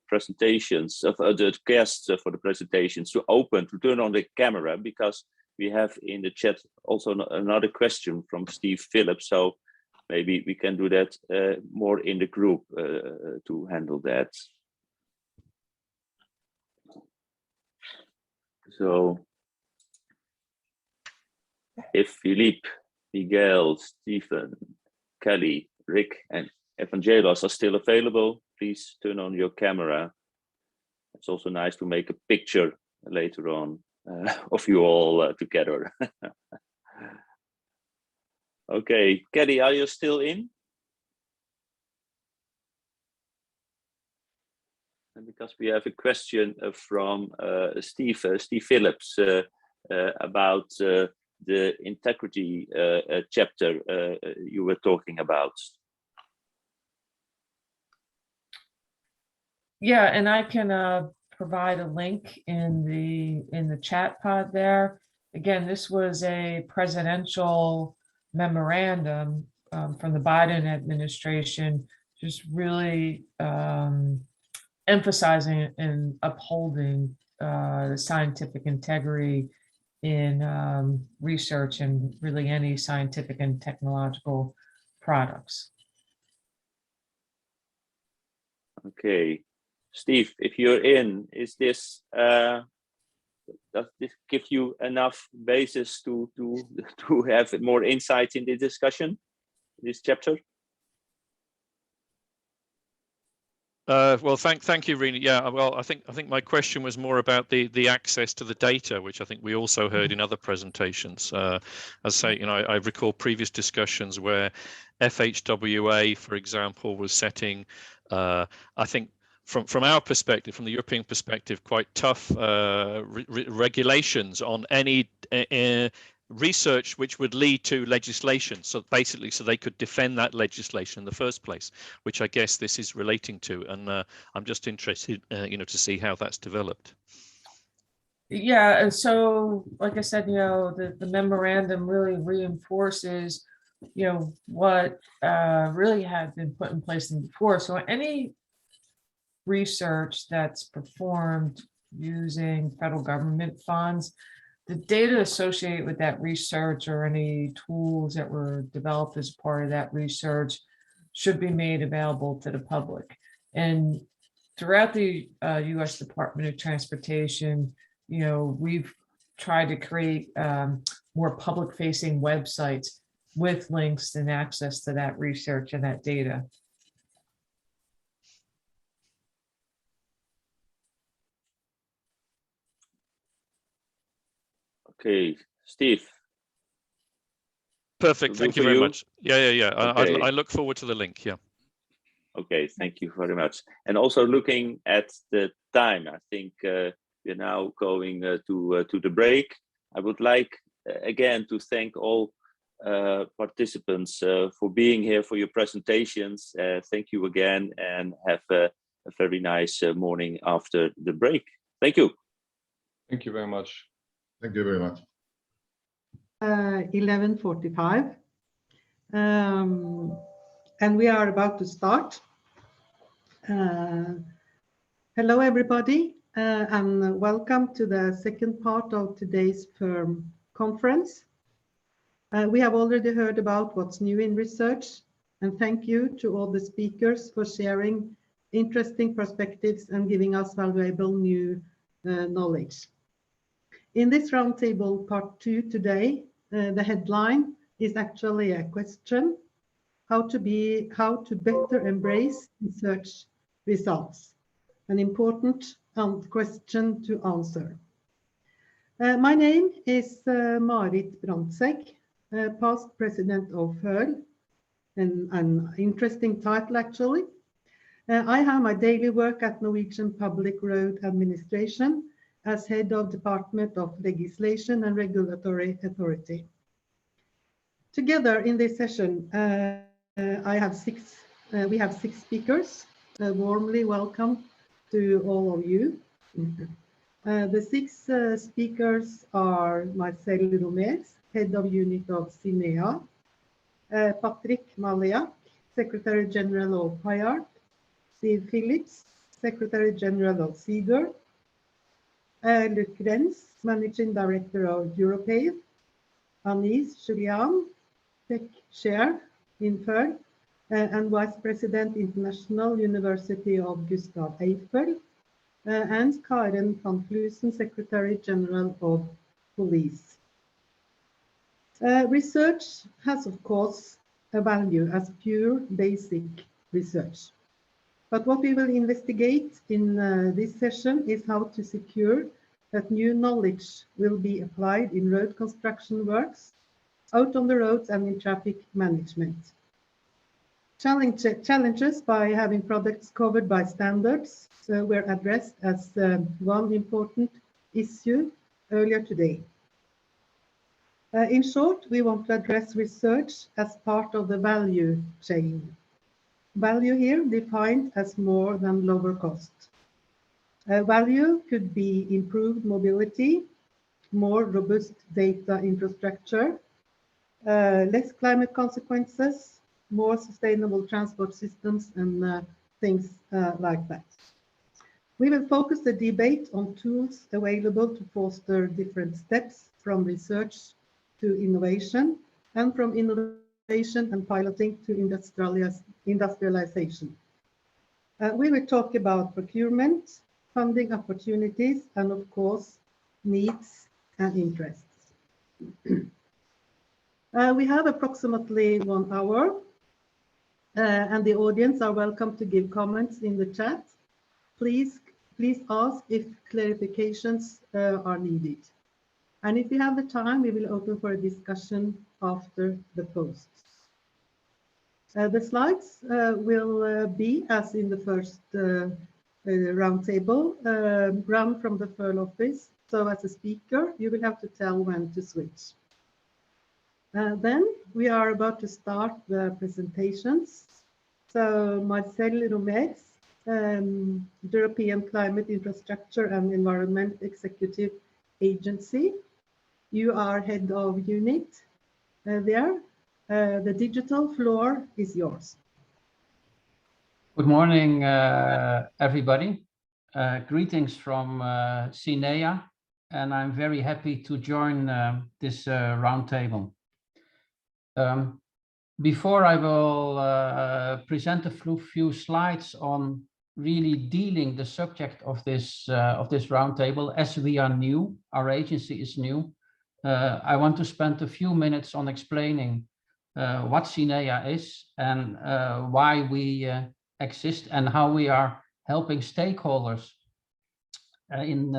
presentations of the guests for the presentations to turn on the camera, because we have in the chat also another question from Steve Phillips. So maybe we can do that more in the group to handle that. So if Philippe, Miguel, Stephen, Kelly, Rick, and Evangelos are still available, please turn on your camera. It's also nice to make a picture later on of you all together. Okay, Kelly, are you still in? And because we have a question from Steve Phillips about the integrity chapter you were talking about. Yeah, and I can provide a link in the chat pod there. Again, this was a presidential memorandum from the Biden administration, just really emphasizing and upholding the scientific integrity in research and really any scientific and technological products. Okay, Steve, if you're in, is this does this give you enough basis to have more insight in the discussion, this chapter? Well, thank you, Rena. Yeah, well, I think my question was more about the access to the data, which I think we also heard in other presentations. As I say, you know, I recall previous discussions where FHWA, for example, was setting, I think, from our perspective, from the European perspective, quite tough regulations on any research which would lead to legislation. So basically, so they could defend that legislation in the first place, which I guess this is relating to. And I'm just interested, you know, to see how that's developed. Yeah, and so, like I said, you know, the memorandum really reinforces, you know, what really had been put in place before. So any research that's performed using federal government funds, the data associated with that research or any tools that were developed as part of that research should be made available to the public. And throughout the U.S. Department of Transportation, you know, we've tried to create more public-facing websites with links and access to that research and that data. Okay, Steve. Perfect. Thank you very much. Yeah. Okay. I look forward to the link. Yeah. Okay, thank you very much. And also looking at the time, I think we're now going to the break. I would like again to thank all participants for being here for your presentations. Thank you again, and have a very nice morning after the break. Thank you. Thank you very much. Thank you very much. 11:45, and we are about to start. Hello, everybody, and welcome to the second part of today's FEHRL conference. We have already heard about what's new in research, and thank you to all the speakers for sharing interesting perspectives and giving us valuable new knowledge. In this roundtable part 2 today, the headline is actually a question: how to better embrace research results. An important question to answer. My name is Marit Brandtzæg, past president of FEHRL, and an interesting title actually. I have my daily work at Norwegian Public Road Administration as head of Department of Legislation and Regulatory Authority. Together in this session, we have six speakers. Warmly welcome to all of you. The six speakers are Marcel Romers, head of unit of CINEA, Patrick Maliak, Secretary General of FEHRL, Steve Phillips, Secretary General of CIGR, Luc Renz, Managing Director of Europave, Anis Julian, Tech Chair in FEHRL, and Vice President, International University of Gustav Eiffel, and Karen van Vlusen, Secretary General of Police. Research has, of course, a value as pure basic research. But what we will investigate in this session is how to secure that new knowledge will be applied in road construction works, out on the roads and in traffic management. Challenges by having products covered by standards were addressed as one important issue earlier today. In short, we want to address research as part of the value chain. Value here defined as more than lower cost. Value could be improved mobility, more robust data infrastructure, less climate consequences, more sustainable transport systems, and things like that. We will focus the debate on tools available to foster different steps from research to innovation, and from innovation and piloting to industrialization. We will talk about procurement, funding opportunities, and of course, needs and interests. We have approximately 1 hour, and the audience are welcome to give comments in the chat. Please ask if clarifications are needed. And if we have the time, we will open for a discussion after the posts. The slides will be, as in the first roundtable, run from the FEHRL office. So as a speaker, you will have to tell when to switch. Then we are about to start the presentations. So Marcel Romez, European Climate Infrastructure and Environment Executive Agency. You are head of unit there. The digital floor is yours. Good morning, everybody. Greetings from CINEA, and I'm very happy to join this roundtable. Before I will present a few slides on really dealing the subject of this roundtable, as we are new, our agency is new. I want to spend a few minutes on explaining what CINEA is and why we exist and how we are helping stakeholders in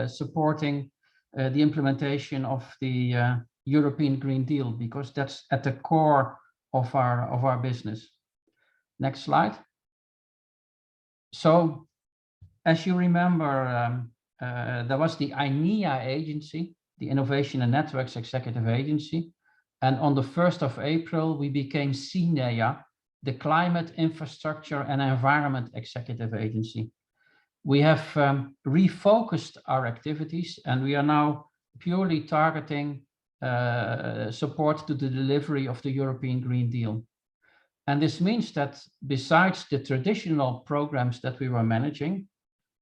supporting the implementation of the European Green Deal, because that's at the core of our business. Next slide. So, as you remember, there was the INEA agency, the Innovation and Networks Executive Agency, and on the 1st of April, we became CINEA, the Climate, Infrastructure and Environment Executive Agency. We have refocused our activities, and we are now purely targeting support to the delivery of the European Green Deal. And this means that besides the traditional programs that we were managing,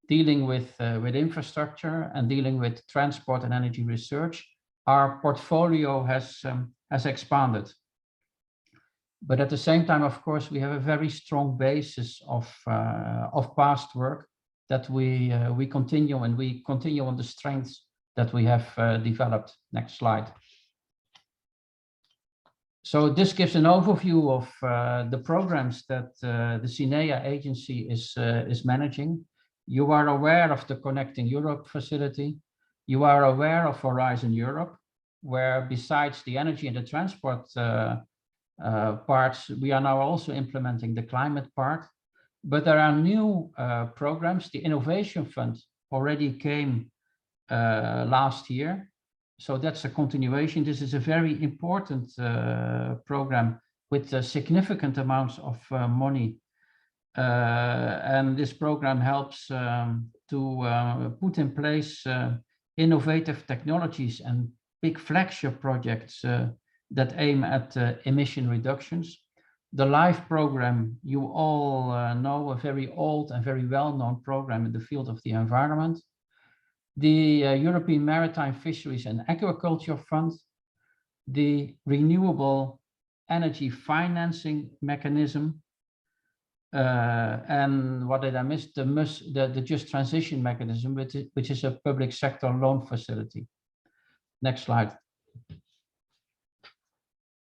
dealing with infrastructure and dealing with transport and energy research, our portfolio has expanded. But at the same time, of course, we have a very strong basis of past work that we continue, and we continue on the strengths that we have developed. Next slide. So this gives an overview of the programs that the CINEA agency is managing. You are aware of the Connecting Europe facility. You are aware of Horizon Europe, where besides the energy and the transport parts, we are now also implementing the climate part. But there are new programs. The Innovation Fund already came last year. So that's a continuation. This is a very important program with significant amounts of money. And this program helps to put in place innovative technologies and big flagship projects that aim at emission reductions. The LIFE program, you all know, a very old and very well-known program in the field of the environment. The European Maritime Fisheries and Aquaculture Fund, the Renewable Energy Financing Mechanism, and what did I miss? The Just Transition Mechanism, which is a public sector loan facility. Next slide.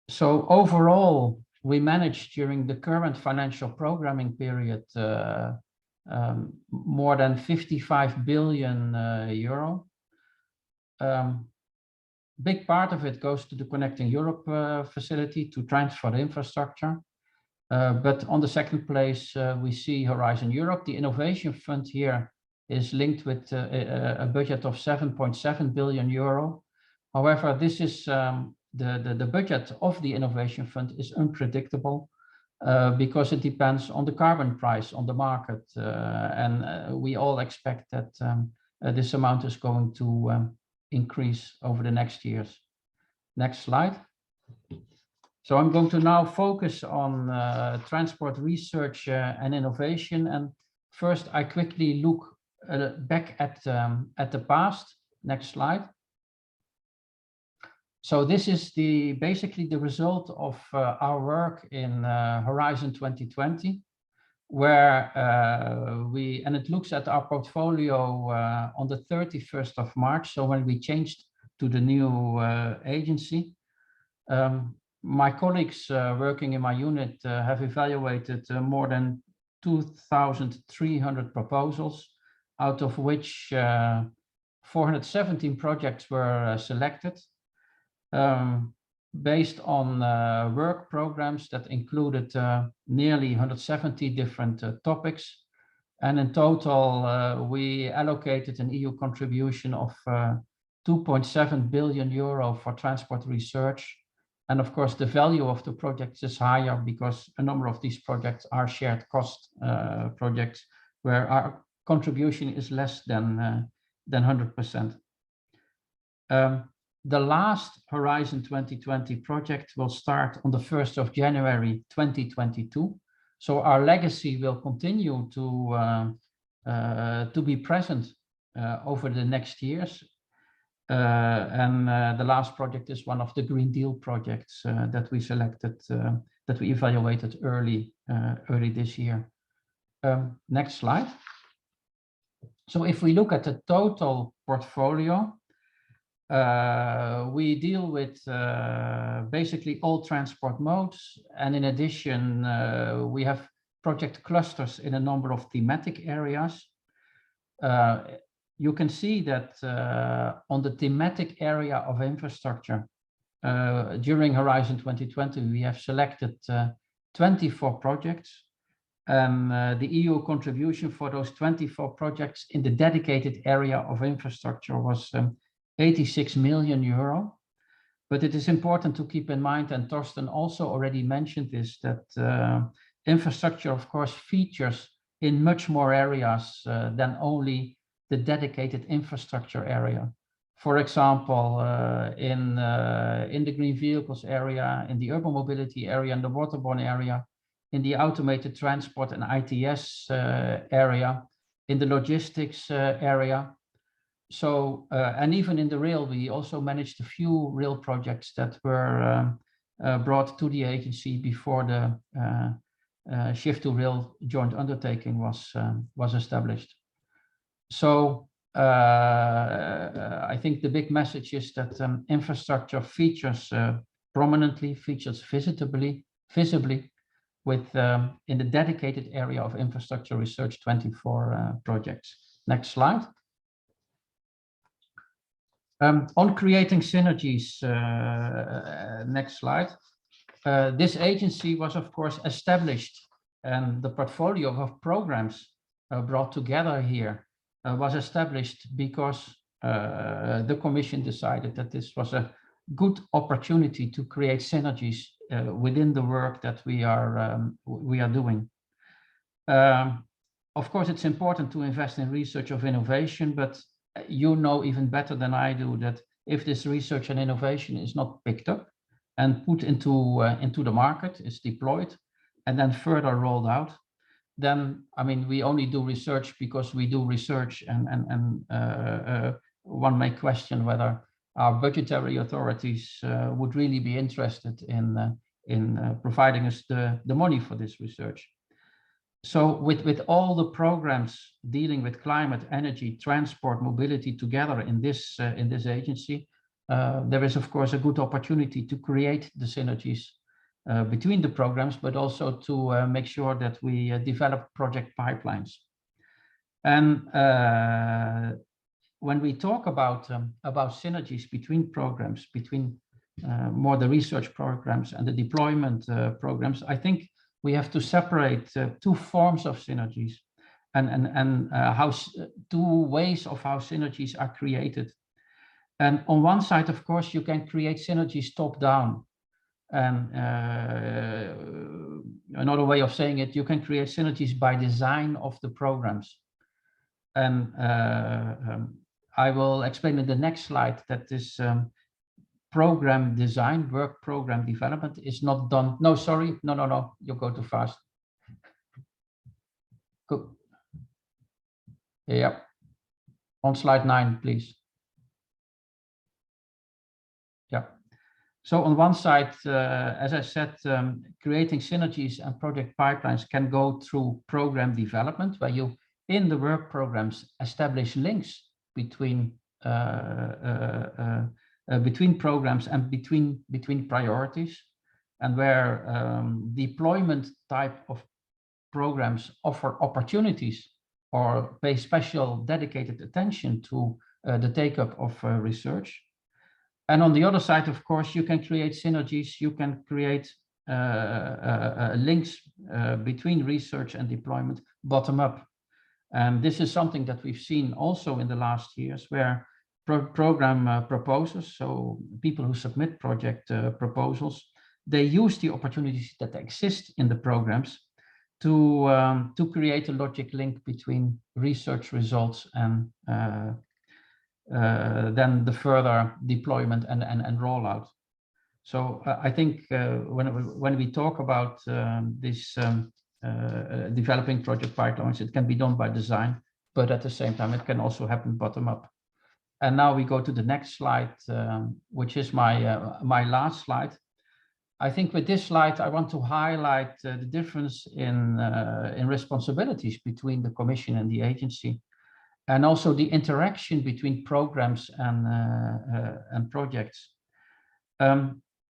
So overall, we managed during the current financial programming period more than 55 billion euro. Big part of it goes to the Connecting Europe facility to transfer the infrastructure. But on the second place, we see Horizon Europe. The Innovation Fund here is linked with a budget of 7.7 billion euro. However, this is the budget of the Innovation Fund is unpredictable because it depends on the carbon price on the market. And we all expect that this amount is going to increase over the next years. Next slide. So I'm going to now focus on transport research and innovation. And first, I quickly look back at the past. Next slide. So this is basically the result of our work in Horizon 2020, where and it looks at our portfolio on the 31st of March. So when we changed to the new agency, my colleagues working in my unit have evaluated more than 2,300 proposals, out of which 417 projects were selected based on work programs that included nearly 170 different topics. And in total, we allocated an EU contribution of 2.7 billion euro for transport research. And of course, the value of the projects is higher because a number of these projects are shared cost projects where our contribution is less than 100%. The last Horizon 2020 project will start on the 1st of January 2022. So our legacy will continue to be present over the next years. And the last project is one of the Green Deal projects that we selected, that we evaluated early this year. Next slide. So if we look at the total portfolio, we deal with basically all transport modes. And in addition, we have project clusters in a number of thematic areas. You can see that on the thematic area of infrastructure, during Horizon 2020, we have selected 24 projects. The EU contribution for those 24 projects in the dedicated area of infrastructure was 86 million euro. But it is important to keep in mind, and Torsten also already mentioned this, that infrastructure, of course, features in much more areas than only the dedicated infrastructure area. For example, in the green vehicles area, in the urban mobility area, in the waterborne area, in the automated transport and ITS area, in the logistics area. So, and even in the rail, we also managed a few rail projects that were brought to the agency before the Shift to Rail joint undertaking was established. So I think the big message is that infrastructure features prominently, features visibly with in the dedicated area of infrastructure research 24 projects. Next slide. On creating synergies, next slide. This agency was, of course, established, and the portfolio of programs brought together here was established because the Commission decided that this was a good opportunity to create synergies within the work that we are doing. Of course, it's important to invest in research of innovation, but you know even better than I do that if this research and innovation is not picked up and put into the market, is deployed, and then further rolled out, then I mean we only do research because we do research, and one may question whether our budgetary authorities would really be interested in providing us the money for this research. So with all the programs dealing with climate, energy, transport, mobility together in this agency, there is of course a good opportunity to create the synergies between the programs, but also to make sure that we develop project pipelines. And when we talk about synergies between programs, between more the research programs and the deployment programs, I think we have to separate two forms of synergies and two ways of how synergies are created. And on one side, of course, you can create synergies top down. And another way of saying it, you can create synergies by design of the programs. And I will explain in the next slide that this program design, work program development is not done. No, sorry, no, you go too fast. Go. Yeah, on slide 9, please. Yeah. So on one side, as I said, creating synergies and project pipelines can go through program development, where you, in the work programs, establish links between programs and between priorities, and where deployment type of programs offer opportunities or pay special dedicated attention to the take-up of research. And on the other side, of course, you can create synergies, you can create links between research and deployment bottom up. And this is something that we've seen also in the last years, where program proposers, so people who submit project proposals, they use the opportunities that exist in the programs to create a logic link between research results and then the further deployment and rollout. So I think when we talk about this developing project pipelines, it can be done by design, but at the same time, it can also happen bottom up. And now we go to the next slide, which is my last slide. I think with this slide, I want to highlight the difference in responsibilities between the Commission and the agency, and also the interaction between programs and projects.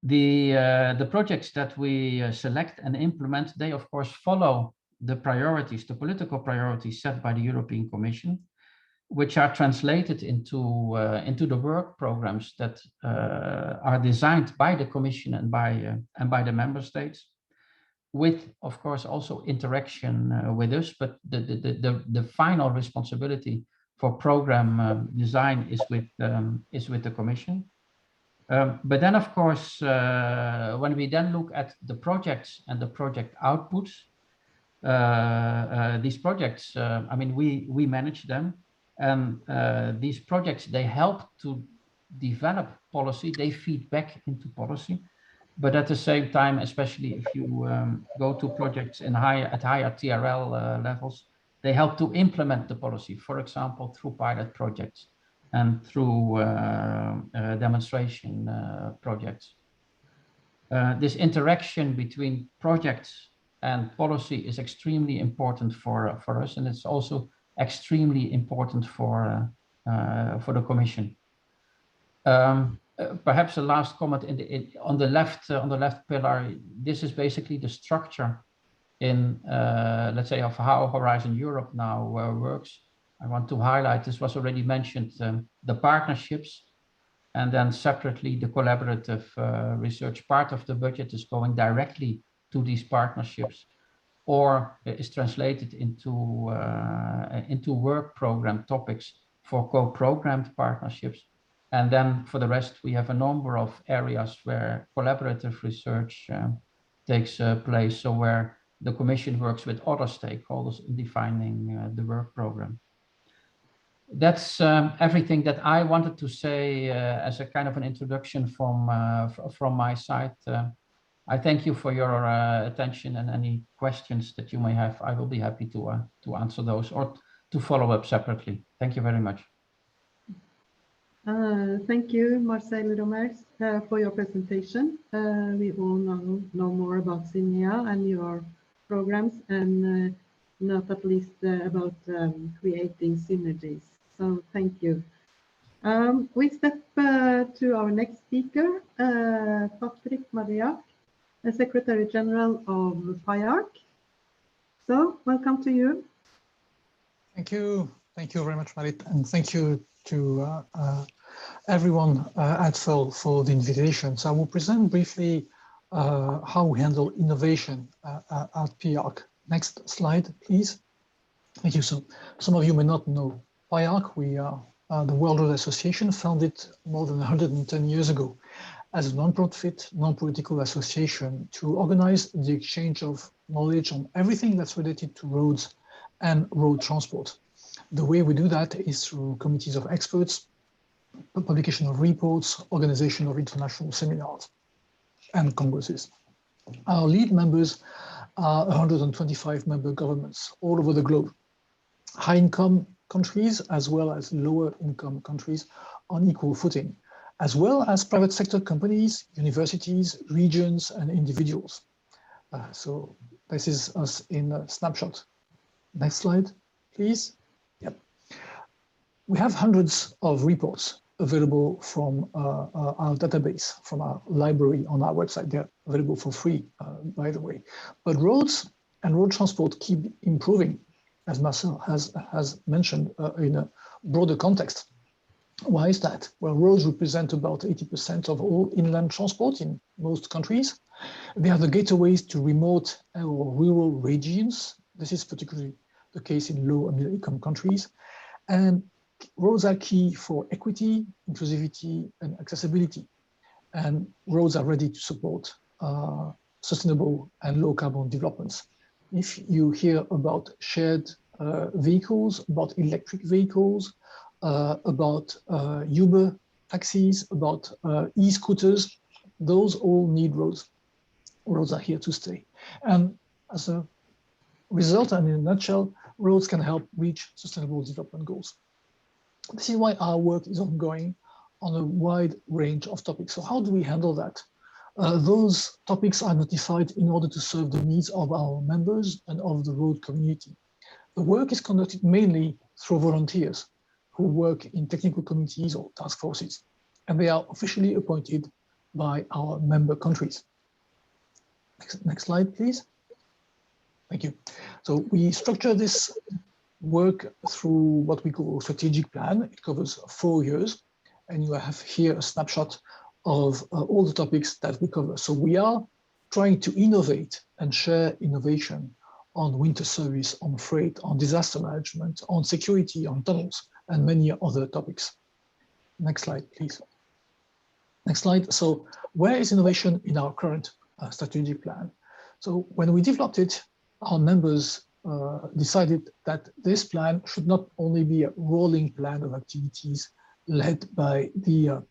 The projects that we select and implement, they of course follow the priorities, the political priorities set by the European Commission, which are translated into the work programs that are designed by the Commission and by the member states, with, of course, also interaction with us. But the final responsibility for program design is with the Commission. But then, of course, when we then look at the projects and the project outputs, these projects, I mean, we manage them. And these projects, they help to develop policy, they feed back into policy. But at the same time, especially if you go to projects at higher TRL levels, they help to implement the policy, for example, through pilot projects and through demonstration projects. This interaction between projects and policy is extremely important for us, and it's also extremely important for the Commission. Perhaps a last comment on the left pillar. This is basically the structure in let's say of how Horizon Europe now works. I want to highlight, this was already mentioned, the partnerships, and then separately the collaborative research. Part of the budget is going directly to these partnerships, or is translated into work program topics for co-programmed partnerships. And then for the rest, we have a number of areas where collaborative research takes place, so where the Commission works with other stakeholders in defining the work program. That's everything that I wanted to say as a kind of an introduction from my side. I thank you for your attention, and any questions that you may have, I will be happy to answer those or to follow up separately. Thank you very much. Thank you, Marcel Romers, for your presentation. We all know more about CINEA and your programs, and not at least about creating synergies. So thank you. We step to our next speaker, Patrick Mariac, the Secretary General of FEHRL. So welcome to you. Thank you very much, Marit, and thank you to everyone at FEHRL for the invitation. So I will present briefly how we handle innovation at PIARC. Next slide, please. Thank you. So some of you may not know PIARC. We are the World Road Association, founded more than 110 years ago as a non-profit, non-political association to organize the exchange of knowledge on everything that's related to roads and road transport. The way we do that is through committees of experts, publication of reports, organization of international seminars and congresses. Our lead members are 125 member governments all over the globe, high-income countries as well as lower-income countries on equal footing, as well as private sector companies, universities, regions, and individuals. So this is us in a snapshot. Next slide, please. Yep. We have hundreds of reports available from our database, from our library on our website. They're available for free, by the way. But roads and road transport keep improving, as Marcel has mentioned, in a broader context. Why is that? Well, roads represent about 80% of all inland transport in most countries. They are the gateways to remote or rural regions. This is particularly the case in low and middle income countries. And roads are key for equity, inclusivity, and accessibility. And roads are ready to support sustainable and low carbon developments. If you hear about shared vehicles, about electric vehicles, about Uber taxis, about e-scooters, those all need roads. Roads are here to stay. And as a result, and in a nutshell, roads can help reach sustainable development goals. This is why our work is ongoing on a wide range of topics. So how do we handle that? Those topics are notified in order to serve the needs of our members and of the road community. The work is conducted mainly through volunteers who work in technical committees or task forces, and they are officially appointed by our member countries. Next slide, please. Thank you. So we structure this work through what we call a strategic plan. It covers 4 years, and you have here a snapshot of all the topics that we cover. So we are trying to innovate and share innovation on winter service, on freight, on disaster management, on security, on tunnels, and many other topics. Next slide, please. Next slide. So where is innovation in our current strategic plan? So when we developed it, our members decided that this plan should not only be a rolling plan of activities led by the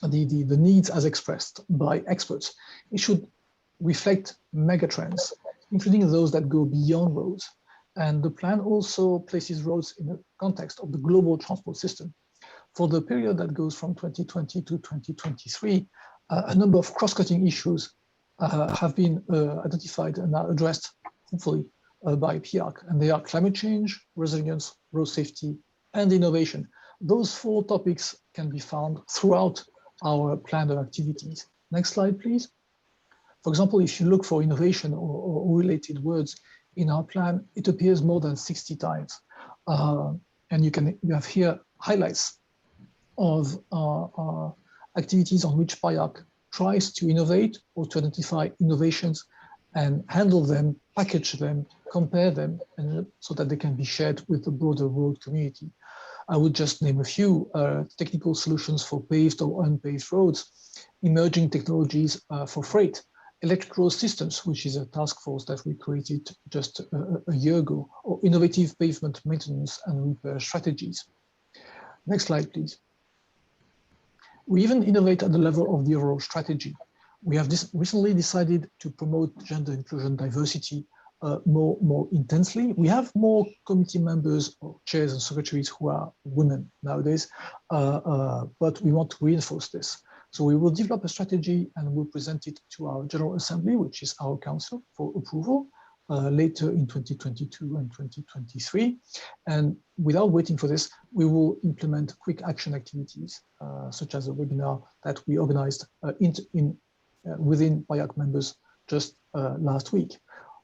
needs as expressed by experts. It should reflect megatrends, including those that go beyond roads. And the plan also places roads in the context of the global transport system. For the period that goes from 2020 to 2023, a number of cross-cutting issues have been identified and are addressed, hopefully, by PIARC. And they are climate change, resilience, road safety, and innovation. Those 4 topics can be found throughout our plan of activities. Next slide, please. For example, if you look for innovation or related words in our plan, it appears more than 60 times. And you have here highlights of activities on which PIARC tries to innovate or to identify innovations and handle them, package them, compare them, and so that they can be shared with the broader road community. I would just name a few: technical solutions for paved or unpaved roads, emerging technologies for freight, electric road systems, which is a task force that we created just a year ago, or innovative pavement maintenance and repair strategies. Next slide, please. We even innovate at the level of the overall strategy. We have recently decided to promote gender inclusion diversity more intensely. We have more committee members or chairs and secretaries who are women nowadays, but we want to reinforce this. So we will develop a strategy and we'll present it to our General Assembly, which is our council, for approval later in 2022 and 2023. And without waiting for this, we will implement quick action activities, such as a webinar that we organized within PIARC members just last week.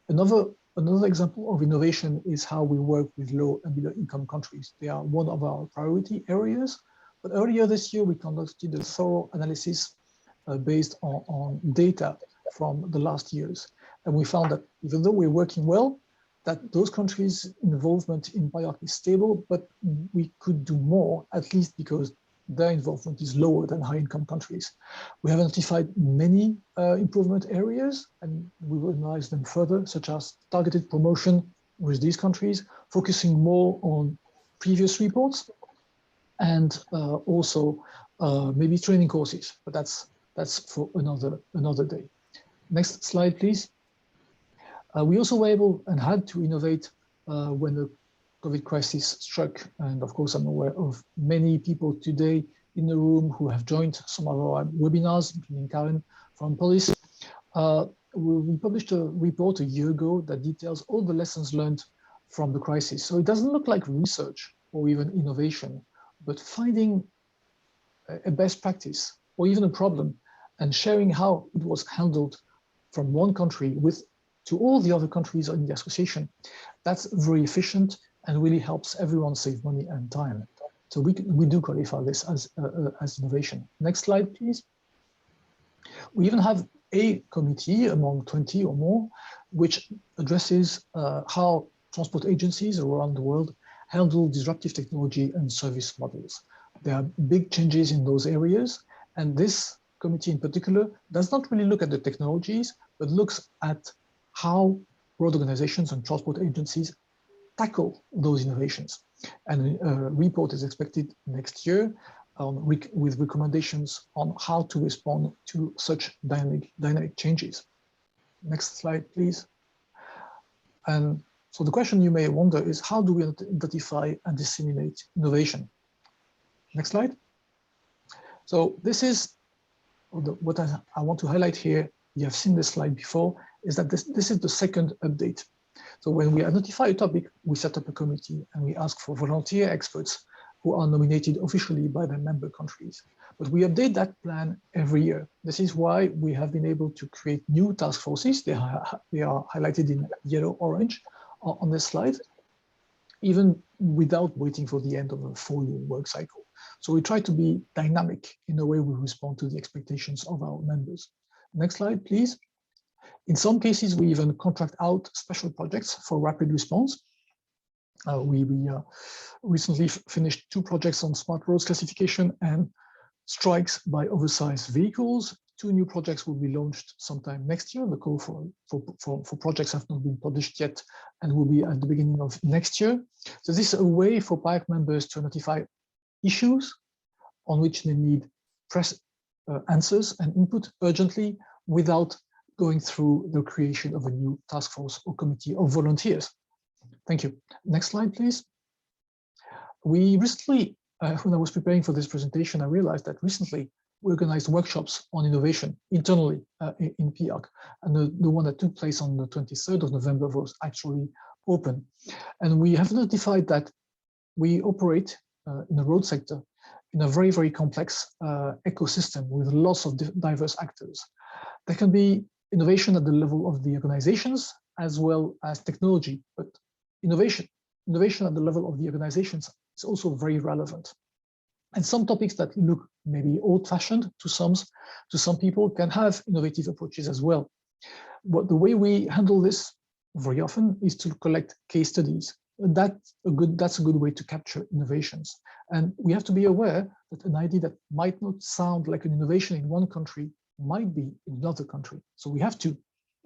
Another example of innovation is how we work with low and middle income countries. They are one of our priority areas. But earlier this year, we conducted a thorough analysis based on data from the last years. And we found that even though we're working well, that those countries' involvement in PIARC is stable, but we could do more, at least because their involvement is lower than high-income countries. We have identified many improvement areas, and we will analyze them further, such as targeted promotion with these countries, focusing more on previous reports, and also maybe training courses, but that's for another day. Next slide, please. We also were able and had to innovate when the COVID crisis struck. And of course, I'm aware of many people today in the room who have joined some of our webinars, including Karen from Police. We published a report a year ago that details all the lessons learned from the crisis. So it doesn't look like research or even innovation, but finding a best practice or even a problem and sharing how it was handled from one country to all the other countries in the association. That's very efficient and really helps everyone save money and time. So we do qualify this as innovation. Next slide, please. We even have a committee among 20 or more, which addresses how transport agencies around the world handle disruptive technology and service models. There are big changes in those areas, and this committee in particular does not really look at the technologies, but looks at how road organizations and transport agencies tackle those innovations. And a report is expected next year with recommendations on how to respond to such dynamic changes. Next slide, please. And so the question you may wonder is, how do we identify and disseminate innovation? Next slide. So this is what I want to highlight here. You have seen this slide before, is that this is the second update. So when we identify a topic, we set up a committee and we ask for volunteer experts who are nominated officially by the member countries. But we update that plan every year. This is why we have been able to create new task forces. They are highlighted in yellow, orange on this slide, even without waiting for the end of a 4-year work cycle. So we try to be dynamic in the way we respond to the expectations of our members. Next slide, please. In some cases, we even contract out special projects for rapid response. We recently finished 2 projects on smart roads classification and strikes by oversized vehicles. 2 new projects will be launched sometime next year. The call for projects have not been published yet and will be at the beginning of next year. So this is a way for PIARC members to identify issues on which they need press answers and input urgently without going through the creation of a new task force or committee of volunteers. Thank you. Next slide, please. We recently, when I was preparing for this presentation, I realized that recently we organized workshops on innovation internally in PIARC, and the one that took place on the 23rd of November was actually open. And we have notified that we operate in the road sector in a very, very complex ecosystem with lots of diverse actors. There can be innovation at the level of the organizations as well as technology, but innovation at the level of the organizations is also very relevant. And some topics that look maybe old-fashioned to some people can have innovative approaches as well. But the way we handle this very often is to collect case studies. That's a good way to capture innovations. And we have to be aware that an idea that might not sound like an innovation in one country might be in another country. So we have to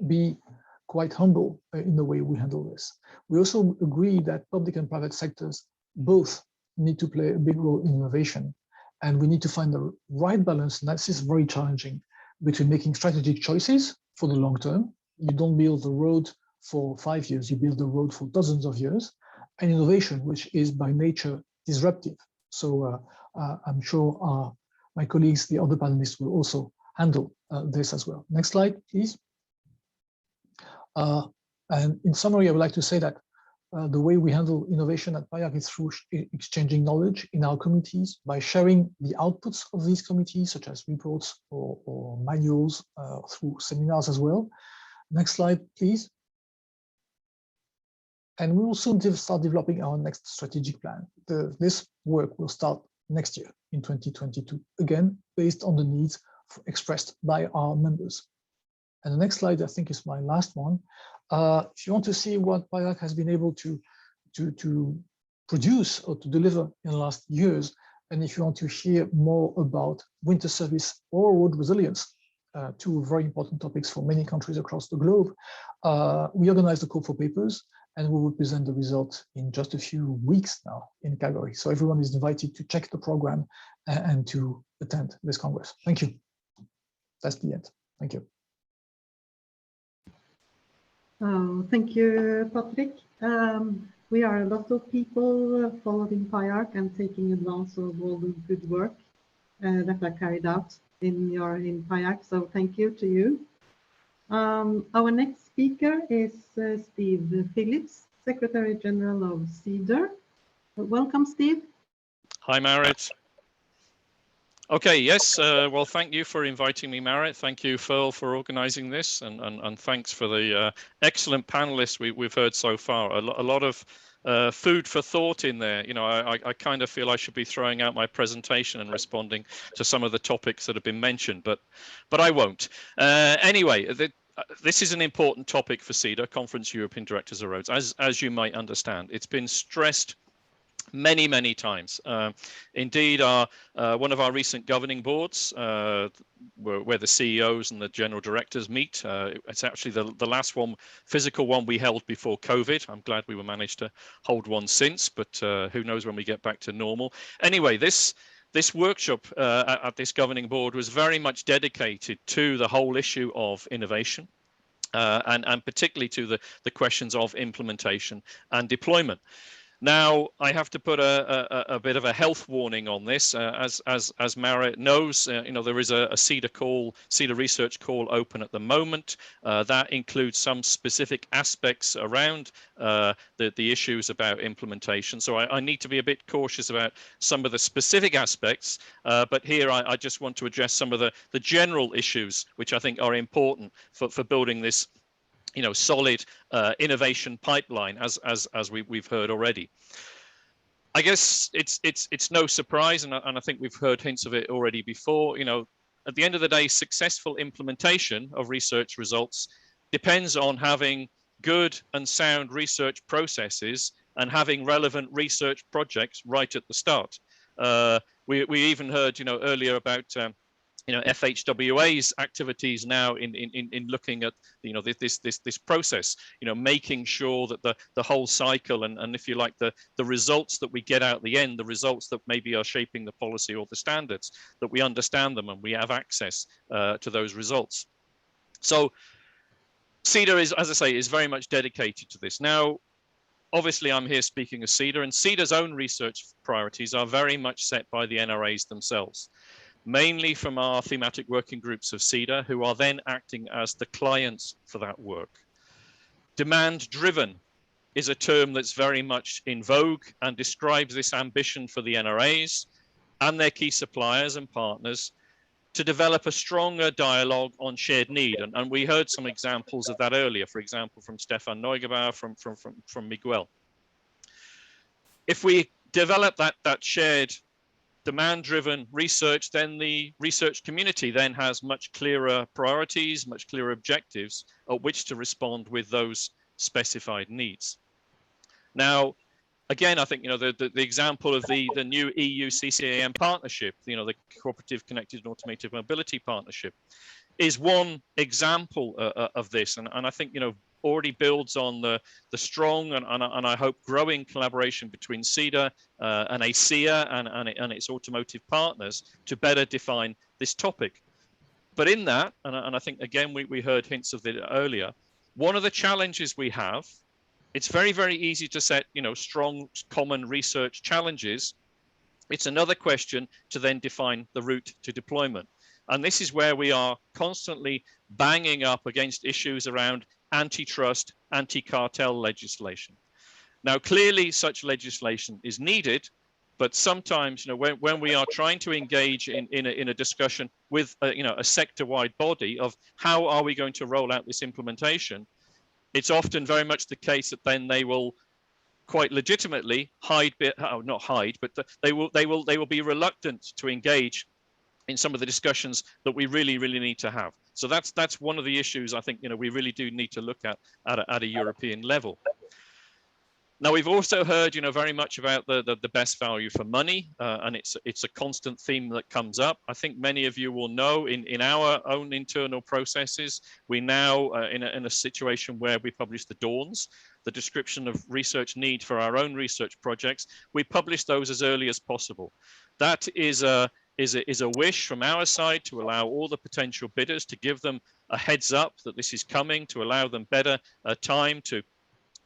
be quite humble in the way we handle this. We also agree that public and private sectors both need to play a big role in innovation. And we need to find the right balance, and this is very challenging, between making strategic choices for the long term. You don't build the road for 5 years, you build the road for dozens of years, and innovation, which is by nature disruptive. So I'm sure my colleagues, the other panelists, will also handle this as well. Next slide, please. And in summary, I would like to say that the way we handle innovation at PIARC is through exchanging knowledge in our committees, by sharing the outputs of these committees, such as reports or manuals, through seminars as well. Next slide, please. And we will soon start developing our next strategic plan. This work will start next year in 2022, again, based on the needs expressed by our members. And the next slide, I think, is my last one. If you want to see what PIARC has been able to produce or to deliver in the last years, and if you want to hear more about winter service or road resilience, two very important topics for many countries across the globe, we organized a call for papers, and we will present the results in just a few weeks now in Calgary. So everyone is invited to check the program and to attend this Congress. Thank you. That's the end. Thank you. Thank you, Patrick. We are a lot of people following PIARC and taking advantage of all the good work that are carried out in PIARC. So thank you to you. Our next speaker is Steve Phillips, Secretary General of CEDAR. Welcome, Steve. Hi, Marit. Okay, yes, well, thank you for inviting me, Marit. Thank you, FEHRL, for organizing this, and thanks for the excellent panelists we've heard so far. A lot of food for thought in there. You know, I kind of feel I should be throwing out my presentation and responding to some of the topics that have been mentioned, but I won't. Anyway, this is an important topic for CEDAR, Conference European Directors of Roads, as you might understand. It's been stressed many times. Indeed, one of our recent governing boards, where the CEOs and the general directors meet, it's actually the last one, physical one we held before COVID. I'm glad we managed to hold one since, but who knows when we get back to normal. Anyway, this workshop at this governing board was very much dedicated to the whole issue of innovation, and particularly to the questions of implementation and deployment. Now, I have to put a bit of a health warning on this. As Marit knows, you know, there is a CEDAR research call open at the moment. That includes some specific aspects around the issues about implementation. So I need to be a bit cautious about some of the specific aspects. But here I just want to address some of the general issues, which I think are important for building this, you know, solid innovation pipeline, as we've heard already. I guess it's no surprise, and I think we've heard hints of it already before. You know, at the end of the day, successful implementation of research results depends on having good and sound research processes and having relevant research projects right at the start. We even heard, you know, earlier about you know, FHWA's activities now in looking at, you know, this process, you know, making sure that the whole cycle and if you like the results that we get out the end, the results that maybe are shaping the policy or the standards, that we understand them and we have access to those results. So CEDAR is, as I say, is very much dedicated to this. Now, obviously, I'm here speaking as CEDAR, and CEDAR's own research priorities are very much set by the NRAs themselves, mainly from our thematic working groups of CEDAR, who are then acting as the clients for that work. Demand-driven is a term that's very much in vogue and describes this ambition for the NRAs and their key suppliers and partners to develop a stronger dialogue on shared need. And we heard some examples of that earlier, for example, from Stefan Neugebauer, from Miguel. If we develop that shared demand-driven research, then the research community then has much clearer priorities, much clearer objectives at which to respond with those specified needs. Now, again, I think, you know, the example of the new EU CCAM partnership, you know, the Cooperative Connected and Automated Mobility Partnership, is one example of this. And I think, you know, already builds on the strong and I hope growing collaboration between CEDAR and ACEA and its automotive partners to better define this topic. But in that, and I think, again, we heard hints of it earlier, one of the challenges we have, it's very easy to set, you know, strong common research challenges. It's another question to then define the route to deployment. And this is where we are constantly banging up against issues around antitrust, anti-cartel legislation. Now, clearly such legislation is needed, but sometimes, you know, when we are trying to engage in a discussion with you know, a sector-wide body of how are we going to roll out this implementation, it's often very much the case that then they will quite legitimately not hide, but they will be reluctant to engage in some of the discussions that we really need to have. So that's one of the issues I think, you know, we really do need to look at a European level. Now, we've also heard, you know, very much about the best value for money, and it's a constant theme that comes up. I think many of you will know in our own internal processes, we now in a situation where we publish the DAWNs, the description of research need for our own research projects. We publish those as early as possible. That is a wish from our side to allow all the potential bidders to give them a heads up that this is coming, to allow them better time to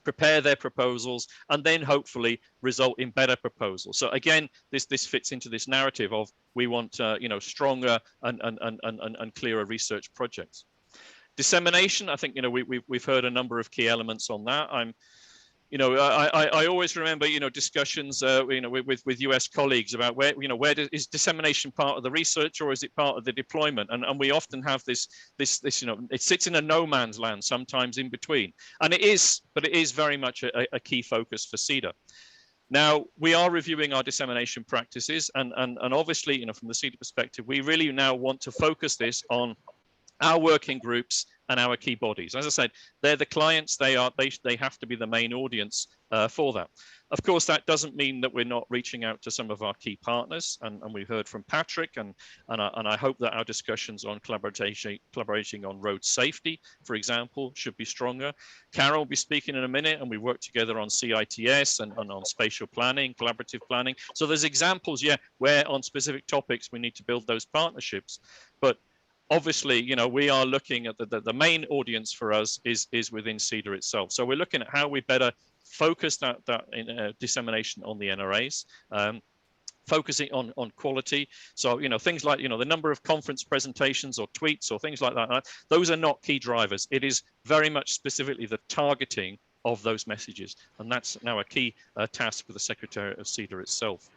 prepare their proposals, and then hopefully result in better proposals. So again, this fits into this narrative of we want you know, stronger and clearer research projects. Dissemination, I think, you know, we've heard a number of key elements on that. You know, I always remember, you know, discussions, you know, with US colleagues about where, you know, is dissemination part of the research or is it part of the deployment? And we often have this, you know, it sits in a no man's land sometimes in between. And it is, but it is very much a key focus for CEDA. Now, we are reviewing our dissemination practices, and obviously, you know, from the CEDA perspective, we really now want to focus this on our working groups and our key bodies. As I said, they're the clients, they have to be the main audience for that. Of course, that doesn't mean that we're not reaching out to some of our key partners, and we've heard from Patrick, and I hope that our discussions on collaborating on road safety, for example, should be stronger. Carol will be speaking in a minute, and we work together on CITS and on spatial planning, collaborative planning. So there's examples, yeah, where on specific topics we need to build those partnerships. But obviously, you know, we are looking at the main audience for us is within CEDA itself. So we're looking at how we better focus that dissemination on the NRAs, focusing on quality. So, you know, things like, you know, the number of conference presentations or tweets or things like that, those are not key drivers. It is very much specifically the targeting of those messages. And that's now a key task for the Secretariat of CEDA itself.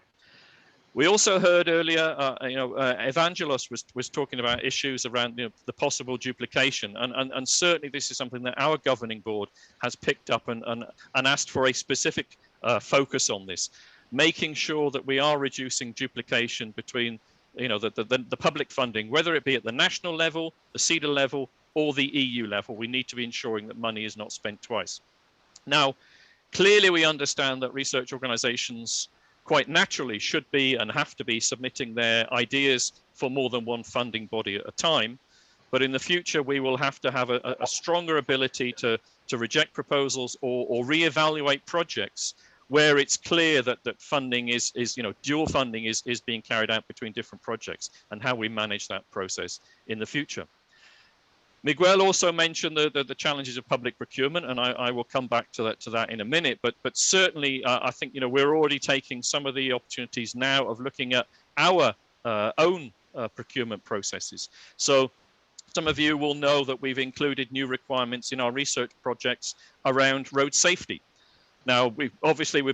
We also heard earlier, you know, Evangelos was talking about issues around, you know, the possible duplication, and certainly this is something that our governing board has picked up and asked for a specific focus on this, making sure that we are reducing duplication between, you know, the public funding, whether it be at the national level, the CEDA level, or the EU level. We need to be ensuring that money is not spent twice. Now, clearly we understand that research organizations quite naturally should be and have to be submitting their ideas for more than one funding body at a time. But in the future, we will have to have a stronger ability to reject proposals or reevaluate projects where it's clear that funding is, you know, dual funding is being carried out between different projects, and how we manage that process in the future. Miguel also mentioned the challenges of public procurement, and I will come back to that in a minute. But certainly, I think, you know, we're already taking some of the opportunities now of looking at our own procurement processes. So some of you will know that we've included new requirements in our research projects around road safety. Now, we've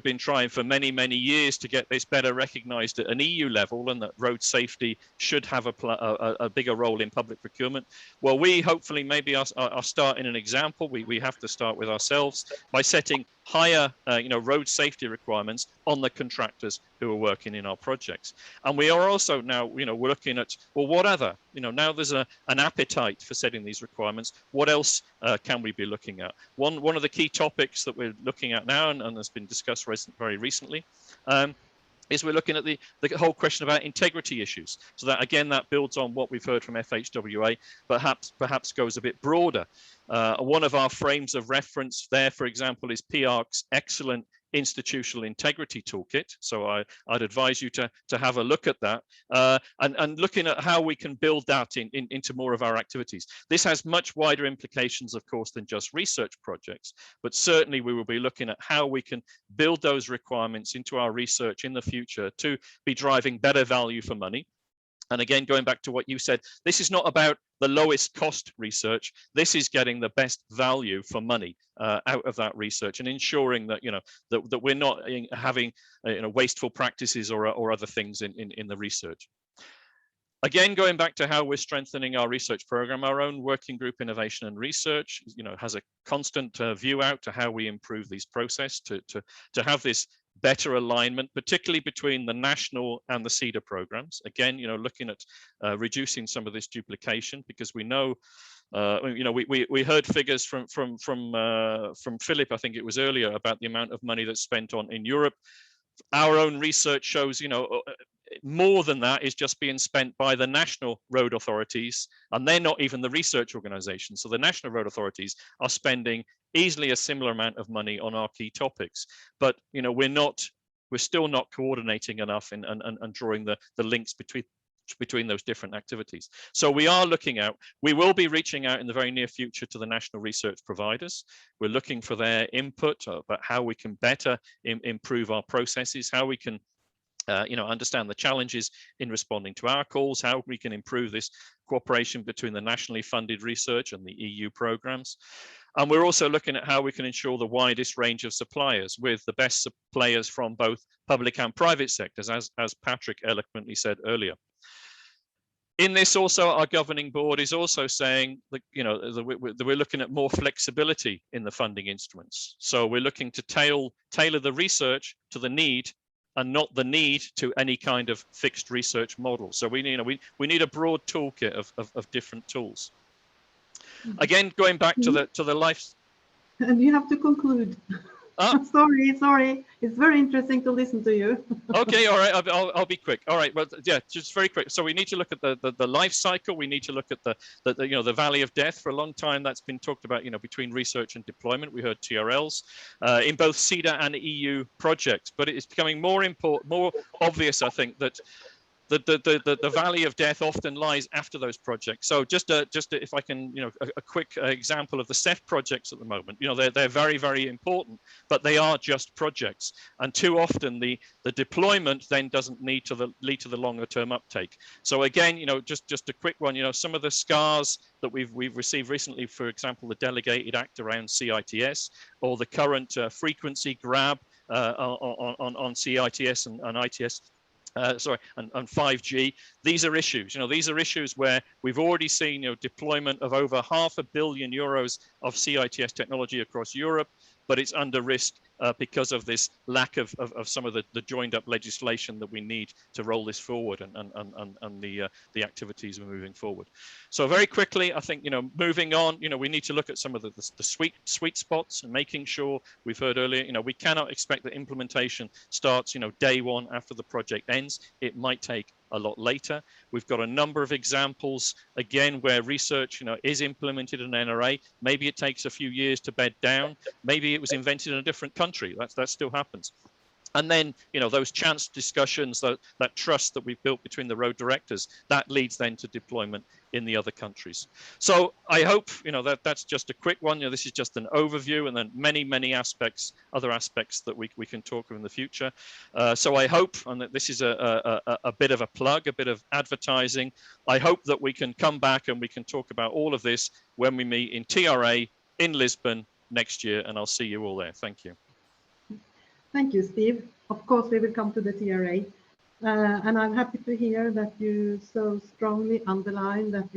been trying for many years to get this better recognized at an EU level, and that road safety should have a bigger role in public procurement. Well, we hopefully maybe are starting an example. We have to start with ourselves by setting higher you know, road safety requirements on the contractors who are working in our projects. And we are also now, you know, we're looking at, well, what other, you know, now there's an appetite for setting these requirements. What else can we be looking at? One of the key topics that we're looking at now, and has been discussed very recently, is we're looking at the whole question about integrity issues. So that, again, that builds on what we've heard from FHWA, but perhaps goes a bit broader. One of our frames of reference there, for example, is PARC's excellent institutional integrity toolkit. So I'd advise you to have a look at that, and looking at how we can build that into more of our activities. This has much wider implications, of course, than just research projects, but certainly we will be looking at how we can build those requirements into our research in the future to be driving better value for money. And again, going back to what you said, this is not about the lowest cost research. This is getting the best value for money out of that research, and ensuring that, you know, that we're not having you know, wasteful practices or other things in the research. Again, going back to how we're strengthening our research program, our own working group Innovation and Research, you know, has a constant view out to how we improve these processes to have this better alignment, particularly between the national and the CEDA programs. Again, looking at reducing some of this duplication, because we know, we heard figures from Philip, I think it was earlier, about the amount of money that's spent in Europe. Our own research shows, more than that is just being spent by the national road authorities, and they're not even the research organizations. So the national road authorities are spending easily a similar amount of money on our key topics, but we're still not coordinating enough and drawing the links between those different activities. So we will be reaching out in the very near future to the national research providers. We're looking for their input about how we can better improve our processes, how we can understand the challenges in responding to our calls, how we can improve this cooperation between the nationally funded research and the EU programs. And we're also looking at how we can ensure the widest range of suppliers with the best players from both public and private sectors, as Patrick eloquently said earlier. In this also, our governing board is also saying that, we're looking at more flexibility in the funding instruments. So we're looking to tailor the research to the need, and not the need to any kind of fixed research model. So we need a broad toolkit of different tools. Again, going back to the life. And you have to conclude. Sorry. It's very interesting to listen to you. Okay, all right. I'll be quick. All right, well, yeah, just very quick. So we need to look at the life cycle. We need to look at the valley of death. For a long time, that's been talked about. Between research and deployment, we heard TRLs in both CEDA and EU projects. But it is becoming more obvious, I think, that the valley of death often lies after those projects. So just if I can, a quick example of the CEF projects at the moment, they're very, very important, but they are just projects. And too often the deployment then doesn't lead to the longer term uptake. So again, just a quick one, some of the scars that we've received recently, for example, the delegated act around CITS, or the current frequency grab on CITS and ITS, and 5G. These are issues. These are issues where we've already seen deployment of over €500 million of CITS technology across Europe, but it's under risk because of this lack of some of the joined up legislation that we need to roll this forward and the activities we're moving forward. So very quickly, I think, moving on, we need to look at some of the sweet spots and making sure, we've heard earlier, we cannot expect that implementation starts, day one after the project ends. It might take a lot later. We've got a number of examples, again, where research, is implemented in NRA. Maybe it takes a few years to bed down. Maybe it was invented in a different country. That still happens. And then, those chance discussions, that trust that we've built between the road directors, that leads then to deployment in the other countries. So I hope, that's just a quick one. This is just an overview, and then many other aspects that we can talk of in the future. So I hope, and that this is a bit of a plug, a bit of advertising. I hope that we can come back and we can talk about all of this when we meet in TRA in Lisbon next year, and I'll see you all there. Thank you. Thank you, Steve. Of course, we will come to the TRA. And I'm happy to hear that you so strongly underline that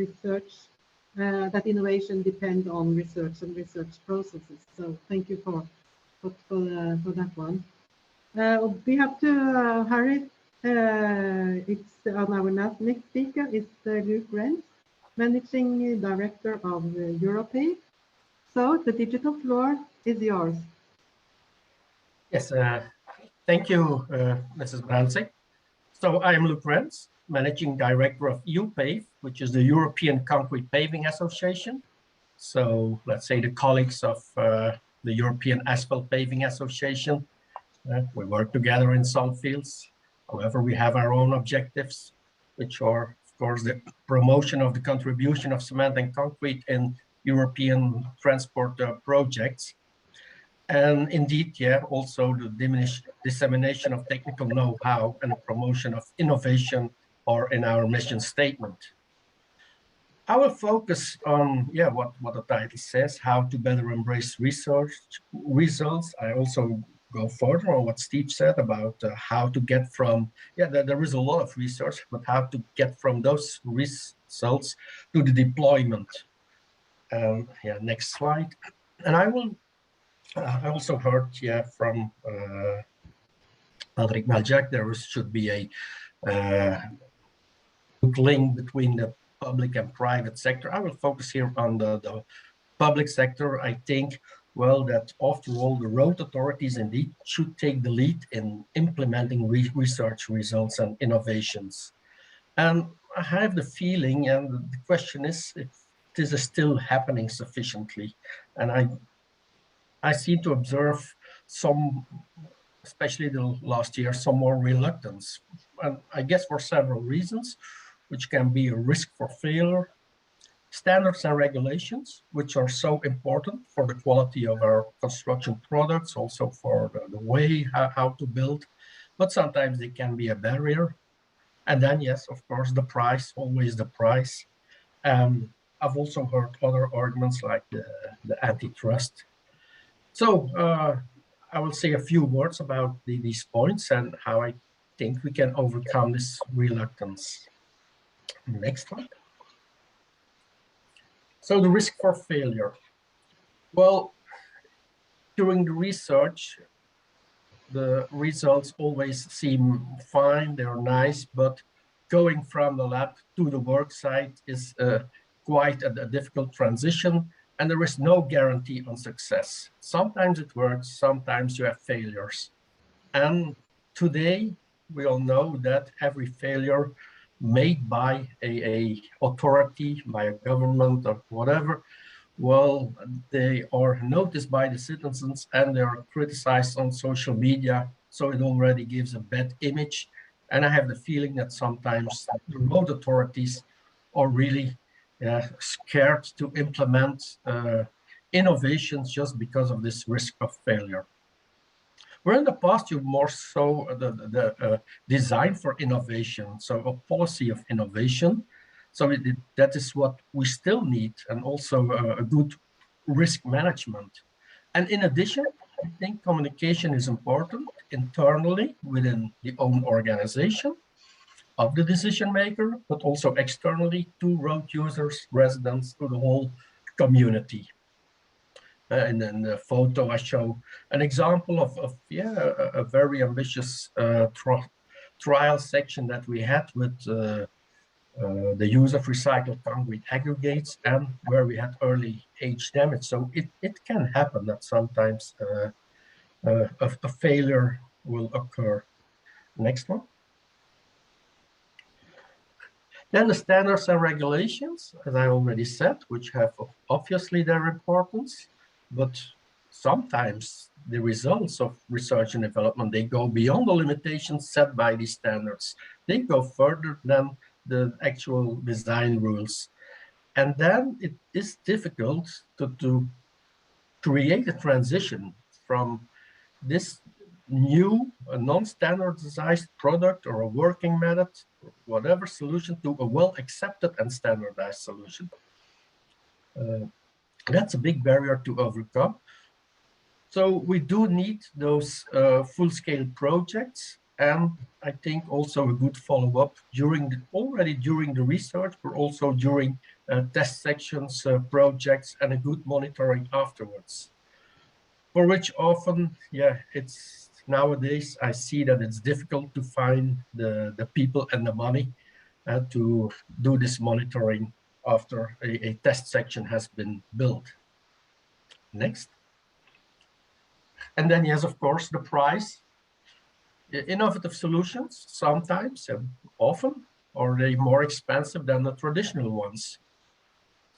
that innovation depends on research and research processes. So thank you for that one. We have to hurry. It's on our next speaker is Luke Renz, Managing Director of Europay. So the digital floor is yours. Yes, thank you, Mrs. Brandsing. So I am Luke Renz, Managing Director of EUPAVE, which is the European Concrete Paving Association. So let's say the colleagues of the European Asphalt Paving Association. We work together in some fields. However, we have our own objectives, which are, of course, the promotion of the contribution of cement and concrete in European transport projects. And indeed, also the dissemination of technical know-how and the promotion of innovation are in our mission statement. I will focus on, what the title says, how to better embrace research results. I also go further on what Steve said about how to get from, there is a lot of research, but how to get from those results to the deployment. Next slide. And I also heard from Patrick Maljac, there should be a good link between the public and private sector. I will focus here on the public sector. I think, well, that after all, the road authorities indeed should take the lead in implementing research results and innovations. And I have the feeling, and the question is, if this is still happening sufficiently. And I seem to observe some, especially the last year, some more reluctance. And I guess for several reasons, which can be a risk for failure, standards and regulations, which are so important for the quality of our construction products, also for the way how to build, but sometimes they can be a barrier. And then, yes, of course, the price, always the price. I've also heard other arguments like the antitrust. So I will say a few words about these points and how I think we can overcome this reluctance. Next one. So the risk for failure. Well, during the research, the results always seem fine, they're nice, but going from the lab to the work site is quite a difficult transition, and there is no guarantee on success. Sometimes it works, sometimes you have failures. And today, we all know that every failure made by a authority, by a government or whatever, well, they are noticed by the citizens and they are criticized on social media. So it already gives a bad image. And I have the feeling that sometimes the road authorities are really scared to implement innovations just because of this risk of failure. Where in the past you more so the design for innovation, so a policy of innovation. So that is what we still need, and also a good risk management. And in addition, I think communication is important internally within the own organization of the decision maker, but also externally to road users, residents, to the whole community. And in the photo, I show an example of a very ambitious trial section that we had with the use of recycled concrete aggregates, and where we had early age damage. So it can happen that sometimes a failure will occur. Next one. Then the standards and regulations, as I already said, which have obviously their importance, but sometimes the results of research and development, they go beyond the limitations set by these standards. They go further than the actual design rules. And then it is difficult to create a transition from this new non-standardized product or a working method, whatever solution, to a well-accepted and standardized solution. That's a big barrier to overcome. So we do need those full-scale projects, and I think also a good follow-up already during the research, but also during test sections, projects, and a good monitoring afterwards. For which often, it's nowadays I see that it's difficult to find the people and the money to do this monitoring after a test section has been built. Next. And then, yes, of course, the price. Innovative solutions, sometimes and often, are they more expensive than the traditional ones.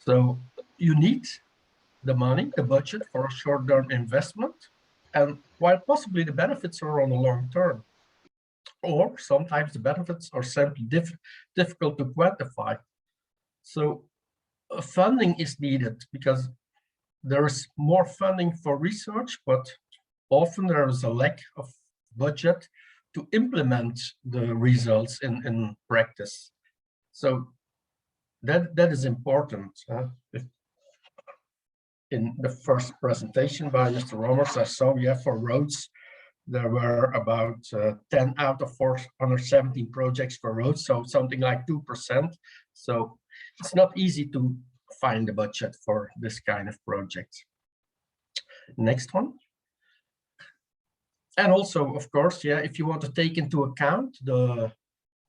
So you need the money, the budget for a short-term investment, and while possibly the benefits are on the long term, or sometimes the benefits are simply difficult to quantify. So funding is needed because there is more funding for research, but often there is a lack of budget to implement the results in practice. So that is important. In the first presentation by Mr. Romers, I saw, for roads, there were about 10 out of 417 projects for roads, so something like 2%. So it's not easy to find the budget for this kind of project. Next one. And also, of course, yeah, if you want to take into account the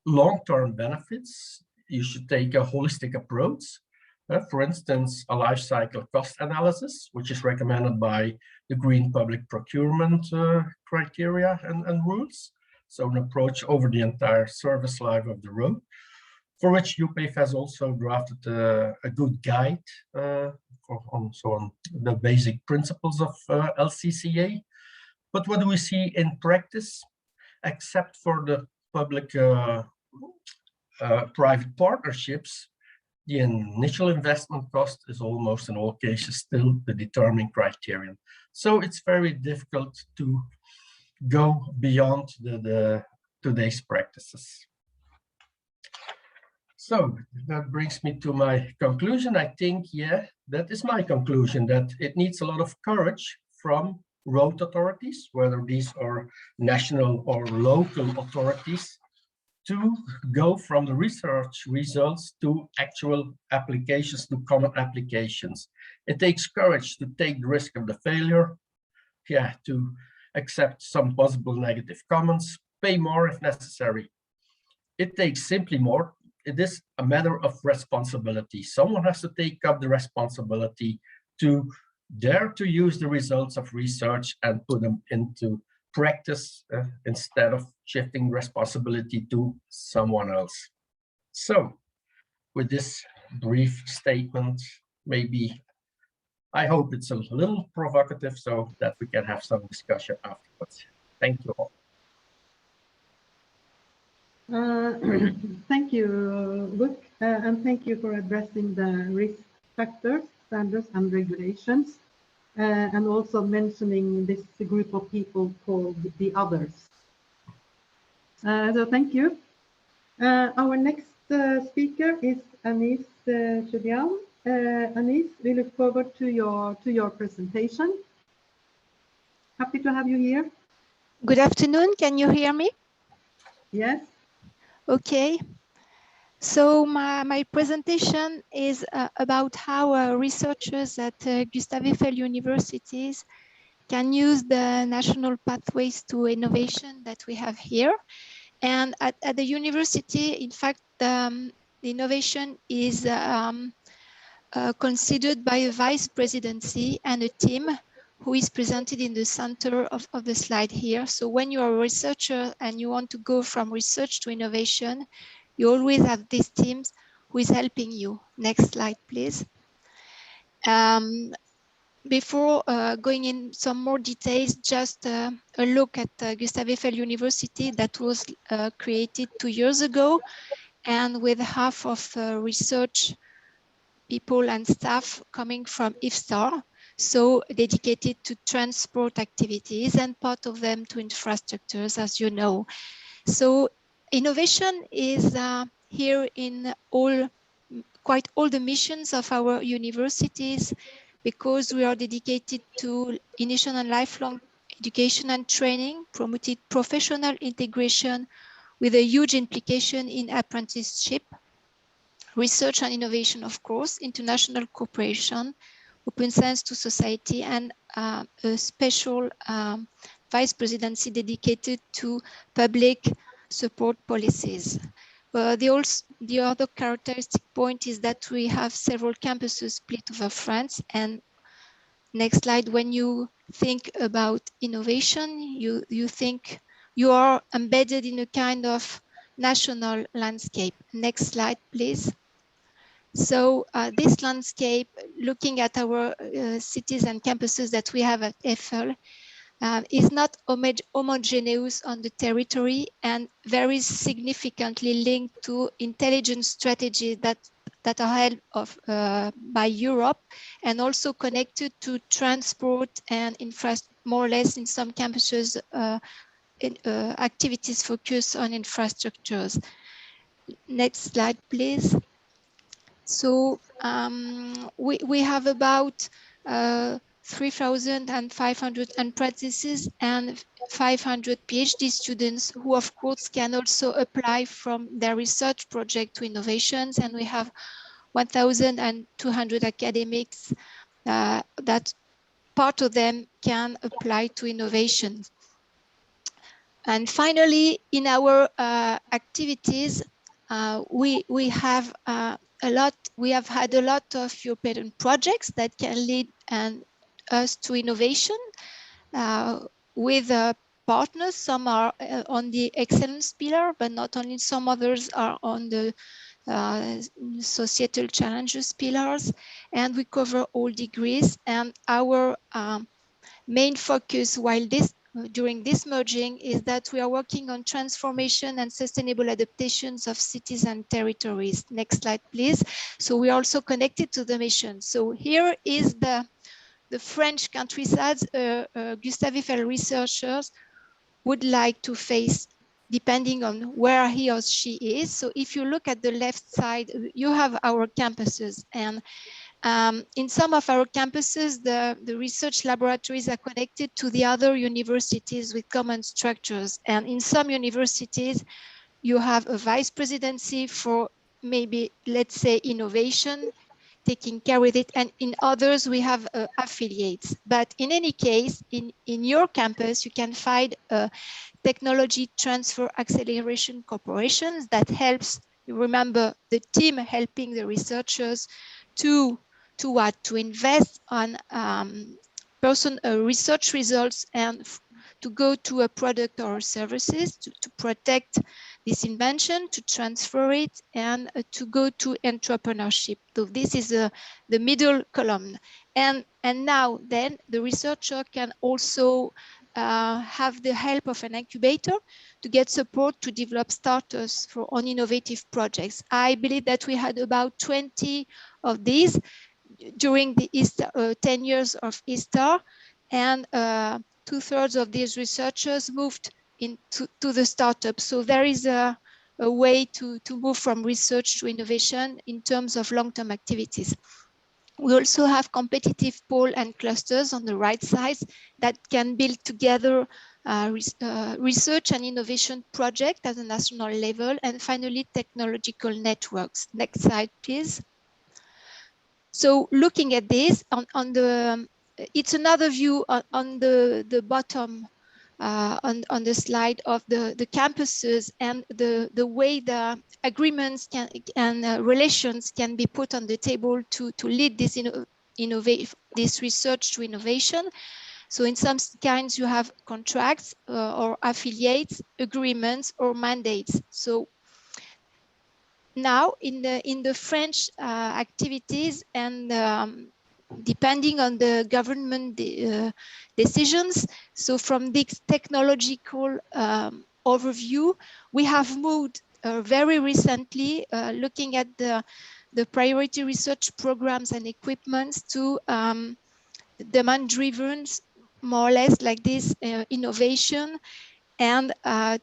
long-term benefits, you should take a holistic approach. For instance, a life cycle cost analysis, which is recommended by the Green Public Procurement criteria and rules. So an approach over the entire service life of the road, for which UPAVE has also drafted a good guide on the basic principles of LCCA. But what do we see in practice, except for the public private partnerships? The initial investment cost is almost in all cases still the determining criterion. So it's very difficult to go beyond the today's practices. So that brings me to my conclusion. I think, yeah, that is my conclusion, that it needs a lot of courage from road authorities, whether these are national or local authorities, to go from the research results to actual applications, to common applications. It takes courage to take the risk of the failure, yeah, to accept some possible negative comments, pay more if necessary. It takes simply more. It is a matter of responsibility. Someone has to take up the responsibility to dare to use the results of research and put them into practice instead of shifting responsibility to someone else. So with this brief statement, maybe I hope it's a little provocative so that we can have some discussion afterwards. Thank you all. Thank you, Luc, and thank you for addressing the risk factors, standards and regulations. And also mentioning this group of people called the others. So thank you. Our next speaker is Anis Shedian. Anis, we look forward to your presentation. Happy to have you here. Good afternoon. Can you hear me? Yes. Okay. So my presentation is about how researchers at Gustav Eiffel universities can use the national pathways to innovation that we have here. And at the university, in fact, the innovation is considered by a vice presidency and a team who is presented in the center of the slide here. So when you are a researcher and you want to go from research to innovation, you always have these teams who is helping you. Next slide, please. Before going in some more details, just a look at Gustav Eiffel University that was created 2 years ago, and with half of research people and staff coming from FEHRL, so dedicated to transport activities and part of them to infrastructures, as you know. So innovation is here in quite all the missions of our universities, because we are dedicated to initial and lifelong education and training, promoted professional integration with a huge implication in apprenticeship, research and innovation, of course, international cooperation, open science to society, and a special vice presidency dedicated to public support policies. The other characteristic point is that we have several campuses split over France. And next slide, when you think about innovation, you think you are embedded in a kind of national landscape. Next slide, please. So this landscape, looking at our cities and campuses that we have at FEHRL, is not homogeneous on the territory and very significantly linked to intelligence strategies that are held by Europe, and also connected to transport and more or less in some campuses activities focused on infrastructures. Next slide, please. So we have about 3,500 apprentices and 500 PhD students who, of course, can also apply from their research project to innovations. And we have 1,200 academics that part of them can apply to innovations. And finally, in our activities, we have we have had a lot of European projects that can lead us to innovation with partners. Some are on the excellence pillar, but not only, some others are on the societal challenges pillars, and we cover all degrees. And our main focus during this merging is that we are working on transformation and sustainable adaptations of cities and territories. Next slide, please. So we are also connected to the mission. So here is the French countrysides. Gustave Eiffel researchers would like to face, depending on where he or she is. So if you look at the left side, you have our campuses, and in some of our campuses, the research laboratories are connected to the other universities with common structures. And in some universities, you have a vice presidency for maybe, let's say, innovation, taking care with it. And in others, we have affiliates. But in any case, in your campus, you can find technology transfer acceleration corporations that helps, you remember, the team helping the researchers to what? To invest on research results and to go to a product or services, to protect this invention, to transfer it, and to go to entrepreneurship. So this is the middle column. And now then the researcher can also have the help of an incubator to get support to develop starters on innovative projects. I believe that we had about 20 of these during the 10 years of ISTAR, and 2/3 of these researchers moved into the startup. So there is a way to move from research to innovation in terms of long-term activities. We also have competitive pole and clusters on the right side that can build together research and innovation projects at a national level, and finally technological networks. Next slide, please. So looking at this on the, it's another view on the bottom on the slide of the campuses and the way the agreements and relations can be put on the table to lead this this research to innovation. So in some kinds you have contracts or affiliates, agreements, or mandates. So now in the French activities, and depending on the government decisions, so from this technological overview, we have moved very recently, looking at the priority research programs and equipments, to demand-driven, more or less like this, innovation, and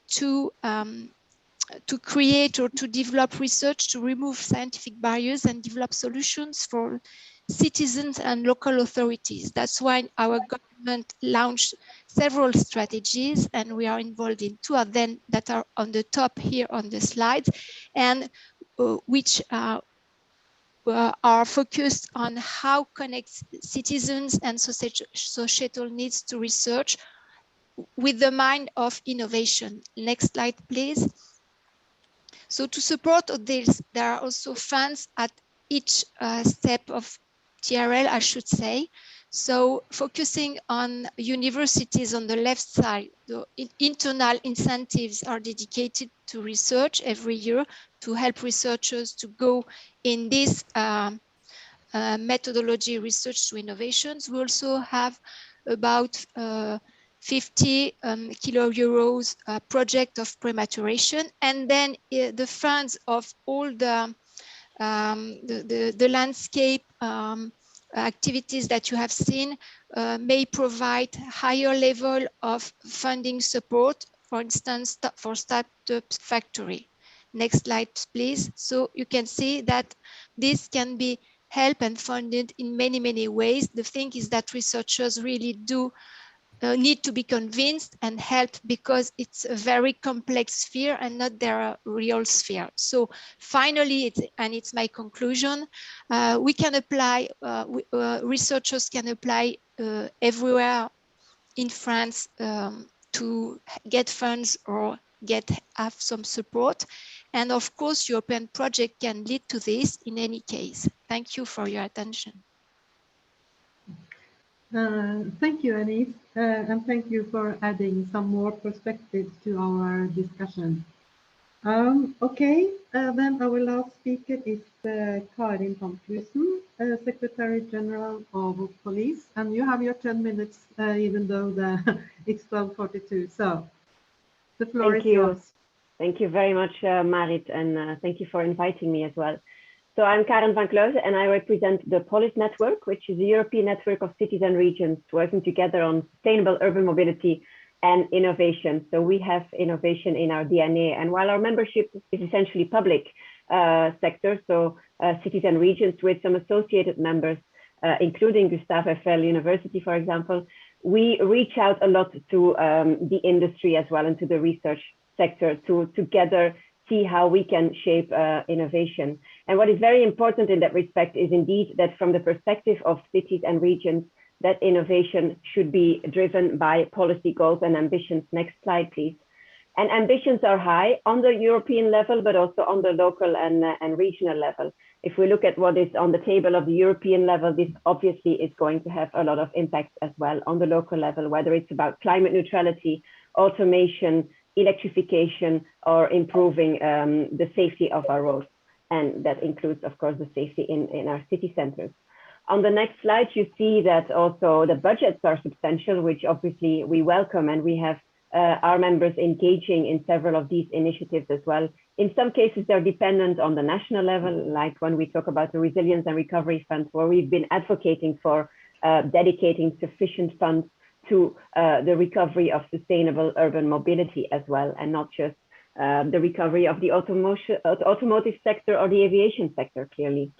to create or to develop research to remove scientific barriers and develop solutions for citizens and local authorities. That's why our government launched several strategies, and we are involved in 2 of them that are on the top here on the slides, and which are focused on how connect citizens and societal needs to research with the mind of innovation. Next slide, please. So to support this, there are also funds at each step of TRL, I should say. So focusing on universities on the left side, the internal incentives are dedicated to research every year to help researchers to go in this methodology research to innovations. We also have about 50 kilo euros project of prematuration, and then the funds of all the landscape activities that you have seen may provide higher level of funding support, for instance, for startup factory. Next slide, please. So you can see that this can be helped and funded in many, many ways. The thing is that researchers really do need to be convinced and helped, because it's a very complex sphere and not their real sphere. So finally, it's my conclusion, we can apply, researchers can apply everywhere in France to get funds or have some support. And of course, European project can lead to this in any case. Thank you for your attention. Thank you, Anis, and thank you for adding some more perspectives to our discussion. Okay, then our last speaker is Karin van Klusen, Secretary General of Police, and you have your 10 minutes, even though it's 12:42. So the floor is yours. Thank you very much, Marit, and thank you for inviting me as well. So I'm Karin van Klusen, and I represent the Polis Network, which is a European network of cities and regions working together on sustainable urban mobility and innovation. So we have innovation in our DNA. And while our membership is essentially public sector, so cities and regions with some associated members, including FEHRL University, for example, we reach out a lot to the industry as well and to the research sector to together see how we can shape innovation. And what is very important in that respect is indeed that from the perspective of cities and regions, that innovation should be driven by policy goals and ambitions. Next slide, please. And ambitions are high on the European level, but also on the local and regional level. If we look at what is on the table of the European level, this obviously is going to have a lot of impact as well on the local level, whether it's about climate neutrality, automation, electrification, or improving the safety of our roads. And that includes, of course, the safety in our city centers. On the next slide, you see that also the budgets are substantial, which obviously we welcome, and we have our members engaging in several of these initiatives as well. In some cases, they're dependent on the national level, like when we talk about the Resilience and Recovery Fund, where we've been advocating for dedicating sufficient funds to the recovery of sustainable urban mobility as well, and not just the recovery of the automotive sector or the aviation sector, clearly.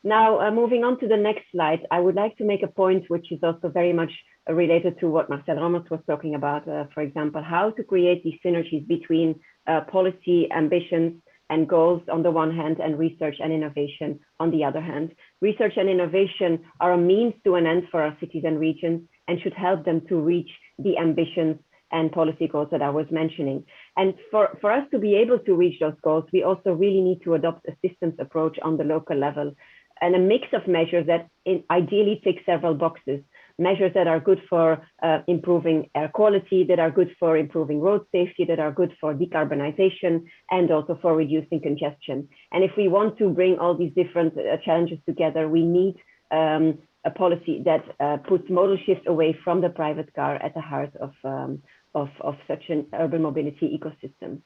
Now, moving on to the next slide, I would like to make a point which is also very much related to what Marcel Ramos was talking about, for example, how to create these synergies between policy ambitions and goals on the one hand and research and innovation on the other hand. Research and innovation are a means to an end for our cities and regions and should help them to reach the ambitions and policy goals that I was mentioning. And for us to be able to reach those goals, we also really need to adopt a systems approach on the local level and a mix of measures that ideally tick several boxes. Measures that are good for improving air quality, that are good for improving road safety, that are good for decarbonization, and also for reducing congestion. And if we want to bring all these different challenges together, we need a policy that puts modal shift away from the private car at the heart of such an urban mobility ecosystem.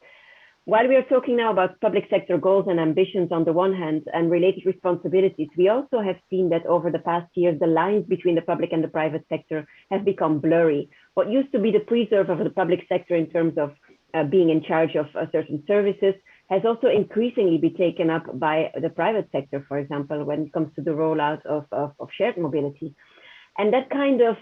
While we are talking now about public sector goals and ambitions on the one hand and related responsibilities, we also have seen that over the past years, the lines between the public and the private sector have become blurry. What used to be the preserve of the public sector in terms of being in charge of certain services has also increasingly been taken up by the private sector, for example, when it comes to the rollout of shared mobility. And that kind of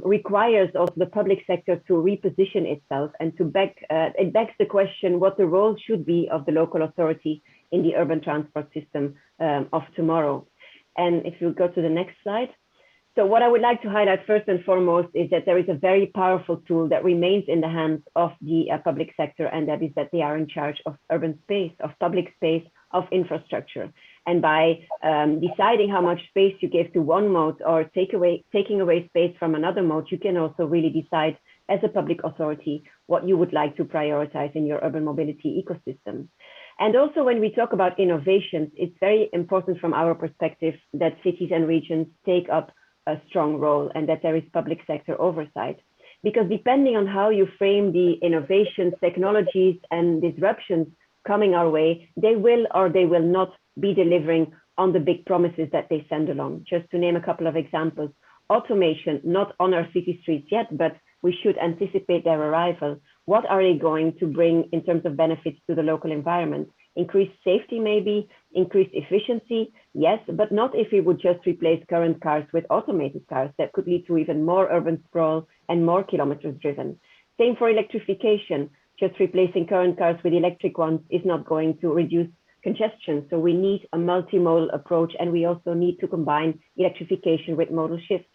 requires also the public sector to reposition itself and to it begs the question what the role should be of the local authority in the urban transport system of tomorrow. And if you go to the next slide. So what I would like to highlight first and foremost is that there is a very powerful tool that remains in the hands of the public sector, and that is that they are in charge of urban space, of public space, of infrastructure. And by deciding how much space you give to one mode or taking away space from another mode, you can also really decide as a public authority what you would like to prioritize in your urban mobility ecosystem. And also when we talk about innovations, it's very important from our perspective that cities and regions take up a strong role and that there is public sector oversight. Because depending on how you frame the innovations, technologies, and disruptions coming our way, they will or they will not be delivering on the big promises that they send along. Just to name a couple of examples, automation, not on our city streets yet, but we should anticipate their arrival. What are they going to bring in terms of benefits to the local environment? Increased safety, maybe, increased efficiency, yes, but not if we would just replace current cars with automated cars. That could lead to even more urban sprawl and more kilometers driven. Same for electrification. Just replacing current cars with electric ones is not going to reduce congestion. So we need a multimodal approach, and we also need to combine electrification with modal shifts.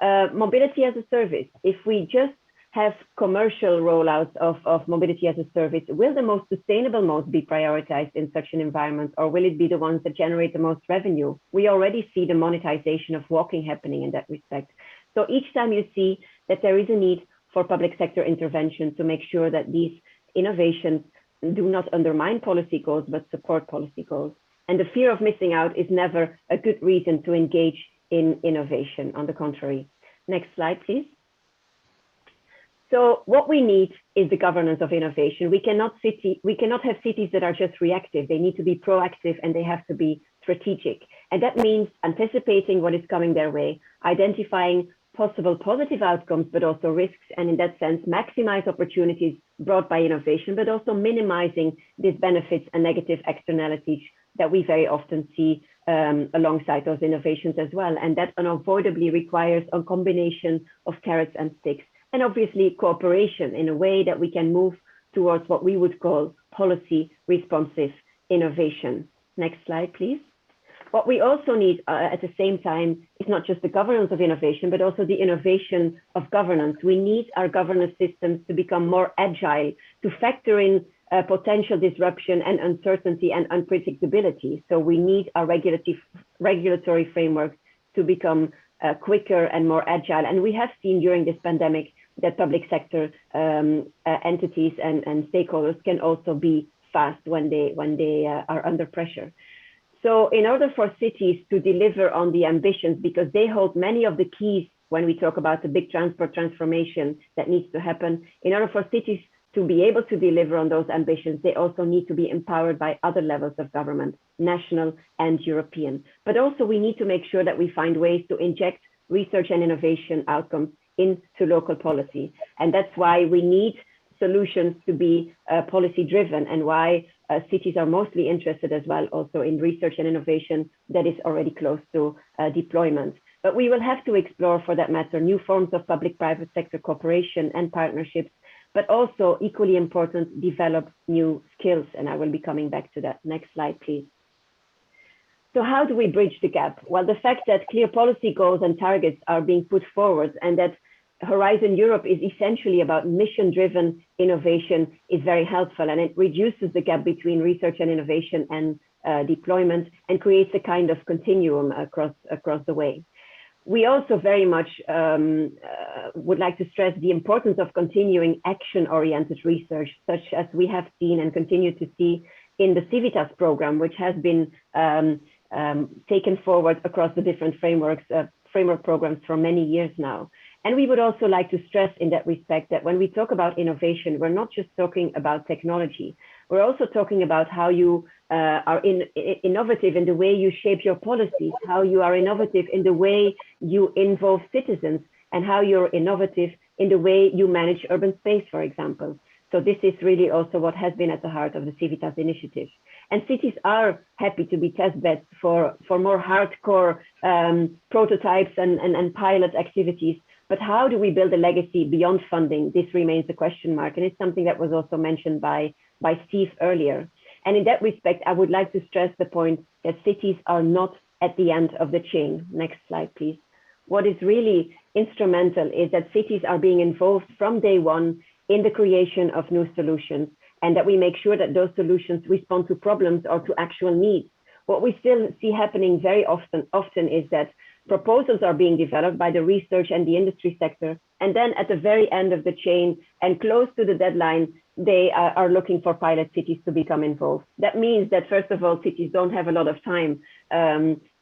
Mobility as a service. If we just have commercial rollouts of mobility as a service, will the most sustainable modes be prioritized in such an environment, or will it be the ones that generate the most revenue? We already see the monetization of walking happening in that respect. So each time you see that there is a need for public sector intervention to make sure that these innovations do not undermine policy goals, but support policy goals. And the fear of missing out is never a good reason to engage in innovation, on the contrary. Next slide, please. So what we need is the governance of innovation. We cannot have cities that are just reactive. They need to be proactive and they have to be strategic. And that means anticipating what is coming their way, identifying possible positive outcomes, but also risks, and in that sense, maximize opportunities brought by innovation, but also minimizing these benefits and negative externalities that we very often see alongside those innovations as well. And that unavoidably requires a combination of carrots and sticks, and obviously cooperation in a way that we can move towards what we would call policy responsive innovation. Next slide, please. What we also need at the same time is not just the governance of innovation, but also the innovation of governance. We need our governance systems to become more agile, to factor in potential disruption and uncertainty and unpredictability. So we need our regulatory framework to become quicker and more agile. And we have seen during this pandemic that public sector entities and stakeholders can also be fast when they are under pressure. So in order for cities to deliver on the ambitions, because they hold many of the keys when we talk about the big transport transformation that needs to happen, in order for cities to be able to deliver on those ambitions, they also need to be empowered by other levels of government, national and European. But also we need to make sure that we find ways to inject research and innovation outcomes into local policy. And that's why we need solutions to be policy driven, and why cities are mostly interested as well also in research and innovation that is already close to deployment. But we will have to explore, for that matter, new forms of public-private sector cooperation and partnerships, but also equally important, develop new skills. And I will be coming back to that. Next slide, please. So how do we bridge the gap? Well, the fact that clear policy goals and targets are being put forward, and that Horizon Europe is essentially about mission-driven innovation, is very helpful, and it reduces the gap between research and innovation and deployment, and creates a kind of continuum across the way. We also very much would like to stress the importance of continuing action-oriented research, such as we have seen and continue to see in the Civitas program, which has been taken forward across the different framework programs for many years now. And we would also like to stress in that respect that when we talk about innovation, we're not just talking about technology. We're also talking about how you are innovative in the way you shape your policies, how you are innovative in the way you involve citizens, and how you're innovative in the way you manage urban space, for example. So this is really also what has been at the heart of the Civitas initiative. And cities are happy to be test beds for more hardcore prototypes and pilot activities. But how do we build a legacy beyond funding? This remains a question mark. And it's something that was also mentioned by Steve earlier. And in that respect, I would like to stress the point that cities are not at the end of the chain. Next slide, please. What is really instrumental is that cities are being involved from day one in the creation of new solutions, and that we make sure that those solutions respond to problems or to actual needs. What we still see happening very often is that proposals are being developed by the research and the industry sector, and then at the very end of the chain and close to the deadline, they are looking for pilot cities to become involved. That means that, first of all, cities don't have a lot of time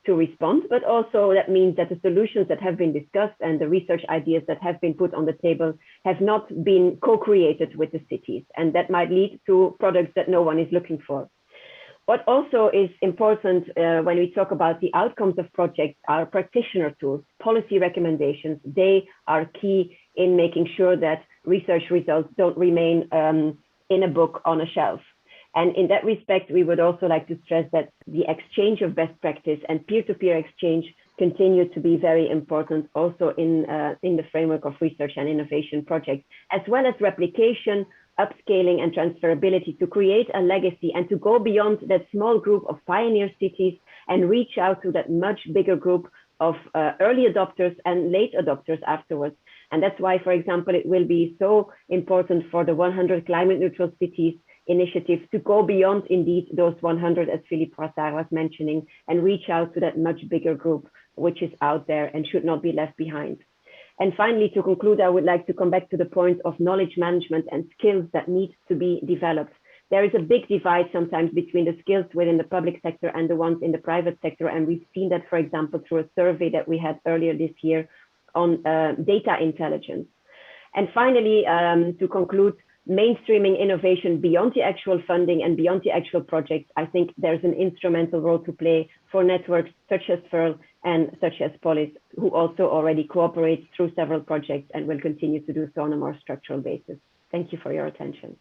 to respond, but also that means that the solutions that have been discussed and the research ideas that have been put on the table have not been co-created with the cities, and that might lead to products that no one is looking for. What also is important when we talk about the outcomes of projects are practitioner tools, policy recommendations. They are key in making sure that research results don't remain in a book on a shelf. And in that respect, we would also like to stress that the exchange of best practice and peer-to-peer exchange continue to be very important also in the framework of research and innovation projects, as well as replication, upscaling and transferability to create a legacy and to go beyond that small group of pioneer cities and reach out to that much bigger group of early adopters and late adopters afterwards, And that's why, for example, it will be so important for the 100 climate neutral cities initiative to go beyond indeed those 100, as Philippe Brassard was mentioning, and reach out to that much bigger group, which is out there and should not be left behind. And finally, to conclude, I would like to come back to the point of knowledge management and skills that need to be developed. There is a big divide sometimes between the skills within the public sector and the ones in the private sector. And we've seen that, for example, through a survey that we had earlier this year on data intelligence. And finally, to conclude, mainstreaming innovation beyond the actual funding and beyond the actual projects, I think there's an instrumental role to play for networks such as FEHRL and such as Polis, who also already cooperate through several projects and will continue to do so on a more structural basis. Thank you for your attention.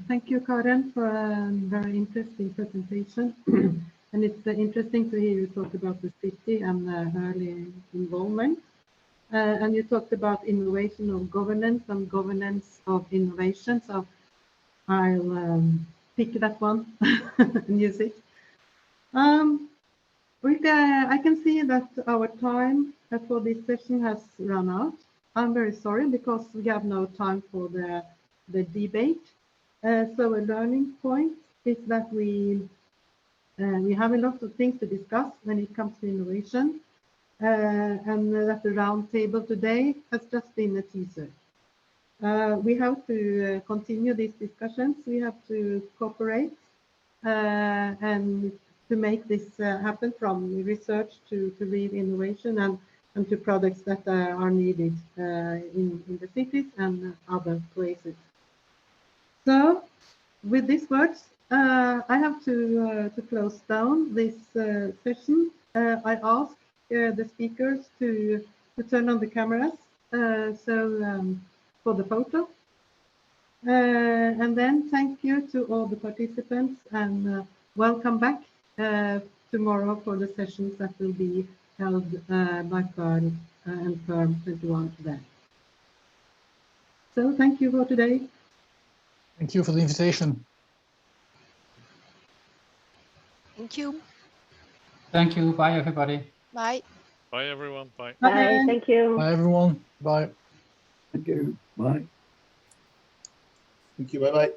Thank you, Karen, for a very interesting presentation. And it's interesting to hear you talk about the city and early involvement. And you talked about innovation of governance and governance of innovation. So I'll pick that one and use it. I can see that our time for this session has run out. I'm very sorry because we have no time for the debate. So a learning point is that we have a lot of things to discuss when it comes to innovation. And that the round table today has just been a teaser. We have to continue these discussions. We have to cooperate and to make this happen, from research to real innovation and to products that are needed in the cities and other places. So with these words, I have to close down this session. I ask the speakers to turn on the cameras for the photo. And then thank you to all the participants and welcome back tomorrow for the sessions that will be held by FEHRL and FEHRL 21 today. So thank you for today. Thank you for the invitation. Thank you. Thank you. Bye, everybody. Bye. Bye, everyone. Bye. Bye. Thank you. Bye, everyone. Bye. Thank you. Bye. Thank you. Bye-bye.